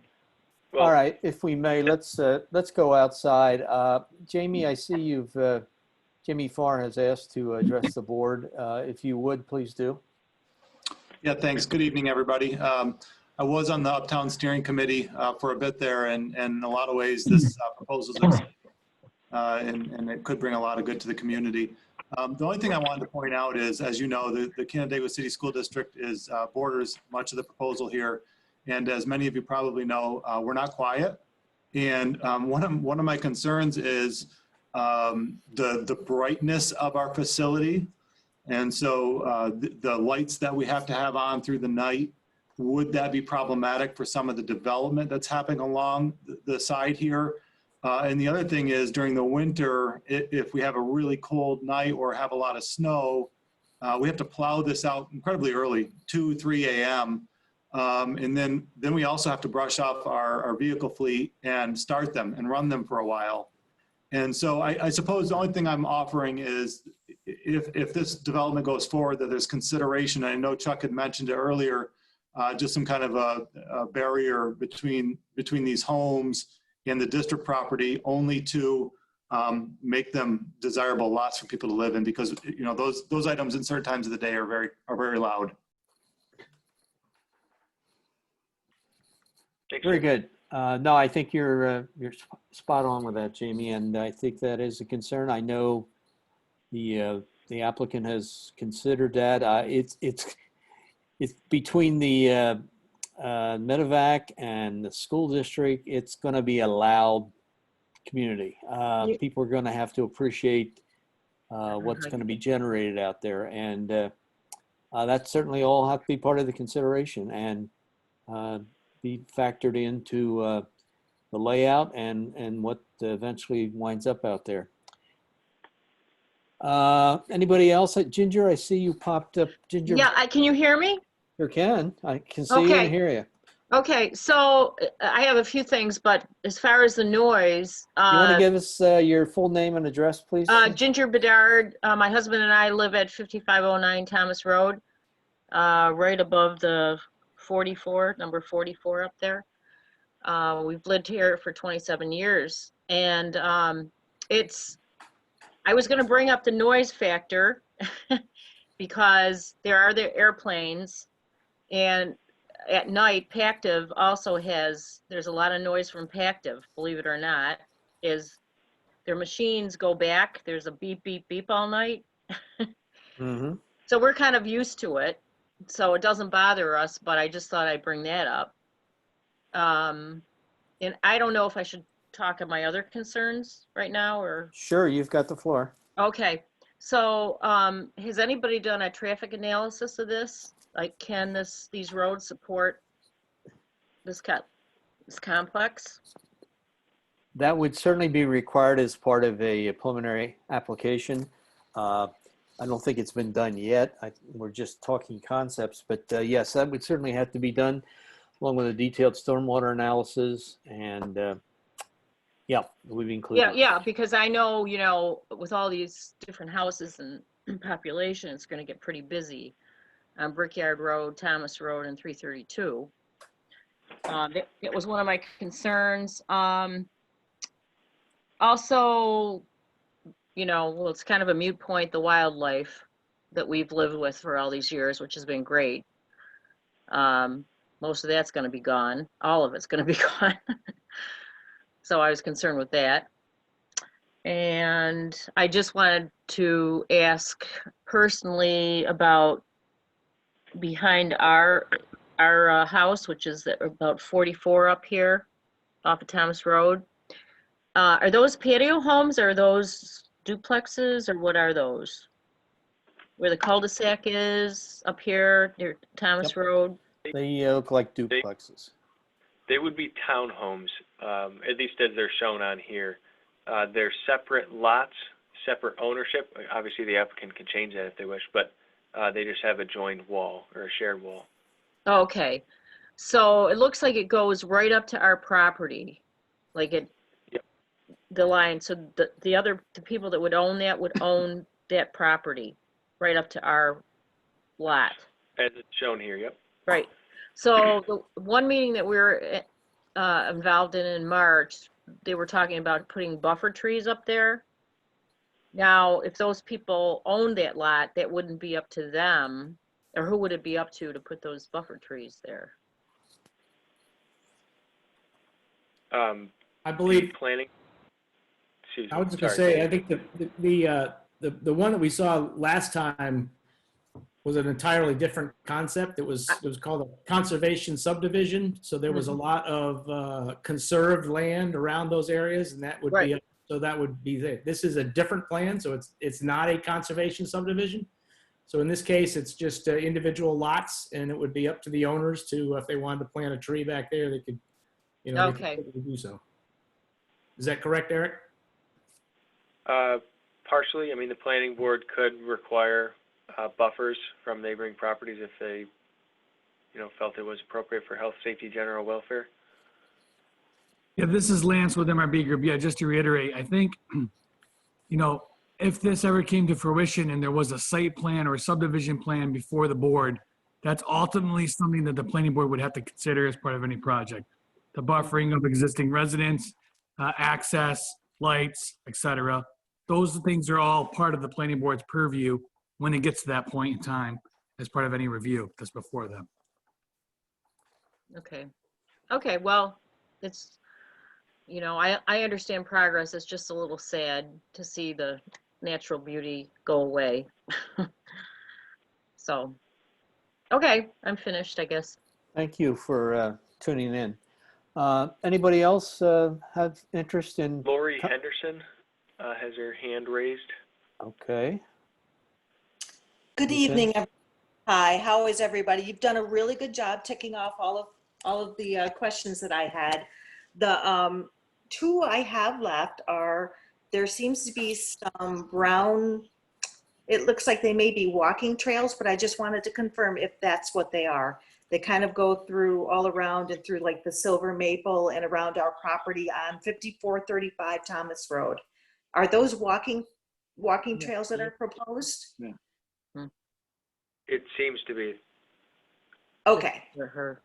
All right, if we may, let's go outside. Jamie, I see Jamie Farr has asked to address the board. If you would, please do. Yeah, thanks. Good evening, everybody. I was on the Uptown Steering Committee for a bit there, and in a lot of ways, this proposal is and it could bring a lot of good to the community. The only thing I wanted to point out is, as you know, the Canandaigua City School District borders much of the proposal here. And as many of you probably know, we're not quiet. And one of my concerns is the brightness of our facility. And so the lights that we have to have on through the night, would that be problematic for some of the development that's happening along the side here? And the other thing is, during the winter, if we have a really cold night or have a lot of snow, we have to plow this out incredibly early, 2, 3 a.m. And then we also have to brush off our vehicle fleet and start them and run them for a while. And so I suppose the only thing I'm offering is, if this development goes forward, that there's consideration. I know Chuck had mentioned it earlier, just some kind of a barrier between these homes and the district property, only to make them desirable lots for people to live in, because you know those items in certain times of the day are very loud. Very good. No, I think you're spot on with that, Jamie, and I think that is a concern. I know the applicant has considered that. It's between the Medevac and the school district. It's going to be a loud community. People are going to have to appreciate what's going to be generated out there, and that certainly all have to be part of the consideration and be factored into the layout and what eventually winds up out there. Anybody else? Ginger, I see you popped up. Ginger. Yeah, can you hear me? Sure can. I can see you and hear you. Okay, so I have a few things, but as far as the noise. You want to give us your full name and address, please? Ginger Bedard. My husband and I live at 5509 Thomas Road, right above the 44, number 44 up there. We've lived here for 27 years, and I was going to bring up the noise factor because there are the airplanes, and at night Pactiv also there's a lot of noise from Pactiv, believe it or not. Their machines go back, there's a beep beep beep all night. Mm-hmm. So we're kind of used to it, so it doesn't bother us, but I just thought I'd bring that up. And I don't know if I should talk of my other concerns right now, or. Sure, you've got the floor. Okay, so has anybody done a traffic analysis of this? Like, can these roads support this complex? That would certainly be required as part of a preliminary application. I don't think it's been done yet. We're just talking concepts, but yes, that would certainly have to be done, along with a detailed stormwater analysis, and yeah, we've included. Yeah, because I know, with all these different houses and population, it's going to get pretty busy on Brickyard Road, Thomas Road, and 332. It was one of my concerns. Also, well, it's kind of a moot point, the wildlife that we've lived with for all these years, which has been great. Most of that's going to be gone. All of it's going to be gone. So I was concerned with that. And I just wanted to ask personally about behind our house, which is about 44 up here off of Thomas Road. Are those patio homes, or are those duplexes, or what are those? Where the cul-de-sac is up here near Thomas Road? They look like duplexes. They would be townhomes, at least as they're shown on here. They're separate lots, separate ownership. Obviously, the applicant can change that if they wish, but they just have a joined wall or a shared wall. Okay, so it looks like it goes right up to our property, like the line. So the people that would own that would own that property right up to our lot. As it's shown here, yep. Right. So the one meeting that we were involved in March, they were talking about putting buffer trees up there. Now, if those people owned that lot, that wouldn't be up to them, or who would it be up to put those buffer trees there? I believe, Planning. Excuse me. I was just gonna Sorry. say, I think the one that we saw last time was an entirely different concept. It was called a conservation subdivision. So there was a lot of conserved land around those areas, and that would be, so that would be it. This is a different plan, so it's not a conservation subdivision. So in this case, it's just individual lots, and it would be up to the owners to, if they wanted to plant a tree back there, they could, you know, Okay. they could do so. Is that correct, Eric? Partially. I mean, the planning board could require buffers from neighboring properties if they, you know, felt it was appropriate for health, safety, general welfare. Yeah, this is Lance with MRB Group. Yeah, just to reiterate, I think, you know, if this ever came to fruition and there was a site plan or a subdivision plan before the board, that's ultimately something that the planning board would have to consider as part of any project. The buffering of existing residents, access, lights, et cetera. Those things are all part of the planning board's purview when it gets to that point in time as part of any review that's before them. Okay. Okay, well, it's, you know, I understand progress. It's just a little sad to see the natural beauty go away. So, okay, I'm finished, I guess. Thank you for tuning in. Anybody else have interest in? Lori Henderson has her hand raised. Okay. Good evening. Hi, how is everybody? You've done a really good job ticking off all of the questions that I had. The two I have left are, there seems to be some brown, it looks like they may be walking trails, but I just wanted to confirm if that's what they are. They kind of go through all around and through like the Silver Maple and around our property on 5435 Thomas Road. Are those walking trails that are proposed? Yeah. It seems to be. Okay. For her.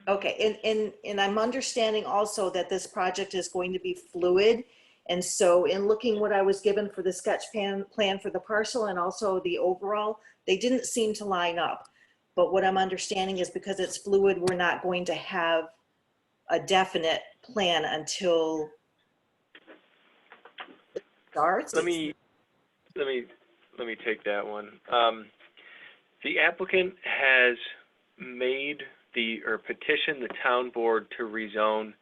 Okay, and I'm understanding also that this project is going to be fluid. And so in looking what I was given for the sketch plan for the parcel and also the overall, they didn't seem to line up. But what I'm understanding is because it's fluid, we're not going to have a definite plan until it starts. Let me take that one. The applicant has made petitioned the town board to rezone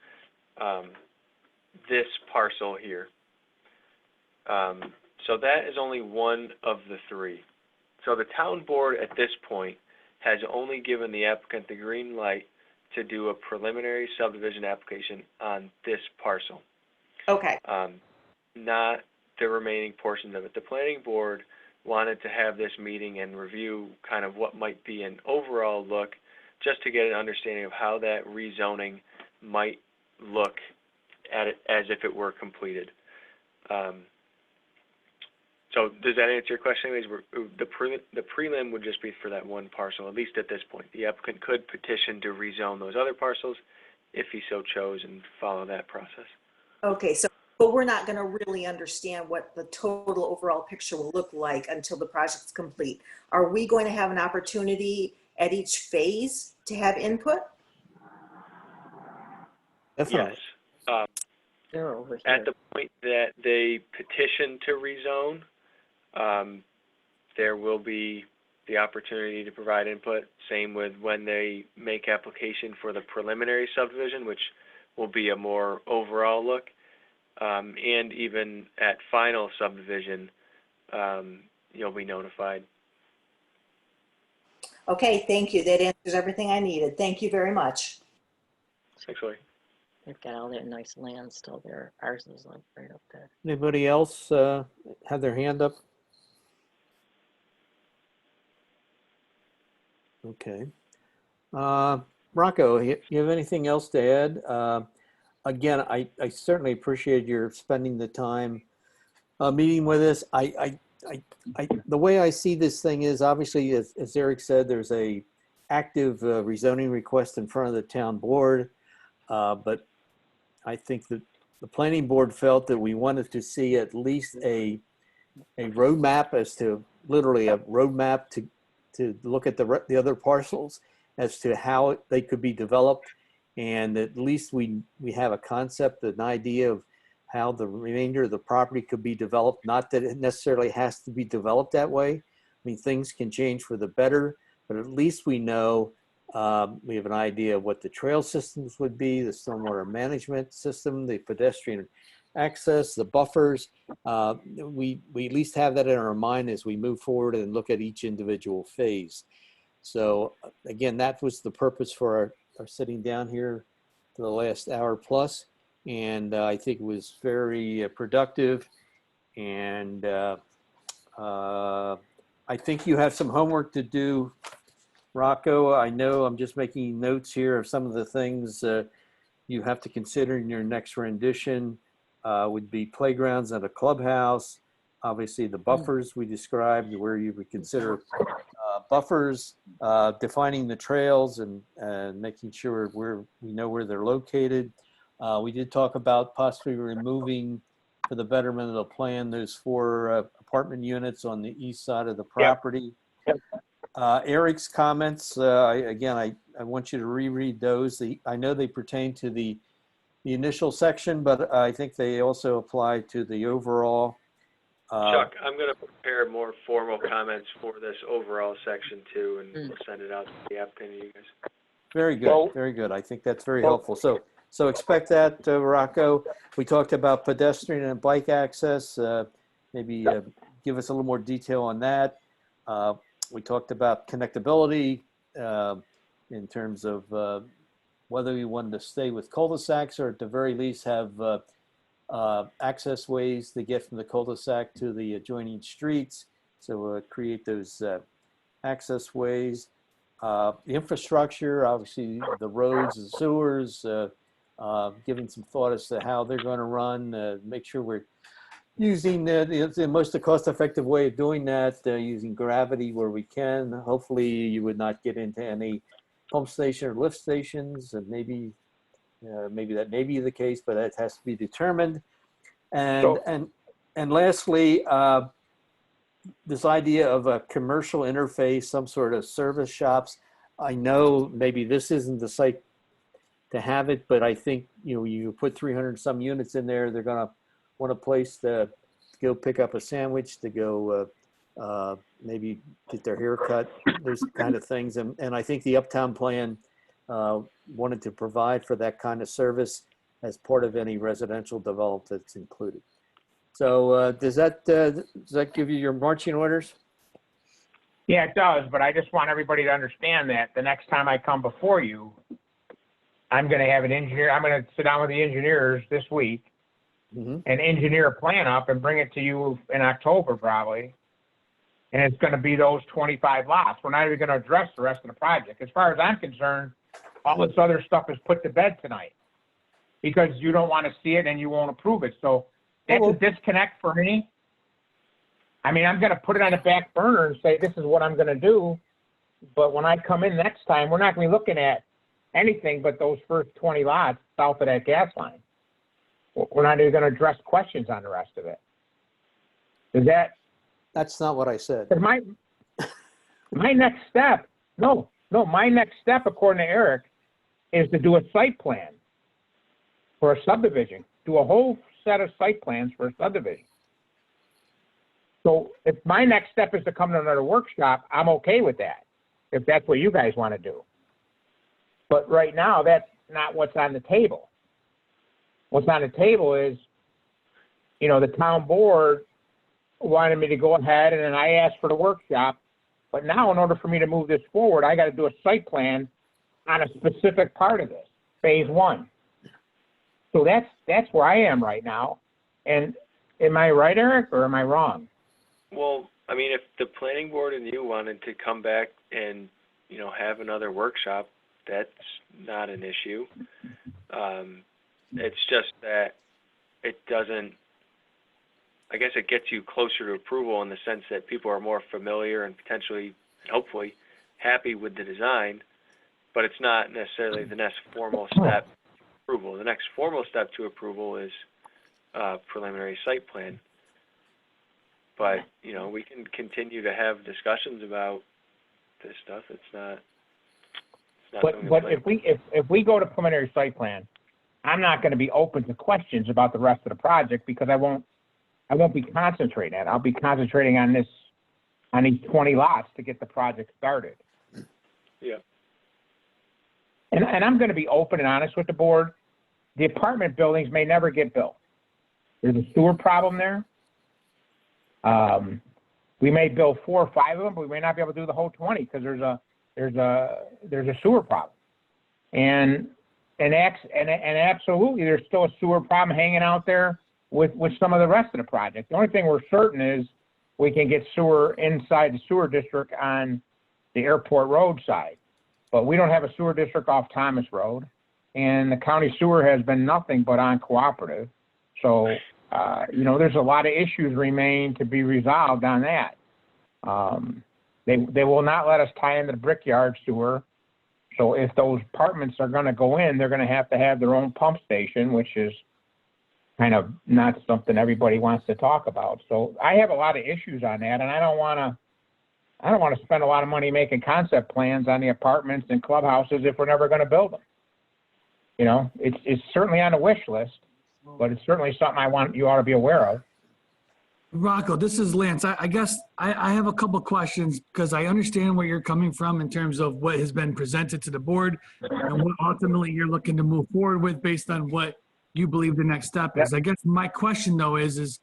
this parcel here. So that is only one of the three. So the town board at this point has only given the applicant the green light to do a preliminary subdivision application on this parcel. Okay. Not the remaining portions of it. The planning board wanted to have this meeting and review kind of what might be an overall look, just to get an understanding of how that rezoning might look at it as if it were completed. So does that answer your question? Anyways, the prelim would just be for that one parcel, at least at this point. The applicant could petition to rezone those other parcels if he so chose and follow that process. Okay, so but we're not going to really understand what the total overall picture will look like until the project's complete. Are we going to have an opportunity at each phase to have input? Definitely. Yes. They're over here. At the point that they petition to rezone, there will be the opportunity to provide input. Same with when they make application for the preliminary subdivision, which will be a more overall look. And even at final subdivision, you'll be notified. Okay, thank you. That answers everything I needed. Thank you very much. Thanks, Lori. They've got all that nice land still there. Ours is like right up there. Anybody else have their hand up? Okay. Rocco, you have anything else to add? Again, I certainly appreciate your spending the time meeting with us. I the way I see this thing is obviously, as Eric said, there's a active rezoning request in front of the town board. But I think that the planning board felt that we wanted to see at least a roadmap as to, literally a roadmap to look at the other parcels as to how they could be developed. And at least we have a concept, an idea of how the remainder of the property could be developed. Not that it necessarily has to be developed that way. I mean, things can change for the better, but at least we know, we have an idea of what the trail systems would be, the stormwater management system, the pedestrian access, the buffers. We at least have that in our mind as we move forward and look at each individual phase. So again, that was the purpose for our sitting down here for the last hour plus. And I think it was very productive. And I think you have some homework to do, Rocco. I know I'm just making notes here of some of the things you have to consider in your next rendition. Would be playgrounds and a clubhouse. Obviously the buffers we described, where you would consider buffers, defining the trails and making sure we know where they're located. We did talk about possibly removing, for the betterment of the plan, those 4 apartment units on the east side of the property. Yep. Eric's comments, I want you to reread those. I know they pertain to the initial section, but I think they also apply to the overall. Chuck, I'm going to prepare more formal comments for this overall section too, and we'll send it out to the applicant and you guys. Very good, very good. I think that's very helpful. So expect that, Rocco. We talked about pedestrian and bike access. Maybe give us a little more detail on that. We talked about connectability in terms of whether we wanted to stay with cul-de-sacs or at the very least have access ways to get from the cul-de-sac to the adjoining streets. So create those access ways. The infrastructure, obviously the roads and sewers, giving some thought as to how they're going to run, make sure we're using the most cost-effective way of doing that, using gravity where we can. Hopefully you would not get into any pump station or lift stations, and maybe that may be the case, but that has to be determined. And lastly, this idea of a commercial interface, some sort of service shops. I know maybe this isn't the site to have it, but I think, you put 300 some units in there, they're gonna want a place to go pick up a sandwich, to go maybe get their hair cut, those kind of things. And I think the Uptown plan wanted to provide for that kind of service as part of any residential development that's included. So does that give you your marching orders? Yeah, it does, but I just want everybody to understand that the next time I come before you, I'm going to have an engineer, I'm going to sit down with the engineers this week and engineer a plan up and bring it to you in October probably. And it's going to be those 25 lots. We're not even going to address the rest of the project. As far as I'm concerned, all this other stuff is put to bed tonight because you don't want to see it and you won't approve it. So that's a disconnect for me. I mean, I'm going to put it on the back burner and say, this is what I'm going to do. But when I come in next time, we're not going to be looking at anything but those first 20 lots south of that gas line. We're not even going to address questions on the rest of it. Is that? That's not what I said. My next step, my next step, according to Eric, is to do a site plan for a subdivision, do a whole set of site plans for a subdivision. So if my next step is to come to another workshop, I'm okay with that, if that's what you guys want to do. But right now, that's not what's on the table. What's on the table is, the town board wanted me to go ahead and then I asked for the workshop. But now in order for me to move this forward, I got to do a site plan on a specific part of this, phase 1. So that's where I am right now. And am I right, Eric, or am I wrong? Well, I mean, if the planning board and you wanted to come back and, have another workshop, that's not an issue. It's just that it doesn't, I guess it gets you closer to approval in the sense that people are more familiar and potentially, and hopefully, happy with the design, but it's not necessarily the next formal step approval. The next formal step to approval is preliminary site plan. But, you know, we can continue to have discussions about this stuff. It's not something But that's if we go to preliminary site plan, I'm not going to be open to questions about the rest of the project because I won't be concentrating on it. I'll be concentrating on these 20 lots to get the project started. Yeah. And I'm going to be open and honest with the board. The apartment buildings may never get built. There's a sewer problem there. We may build 4 or 5 of them, but we may not be able to do the whole 20 because there's a sewer problem. And absolutely, there's still a sewer problem hanging out there with some of the rest of the project. The only thing we're certain is we can get sewer inside the sewer district on the airport road side. But we don't have a sewer district off Thomas Road, and the county sewer has been nothing but uncooperative. So, you know, there's a lot of issues remain to be resolved on that. They will not let us tie into the Brickyard sewer. So if those apartments are going to go in, they're going to have their own pump station, which is kind of not something everybody wants to talk about. So I have a lot of issues on that, and I don't want to spend a lot of money making concept plans on the apartments and clubhouses if we're never going to build them. You know, it's certainly on the wish list, but it's certainly something you ought to be aware of. Rocco, this is Lance. I guess I have a couple questions because I understand where you're coming from in terms of what has been presented to the board and what ultimately you're looking to move forward with based on what you believe the next step is. I guess my question though is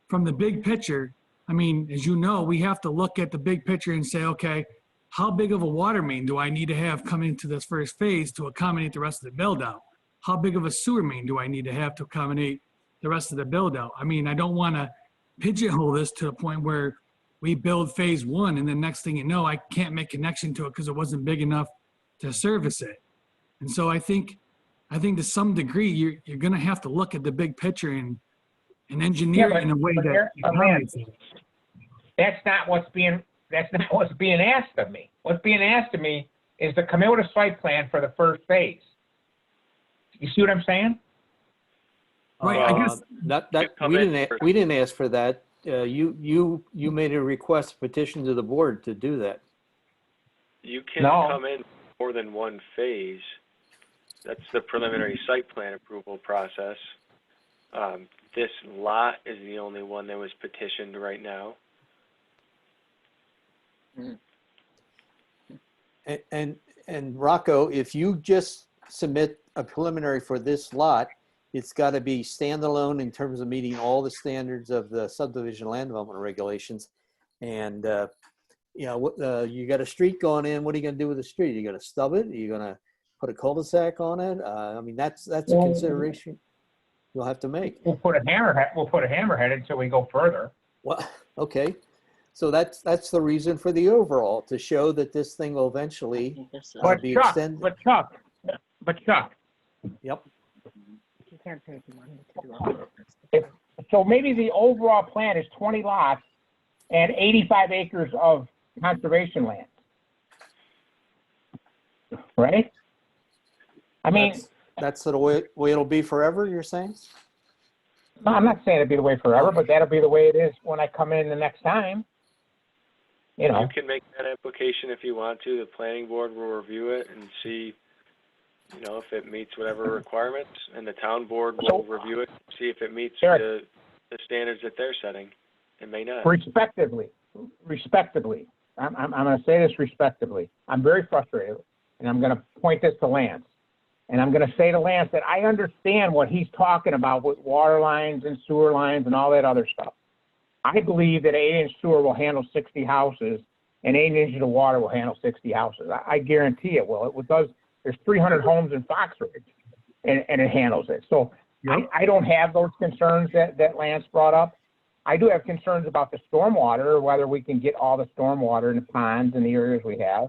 from the big picture, I mean, as you know, we have to look at the big picture and say, okay, how big of a water main do I need to have come into this first phase to accommodate the rest of the build out? How big of a sewer main do I need to have to accommodate the rest of the build out? I mean, I don't want to pigeonhole this to a point where we build phase 1 and the next thing you know, I can't make connection to it because it wasn't big enough to service it. And so I think to some degree, you're going to have to look at the big picture and engineer it in a way that accommodates it. That's not what's being asked of me. What's being asked of me is to come out with a site plan for the first phase. You see what I'm saying? Right. I guess we didn't ask for that. You made a request petition to the board to do that. You can come in more than one phase. That's the preliminary site plan approval process. This lot is the only one that was petitioned right now. And Rocco, if you just submit a preliminary for this lot, it's got to be standalone in terms of meeting all the standards of the subdivision land development regulations. And, you know, you got a street going in. What are you going to do with the street? Are you going to stub it? Are you going to put a cul-de-sac on it? I mean, that's a consideration you'll have to make. We'll put a hammerhead until we go further. Well, okay. So that's the reason for the overall, to show that this thing will eventually be extended. But Chuck. Yep. So maybe the overall plan is 20 lots and 85 acres of conservation land. Right? I mean, that's the way it'll be forever, you're saying? No, I'm not saying it'll be the way forever, but that'll be the way it is when I come in the next time. You know. You can make that application if you want to. The planning board will review it and see, you know, if it meets whatever requirements, and the town board will review it, see if it meets the standards that they're setting. It may not. Respectively. I'm going to say this respectively. I'm very frustrated, and I'm going to point this to Lance. And I'm going to say to Lance that I understand what he's talking about with water lines and sewer lines and all that other stuff. I believe that 8-inch sewer will handle 60 houses, and 8 inches of water will handle 60 houses. I guarantee it will. It does. There's 300 homes in Fox Ridge, and it handles it. So I don't have those concerns that Lance brought up. I do have concerns about the stormwater, whether we can get all the stormwater in the ponds and the areas we have.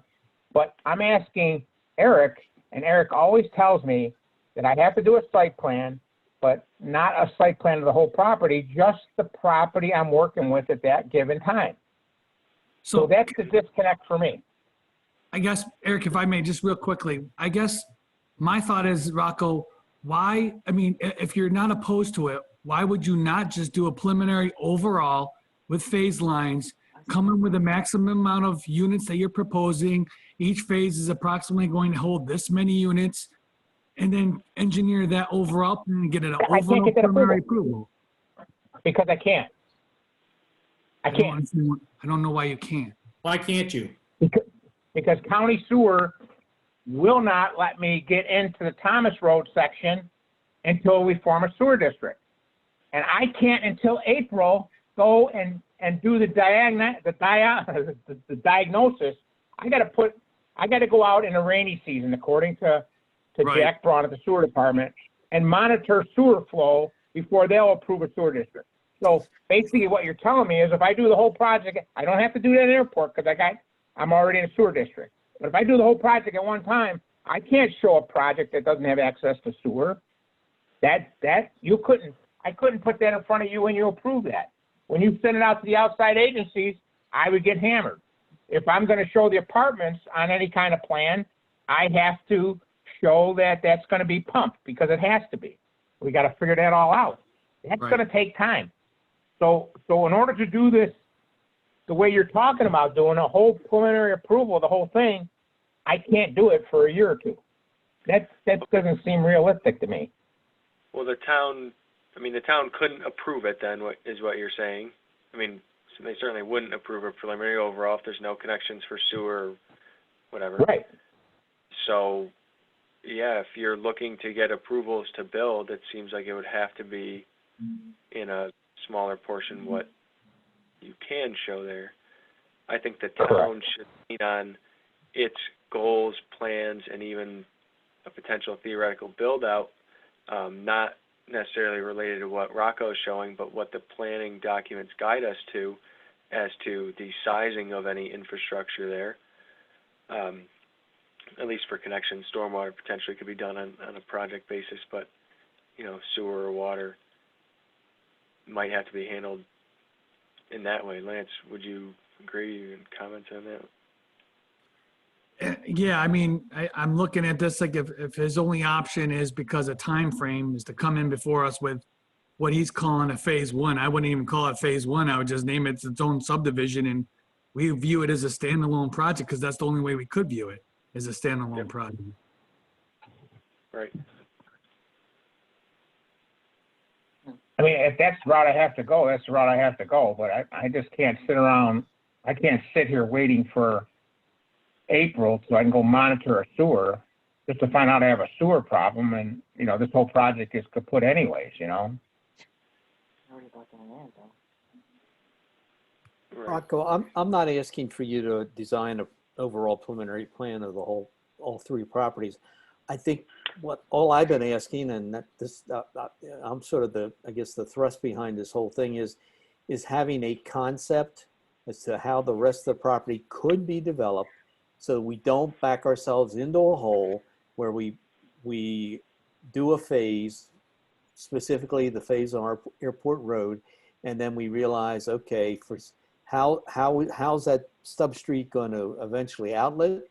But I'm asking Eric, and Eric always tells me that I have to do a site plan but not a site plan of the whole property, just the property I'm working with at that given time. So that's the disconnect for me. I guess, Eric, if I may, just real quickly, I guess my thought is, Rocco, why, I mean, if you're not opposed to it, why would you not just do a preliminary overall with phase lines, come in with a maximum amount of units that you're proposing, each phase is approximately going to hold this many units, and then engineer that overall plan and get an I can't overall get that preliminary approval. approval? Because I can't. I can't. I don't know why you can't. Why can't you? Because county sewer will not let me get into the Thomas Road section until we form a sewer district. And I can't until April go and do the diagnosis. I gotta go out in the rainy season, according to Right. Jack Braun at the sewer department, and monitor sewer flow before they'll approve a sewer district. So basically what you're telling me is if I do the whole project, I don't have to do that in the airport because I'm already in a sewer district. But if I do the whole project at one time, I can't show a project that doesn't have access to sewer. I couldn't put that in front of you when you approve that. When you send it out to the outside agencies, I would get hammered. If I'm going to show the apartments on any kind of plan, I have to show that that's going to be pumped because it has to be. We got to figure that all out. That's Right. going to take time. So in order to do this the way you're talking about doing a whole preliminary approval of the whole thing, I can't do it for a year or two. That doesn't seem realistic to me. Well, the town couldn't approve it then, is what you're saying. I mean, so they certainly wouldn't approve a preliminary overall if there's no connections for sewer or whatever. Right. So, yeah, if you're looking to get approvals to build, it seems like it would have to be in a smaller portion what you can show there. I think the town should lean on its goals, plans, and even a potential theoretical build-out, not necessarily related to what Rocco's showing, but what the planning documents guide us to as to the sizing of any infrastructure there. At least for connection, stormwater potentially could be done on a project basis, but, sewer or water might have to be handled in that way. Lance, would you agree and comment on that? Yeah, I mean, I'm looking at this like if his only option is because of time frame is to come in before us with what he's calling a phase one, I wouldn't even call it phase one. I would just name it its own subdivision, and we view it as a standalone project because that's the only way we could view it as a standalone project. Right. I mean, if that's the route I have to go, that's the route I have to go. But I just can't sit around. I can't sit here waiting for April so I can go monitor a sewer just to find out I have a sewer problem. And, this whole project is kaput anyways, Rocco, I'm not asking for you to design an overall preliminary plan of all three properties. I think all I've been asking, and that I'm sort of the thrust behind this whole thing is having a concept as to how the rest of the property could be developed, so we don't back ourselves into a hole where we do a phase, specifically the phase on our airport road, and then we realize, okay, for how's that stub street going to eventually outlet?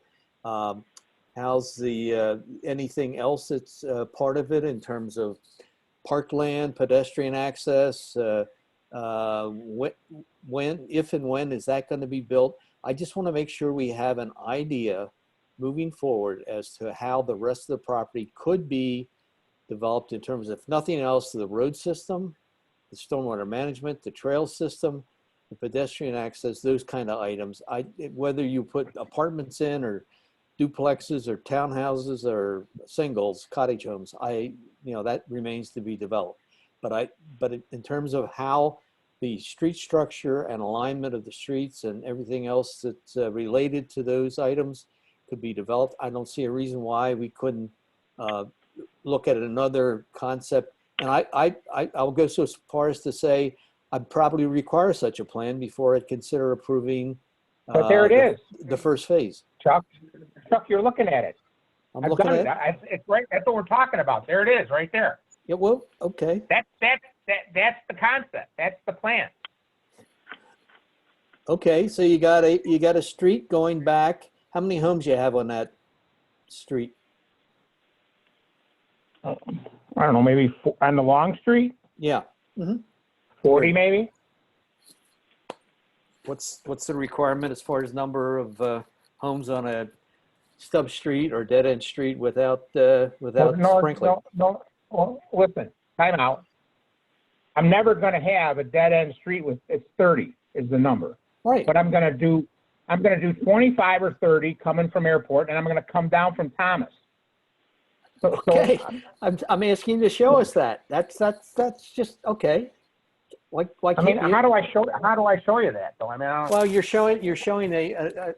How's the anything else that's part of it in terms of parkland, pedestrian access? If and when is that going to be built? I just want to make sure we have an idea moving forward as to how the rest of the property could be developed in terms of, if nothing else, the road system, the stormwater management, the trail system, the pedestrian access, those kind of items. Whether you put apartments in or duplexes or townhouses or singles, cottage homes, that remains to be developed. But in terms of how the street structure and alignment of the streets and everything else that's related to those items could be developed, I don't see a reason why we couldn't look at another concept. And I'll go so far as to say I'd probably require such a plan before I'd consider approving But there it is. the first phase. Chuck, you're looking at it. I'm I've looking done at it. It's right. That's what we're talking about. There it is, right there. Yeah, well, okay. That's the concept. That's the plan. Okay, so you got a street going back. How many homes you have on that street? I don't know, maybe on the long street, Yeah. 40 maybe? What's the requirement as far as number of homes on a stub street or dead end street without sprinkling? No. Well, listen, time out. I'm never going to have a dead end street with, it's 30 is the number. Right. But I'm going to do 25 or 30 coming from airport, and I'm going to come down from Thomas. Okay, I'm asking you to show us that. That's just okay. Why I mean, can't you? how do I show you that though? I mean, I don't, Well, you're showing a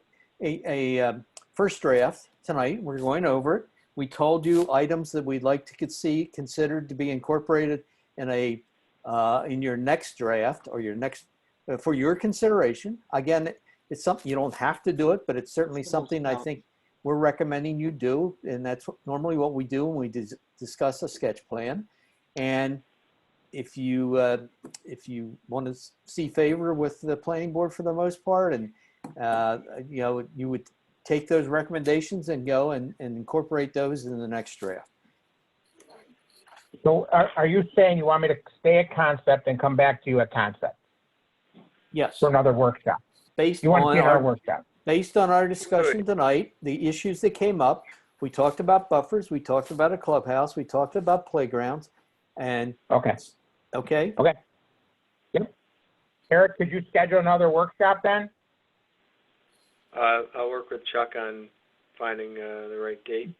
first draft tonight. We're going over it. We told you items that we'd like to see considered to be incorporated in in your next draft or your next for your consideration. Again, it's something you don't have to do it, but it's certainly something I think we're recommending you do, and that's normally what we do when we discuss a sketch plan. And if you want to see favor with the planning board for the most part, and you would take those recommendations and go and incorporate those in the next draft. so are you saying you want me to stay at concept and come back to you at concept Yes. for another workshop? You want to see another workshop? Based on our discussion tonight, the issues that came up, we talked about buffers, we talked about a clubhouse, we talked about playgrounds, and Okay. okay. Yep. Eric, could you schedule another workshop then? I'll work with Chuck on finding the right date.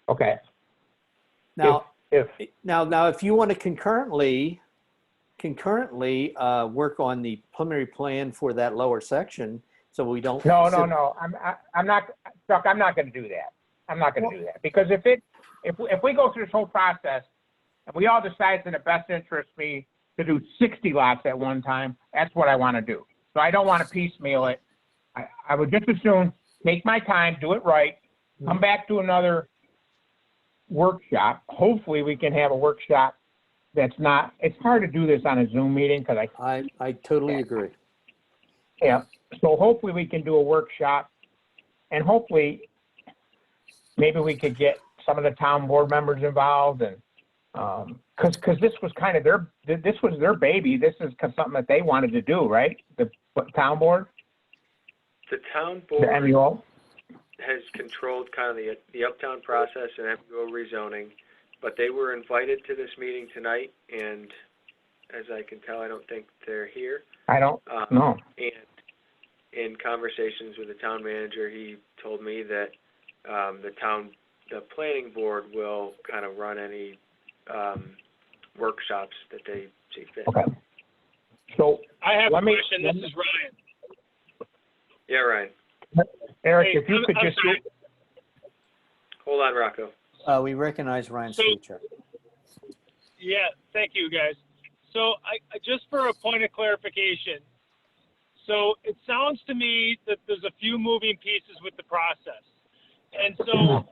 Okay. Now, if if you want to concurrently work on the preliminary plan for that lower section, so we don't. No. I'm not, Chuck, I'm not going to do that. I'm not going to do that because if we go through this whole process and we all decide it's in the best interest of me to do 60 lots at one time, that's what I want to do. So I don't want to piecemeal it. I would just as soon take my time, do it right, come back to another workshop. Hopefully we can have a workshop that's not, it's hard to do this on a Zoom meeting because I totally agree. Yeah. So hopefully we can do a workshop and hopefully maybe we could get some of the town board members involved and because this was kind of this was their baby. This is something that they wanted to do, right? The town board? The town The board MUO? has controlled kind of the uptown process and MUO rezoning, but they were invited to this meeting tonight, and as I can tell, I don't think they're here. I don't know. And in conversations with the town manager, he told me that the planning board will kind of run any workshops that they see fit. Okay. So I have a let me- question. This is Ryan. Yeah, Ryan. Eric, Hey, if you could I'm just sorry. Hold on, Rocco. We recognize Ryan's So- feature. Yeah, thank you, guys. So I just for a point of clarification, so it sounds to me that there's a few moving pieces with the process. And so,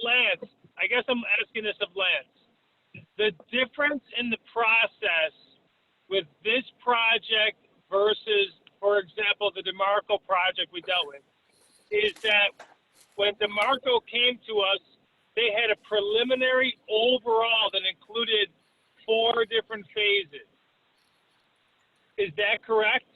Lance, I guess I'm asking this of Lance. The difference in the process with this project versus, for example, the DeMarco project we dealt with, is that when DeMarco came to us, they had a preliminary overall that included 4 different phases. Is that correct?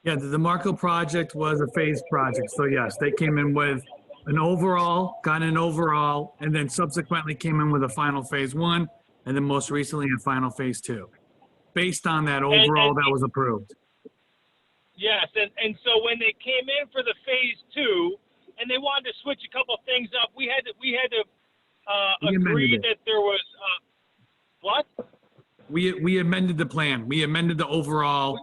Yeah, the DeMarco project was a phased project. So yes, they came in with an overall, got an overall, and then subsequently came in with a final phase 1, and then most recently a final phase 2, based on that overall that was approved. Yes, and so when they came in for the phase 2, and they wanted to switch a couple things up, we had to We agree amended it. that there was what? We amended the plan. We amended the overall.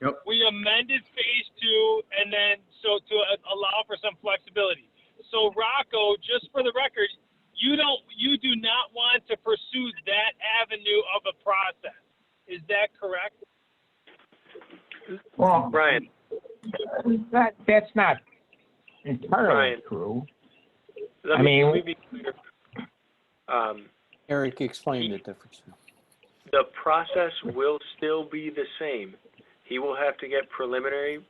Yep. We amended phase 2, and then so to allow for some flexibility. So Rocco, just for the record, you do not want to pursue that avenue of a process. Is that correct? Well, Brian. That's not entirely Brian. true. Let me be clear. Eric, explain the difference. The process will still be the same. He will have to get preliminary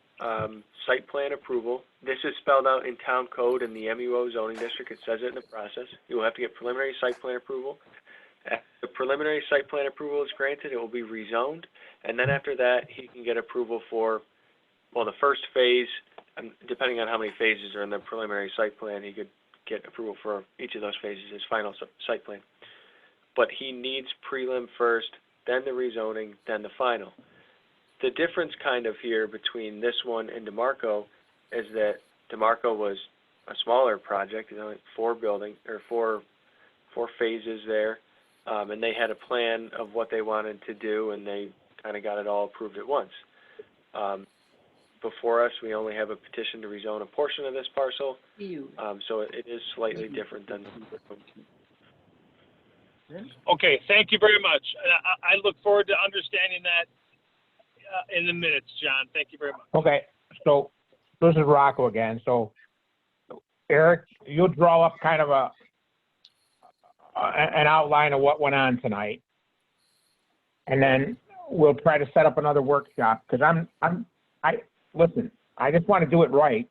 site plan approval. This is spelled out in town code in the MUO zoning district. It says it in the process. You will have to get preliminary site plan approval. After the preliminary site plan approval is granted, it will be rezoned. And then after that, he can get approval for, well, the first phase, depending on how many phases are in the preliminary site plan, he could get approval for each of those phases, his final site plan. But he needs prelim first, then the rezoning, then the final. The difference kind of here between this one and DeMarco is that DeMarco was a smaller project, only four phases there, and they had a plan of what they wanted to do, and they kind of got it all approved at once. Before us, we only have a petition to rezone a portion of this parcel, so it is slightly different than. Okay, thank you very much. I look forward to understanding that in the minutes, John. Thank you very much. Okay, so this is Rocco again. So Eric, you'll draw up kind of an outline of what went on tonight. And then we'll try to set up another workshop, because listen, I just want to do it right.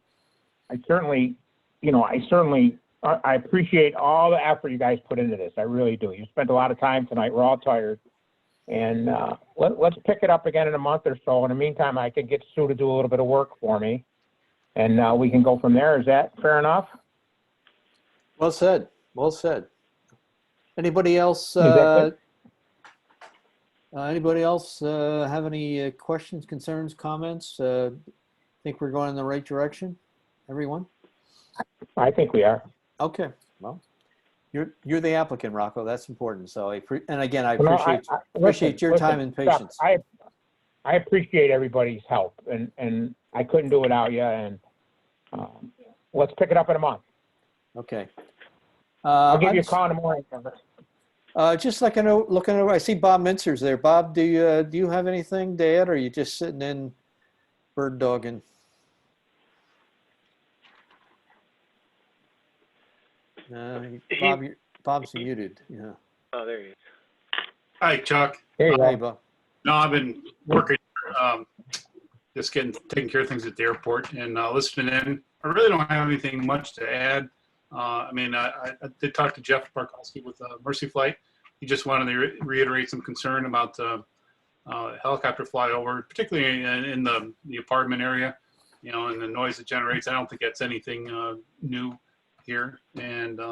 I appreciate all the effort you guys put into this. I really do. You spent a lot of time tonight. We're all tired. And let's pick it up again in a month or so. In the meantime, I can get Sue to do a little bit of work for me, and we can go from there. Is that fair enough? Well said. Well said. Anybody else? Anybody else have any questions, concerns, comments? Think we're going in the right direction, everyone? I think we are. Okay. Well, you're the applicant, Rocco. That's important. So I appreciate your time and patience. I appreciate everybody's help, and I couldn't do it without you. And let's pick it up in a month. Okay. I'll give you a call in the morning. Just looking over, I see Bob Mintzer's there. Bob, do you have anything to add, or are you just sitting in bird dogging? Bob's muted. Yeah. Oh, there he is. Hi, Chuck. Hey, Bob. No, I've been working, just taking care of things at the airport and listening in. I really don't have anything much to add. I did talk to Jeff Barkowski with Mercy Flight. He just wanted to reiterate some concern about the helicopter flyover, particularly in the apartment area, and the noise it generates. I don't think that's anything new here. And I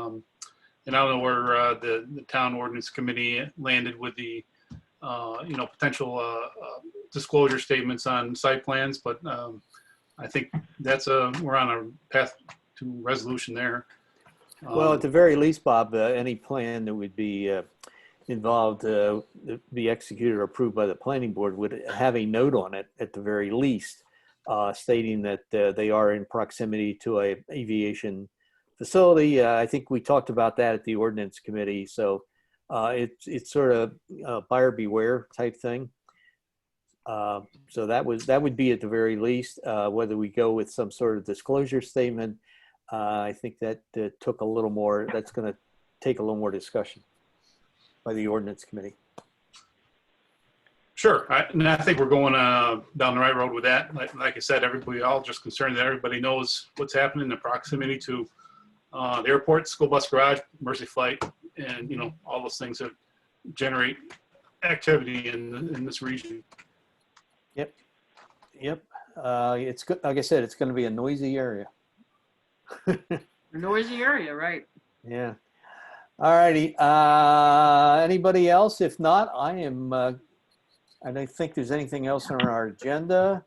don't know where the town ordinance committee landed with the potential disclosure statements on site plans, but I think we're on a path to resolution there. Well, at the very least, Bob, any plan that would be involved, be executed or approved by the planning board would have a note on it at the very least, stating that they are in proximity to a aviation facility. I think we talked about that at the ordinance committee. So it's sort of buyer beware type thing. So that would be at the very least. Whether we go with some sort of disclosure statement, I think that took a little more. That's going to take a little more discussion by the ordinance committee. Sure, and I think we're going down the right road with that. Like I said, all just concerned that everybody knows what's happening in the proximity to the airport, school bus garage, Mercy Flight, and all those things that generate activity in this region. Yep. It's good. Like I said, it's going to be a noisy area. A noisy area, right? Yeah. All righty. Anybody else? If not, I don't think there's anything else on our agenda.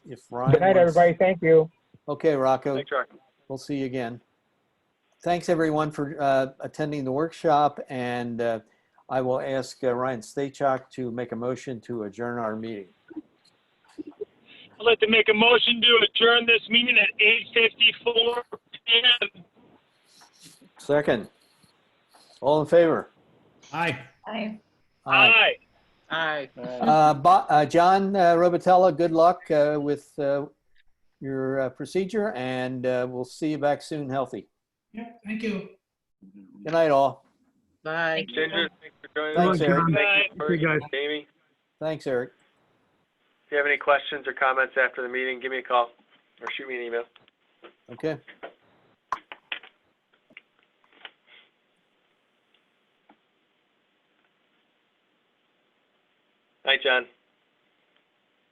If Ryan Good night, everybody. Thank you. Okay, Rocco. Thanks, Rocco. We'll see you again. Thanks, everyone, for attending the workshop. And I will ask Ryan Stachok to make a motion to adjourn our meeting. I'd like to make a motion to adjourn this meeting at 8:54 p.m. Second. All in favor? Aye. Aye. Aye. Aye. John Robitella, good luck with your procedure, and we'll see you back soon healthy. Yeah, thank you. Good night, all. Bye. Ginger, thanks for joining Thanks, us. Eric. Thank you, Hey, guys. Jamie. Thanks, Eric. If you have any questions or comments after the meeting, give me a call or shoot me an email. Okay. Night, John.